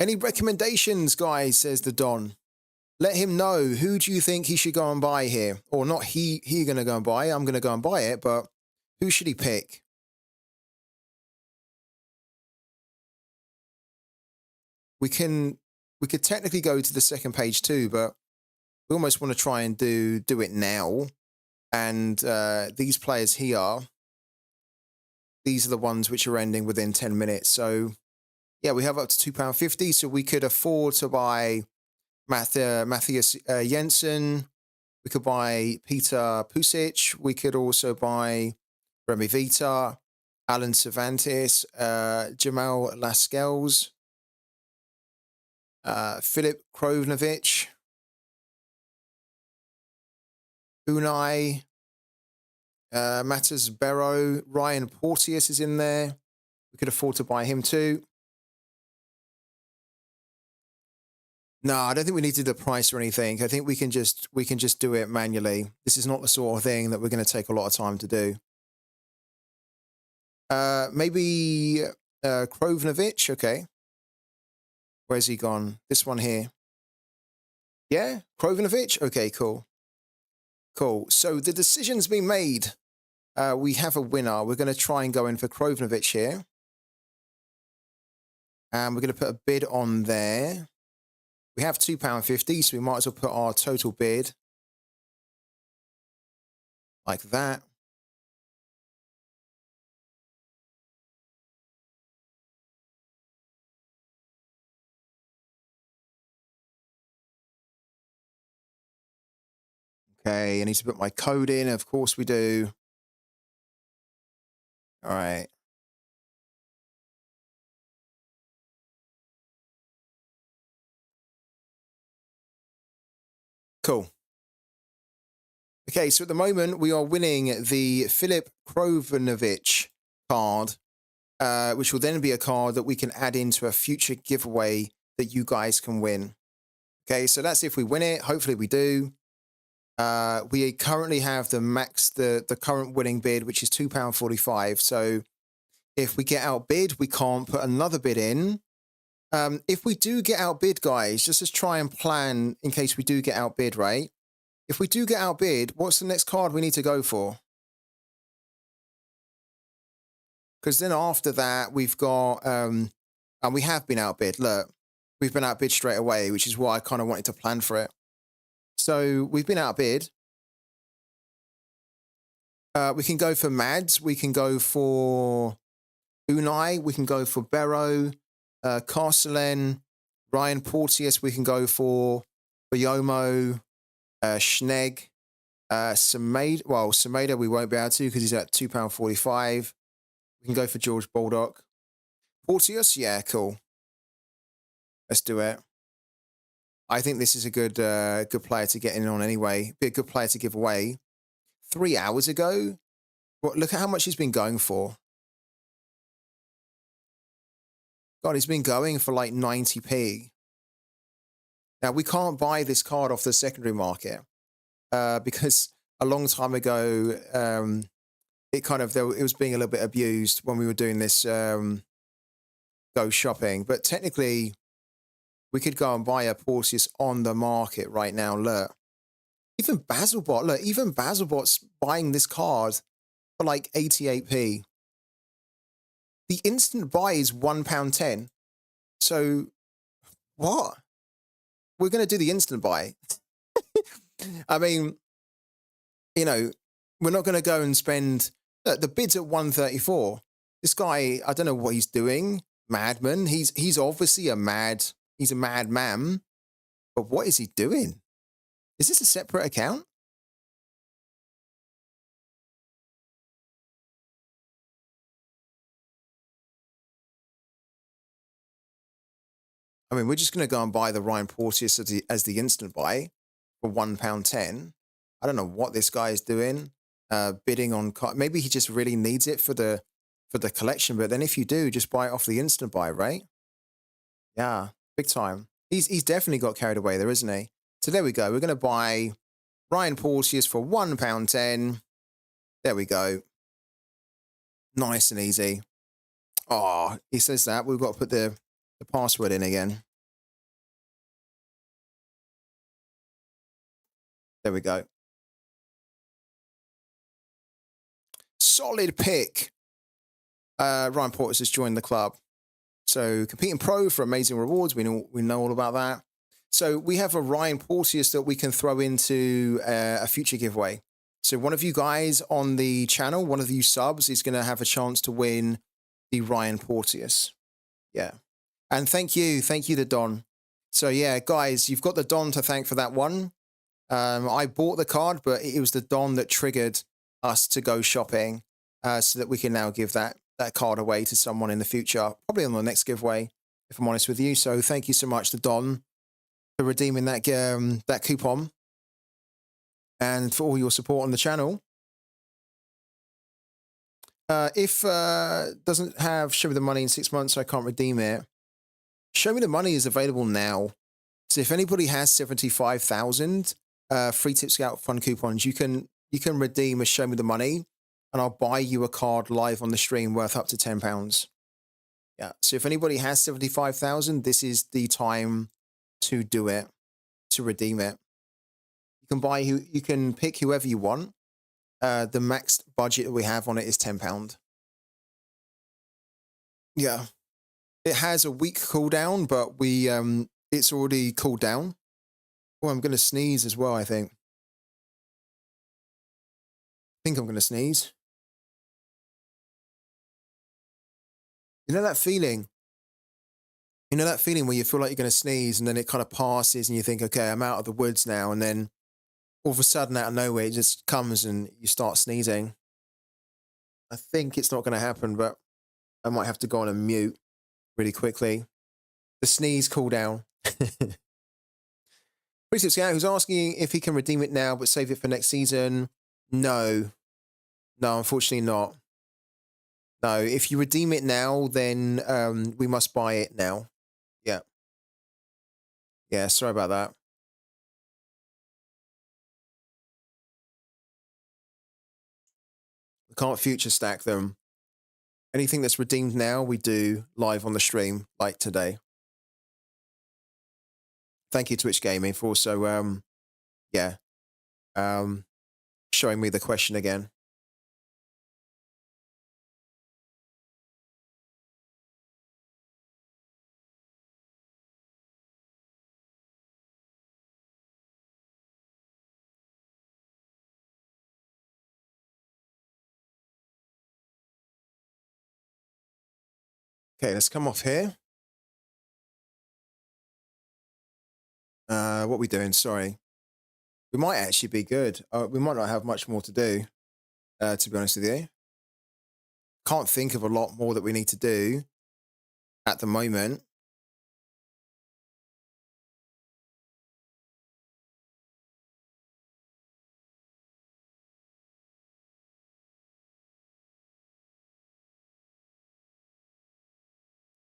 Any recommendations, guys, says the Don. Let him know. Who do you think he should go and buy here? Or not he going to go and buy. I'm going to go and buy it, but who should he pick? We could technically go to the second page too, but we almost want to try and do it now. And these players here, these are the ones which are ending within 10 minutes. So yeah, we have up to £2.50. So we could afford to buy Matthias Jensen. We could buy Peter Pusic. We could also buy Remy Vita, Alan Cervantes, Jamal Lascelles, Filip Krovnovic, Unai, Matters Barrow, Ryan Porteous is in there. We could afford to buy him too. No, I don't think we need to do the price or anything. I think we can just do it manually. This is not the sort of thing that we're going to take a lot of time to do. Maybe Krovnovic. Okay. Where's he gone? This one here. Yeah, Krovnovic. Okay, cool. Cool. So the decision's been made. We have a winner. We're going to try and go in for Krovnovic here. And we're going to put a bid on there. We have £2.50, so we might as well put our total bid. Like that. Okay, I need to put my code in. Of course we do. All right. Cool. Okay, so at the moment we are winning the Filip Krovanovic card, which will then be a card that we can add into a future giveaway that you guys can win. Okay, so that's if we win it. Hopefully we do. We currently have the current winning bid, which is £2.45. So if we get outbid, we can't put another bid in. If we do get outbid, guys, just let's try and plan in case we do get outbid, right? If we do get outbid, what's the next card we need to go for? Because then after that, we've got, and we have been outbid. Look, we've been outbid straight away, which is why I kind of wanted to plan for it. So we've been outbid. We can go for Mads. We can go for Unai. We can go for Barrow, Carcelen, Ryan Porteous. We can go for Boyomo, Schnegg, Semedo. Well, Semedo we won't be able to because he's at £2.45. We can go for George Baldock. Porteous, yeah, cool. Let's do it. I think this is a good player to get in on anyway. Be a good player to give away. 3 hours ago, well, look at how much he's been going for. God, he's been going for like 90p. Now, we can't buy this card off the secondary market because a long time ago, it was being a little bit abused when we were doing this go shopping. But technically, we could go and buy a Porteous on the market right now. Look, even Basilbot's buying this card for like 88p. The instant buy is £1.10. So what? We're going to do the instant buy. I mean, you know, we're not going to go and spend. Look, the bid's at 134. This guy, I don't know what he's doing. Madman. He's obviously he's a madman. But what is he doing? Is this a separate account? I mean, we're just going to go and buy the Ryan Porteous as the instant buy for £1.10. I don't know what this guy is doing. Bidding on maybe he just really needs it for the collection. But then if you do, just buy it off the instant buy, right? Yeah, big time. He's definitely got carried away there, isn't he? So there we go. We're going to buy Ryan Porteous for £1.10. There we go. Nice and easy. Oh, he says that. We've got to put the password in again. There we go. Solid pick. Ryan Porteous has joined the club. So competing pro for amazing rewards. We know all about that. So we have a Ryan Porteous that we can throw into a future giveaway. So one of you guys on the channel, one of you subs, is going to have a chance to win the Ryan Porteous. Yeah. And thank you to Don. So yeah, guys, you've got the Don to thank for that one. I bought the card, but it was the Don that triggered us to go shopping so that we can now give that card away to someone in the future, probably on the next giveaway, if I'm honest with you. So thank you so much to Don for redeeming that coupon and for all your support on the channel. If doesn't have show me the money in 6 months, so I can't redeem it. Show me the money is available now. So if anybody has 75,000 free Tip Scout fun coupons, you can redeem a show me the money, and I'll buy you a card live on the stream worth up to £10. Yeah. So if anybody has 75,000, this is the time to do it, to redeem it. You can pick whoever you want. The max budget that we have on it is £10. Yeah. It has a week cooldown, but it's already cooled down. Oh, I'm going to sneeze as well, I think. I'm going to sneeze. You know that feeling? You know that feeling where you feel like you're going to sneeze and then it kind of passes and you think, okay, I'm out of the woods now. And then all of a sudden out of nowhere, it just comes and you start sneezing. I think it's not going to happen, but I might have to go on a mute really quickly. The sneeze cool down. Pretty Scout, who's asking if he can redeem it now but save it for next season. No. No, unfortunately not. No, if you redeem it now, then we must buy it now. Yeah. Yeah, sorry about that. We can't future stack them. Anything that's redeemed now, we do live on the stream, like today. Thank you, Twitch Gaming, for also, yeah, showing me the question again. Okay, let's come off here. What are we doing? Sorry. We might actually be good. We might not have much more to do, to be honest with you. Can't think of a lot more that we need to do at the moment.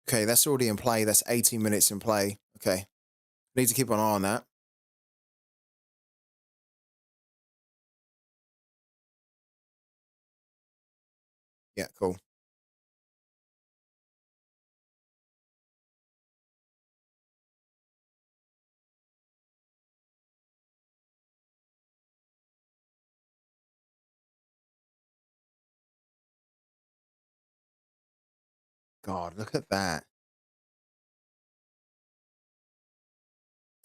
Okay, that's already in play. That's 18 minutes in play. Okay. Need to keep an eye on that. Yeah, cool. God, look at that.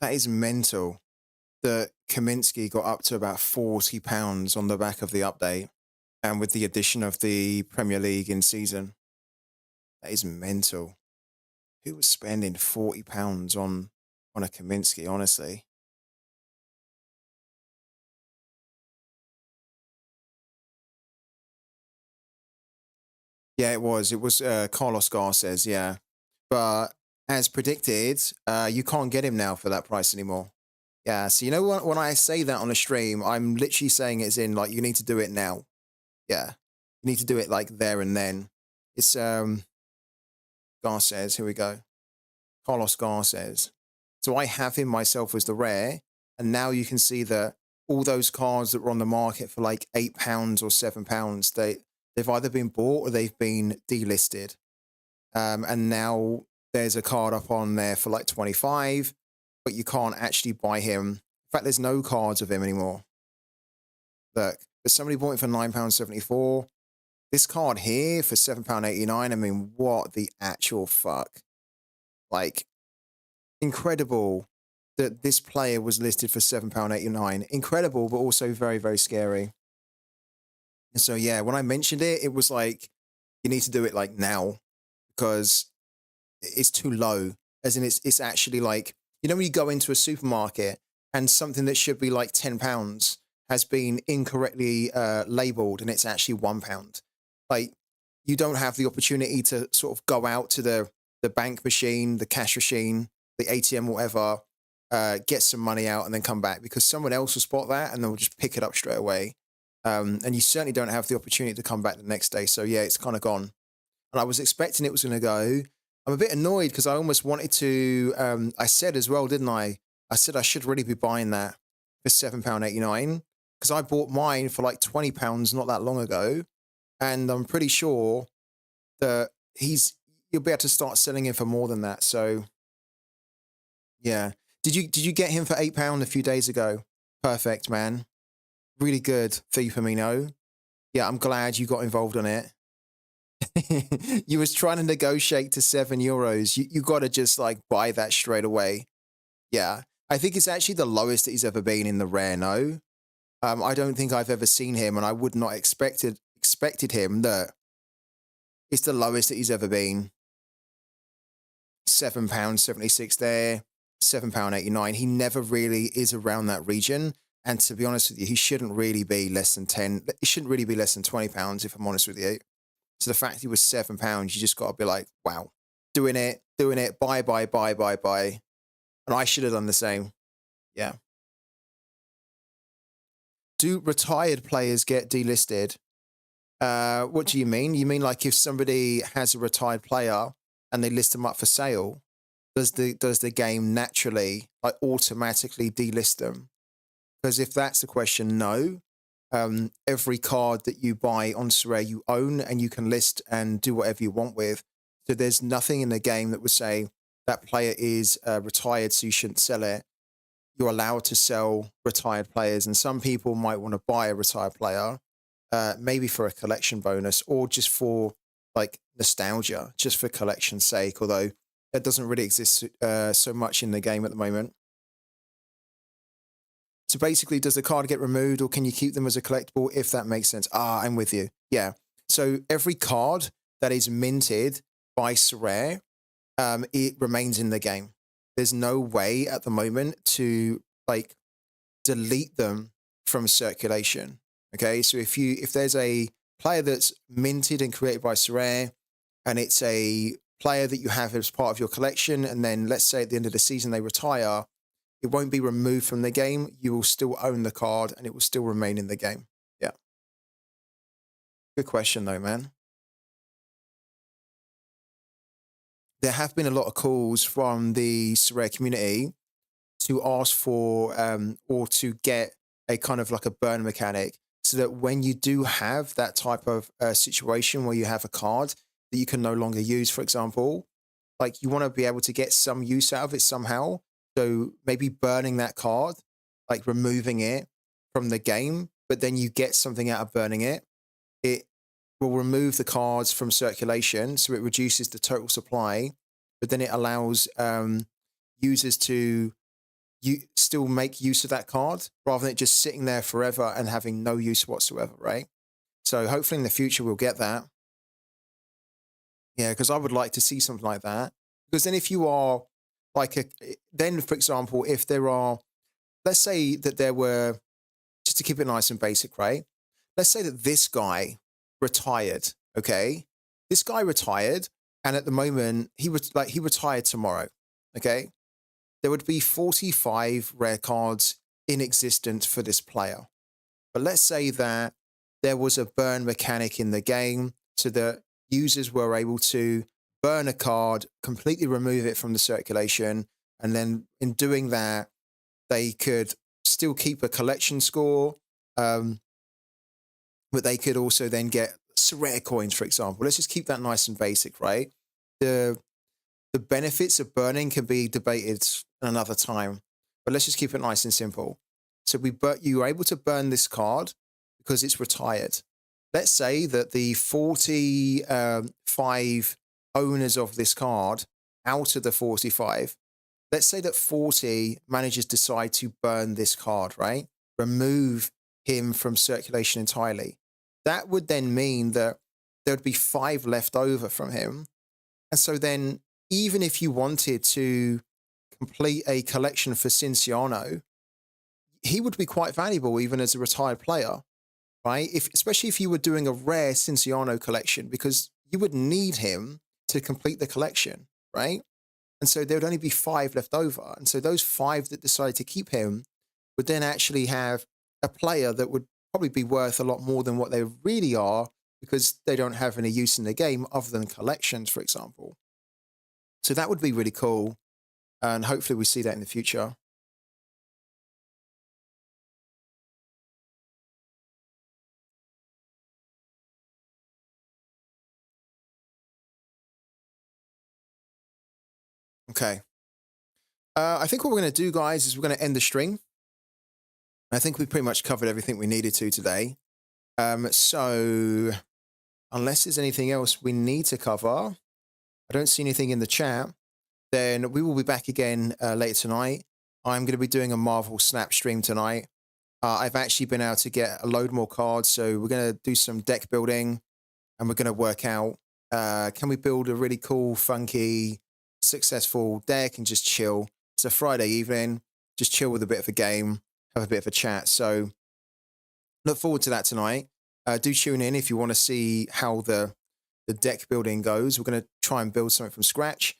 That is mental that Kaminsky got up to about £40 on the back of the update and with the addition of the Premier League in season. That is mental. Who was spending £40 on a Kaminsky, honestly? Yeah, it was. It was Carlos Garces, yeah. But as predicted, you can't get him now for that price anymore. Yeah, so you know what? When I say that on a stream, I'm literally saying it's in like you need to do it now. Yeah, you need to do it like there and then. It's Garces. Here we go. Carlos Garces. So I have him myself as the rare, and now you can see that all those cards that were on the market for like £8 or £7, they've either been bought or they've been delisted. And now there's a card up on there for like 25, but you can't actually buy him. In fact, there's no cards of him anymore. Look, there's somebody bought it for £9.74. This card here for £7.89. I mean, what the actual fuck? Like, incredible that this player was listed for £7.89. Incredible, but also very, very scary. And so, yeah, when I mentioned it, it was like, you need to do it like now because it's too low. As in, it's actually like, you know, when you go into a supermarket and something that should be like £10 has been incorrectly labeled and it's actually £1. Like, you don't have the opportunity to sort of go out to the bank machine, the cash machine, the ATM, whatever, get some money out and then come back because someone else will spot that and they'll just pick it up straight away. And you certainly don't have the opportunity to come back the next day. So, yeah, it's kind of gone. And I was expecting it was going to go. I'm a bit annoyed because I almost wanted to, I said as well, didn't I? I said I should really be buying that for £7.89 because I bought mine for like £20 not that long ago. And I'm pretty sure that you'll be able to start selling him for more than that. So, yeah. Did you get him for £8 a few days ago? Perfect, man. Really good, Firmino. Yeah, I'm glad you got involved on it. You was trying to negotiate to €7. You got to just like buy that straight away. Yeah, I think it's actually the lowest that he's ever been in the rare. No, I don't think I've ever seen him, and I would not expected him that it's the lowest that he's ever been. £7.76 there, £7.89. He never really is around that region. And to be honest with you, he shouldn't really be less than 10. He shouldn't really be less than £20, if I'm honest with you. So the fact he was £7, you just got to be like, wow, doing it, buy, buy, buy, buy, buy. And I should have done the same. Yeah. Do retired players get delisted? What do you mean? You mean like if somebody has a retired player and they list them up for sale, does the game naturally, like, automatically delist them? Because if that's the question, no. Every card that you buy on Sorare you own and you can list and do whatever you want with. So there's nothing in the game that would say that player is retired, so you shouldn't sell it. You're allowed to sell retired players, and some people might want to buy a retired player, maybe for a collection bonus or just for like nostalgia, just for collection's sake, although that doesn't really exist so much in the game at the moment. So basically, does the card get removed or can you keep them as a collectible, if that makes sense? Ah, I'm with you. Yeah. So every card that is minted by Sorare, it remains in the game. There's no way at the moment to like delete them from circulation. Okay. So if there's a player that's minted and created by Sorare and it's a player that you have as part of your collection, and then let's say at the end of the season they retire, it won't be removed from the game. You will still own the card and it will still remain in the game. Yeah. Good question though, man. There have been a lot of calls from the Sorare community to ask for or to get a kind of like a burn mechanic, so that when you do have that type of situation where you have a card that you can no longer use, for example, like you want to be able to get some use out of it somehow. So maybe burning that card, like removing it from the game, but then you get something out of burning it. It will remove the cards from circulation, so it reduces the total supply, but then it allows users to still make use of that card rather than it just sitting there forever and having no use whatsoever, right? So hopefully in the future we'll get that. Yeah, because I would like to see something like that. Because then if you are like then for example, if there are, let's say that there were, just to keep it nice and basic, right? Let's say that this guy retired, okay? This guy retired, and at the moment, he retired tomorrow, okay? There would be 45 rare cards in existence for this player. But let's say that there was a burn mechanic in the game so that users were able to burn a card, completely remove it from the circulation, and then in doing that, they could still keep a collection score, but they could also then get Sorare coins, for example. Let's just keep that nice and basic, right? The benefits of burning can be debated another time, but let's just keep it nice and simple. So you were able to burn this card because it's retired. Let's say that the 45 owners of this card, out of the 45, let's say that 40 managers decide to burn this card, right? Remove him from circulation entirely. That would then mean that there would be 5 left over from him. And so then, even if you wanted to complete a collection for Cinciano, he would be quite valuable even as a retired player, right? Especially if you were doing a rare Cinciano collection, because you would need him to complete the collection, right? And so there would only be 5 left over. And so those 5 that decided to keep him would then actually have a player that would probably be worth a lot more than what they really are, because they don't have any use in the game other than collections, for example. So that would be really cool. And hopefully we see that in the future. Okay. I think what we're going to do, guys, is we're going to end the stream. I think we pretty much covered everything we needed to today. So unless there's anything else we need to cover, I don't see anything in the chat, then we will be back again later tonight. I'm going to be doing a Marvel Snap stream tonight. I've actually been able to get a load more cards, so we're going to do some deck building, and we're going to work out, can we build a really cool, funky, successful deck and just chill. It's a Friday evening, just chill with a bit of a game, have a bit of a chat. So look forward to that tonight. Do tune in if you want to see how the deck building goes. We're going to try and build something from scratch.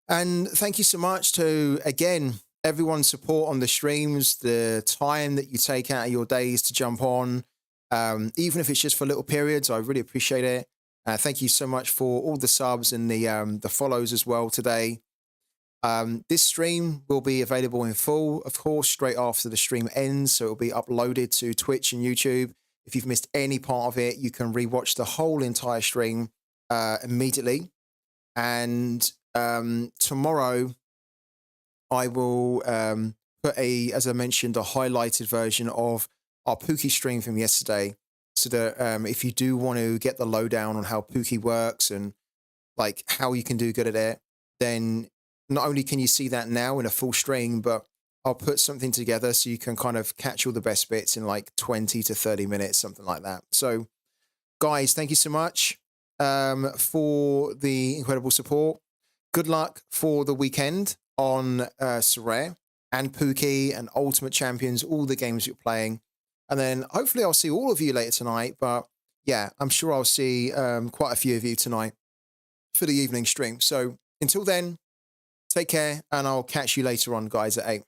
And thank you so much to, again, everyone's support on the streams, the time that you take out of your days to jump on, even if it's just for little periods. I really appreciate it. Thank you so much for all the subs and the follows as well today. This stream will be available in full, of course, straight after the stream ends. So it'll be uploaded to Twitch and YouTube. If you've missed any part of it, you can rewatch the whole entire stream immediately. And tomorrow, I will put as I mentioned, a highlighted version of our Pooky stream from yesterday. So that if you do want to get the lowdown on how Pooky works and like how you can do good at it, then not only can you see that now in a full stream, but I'll put something together so you can kind of catch all the best bits in like 20 to 30 minutes, something like that. So guys, thank you so much for the incredible support. Good luck for the weekend on Sorare and Pooky and Ultimate Champions, all the games you're playing. And then hopefully I'll see all of you later tonight. But yeah, I'm sure I'll see quite a few of you tonight for the evening stream. So until then, take care, and I'll catch you later on, guys, at 8.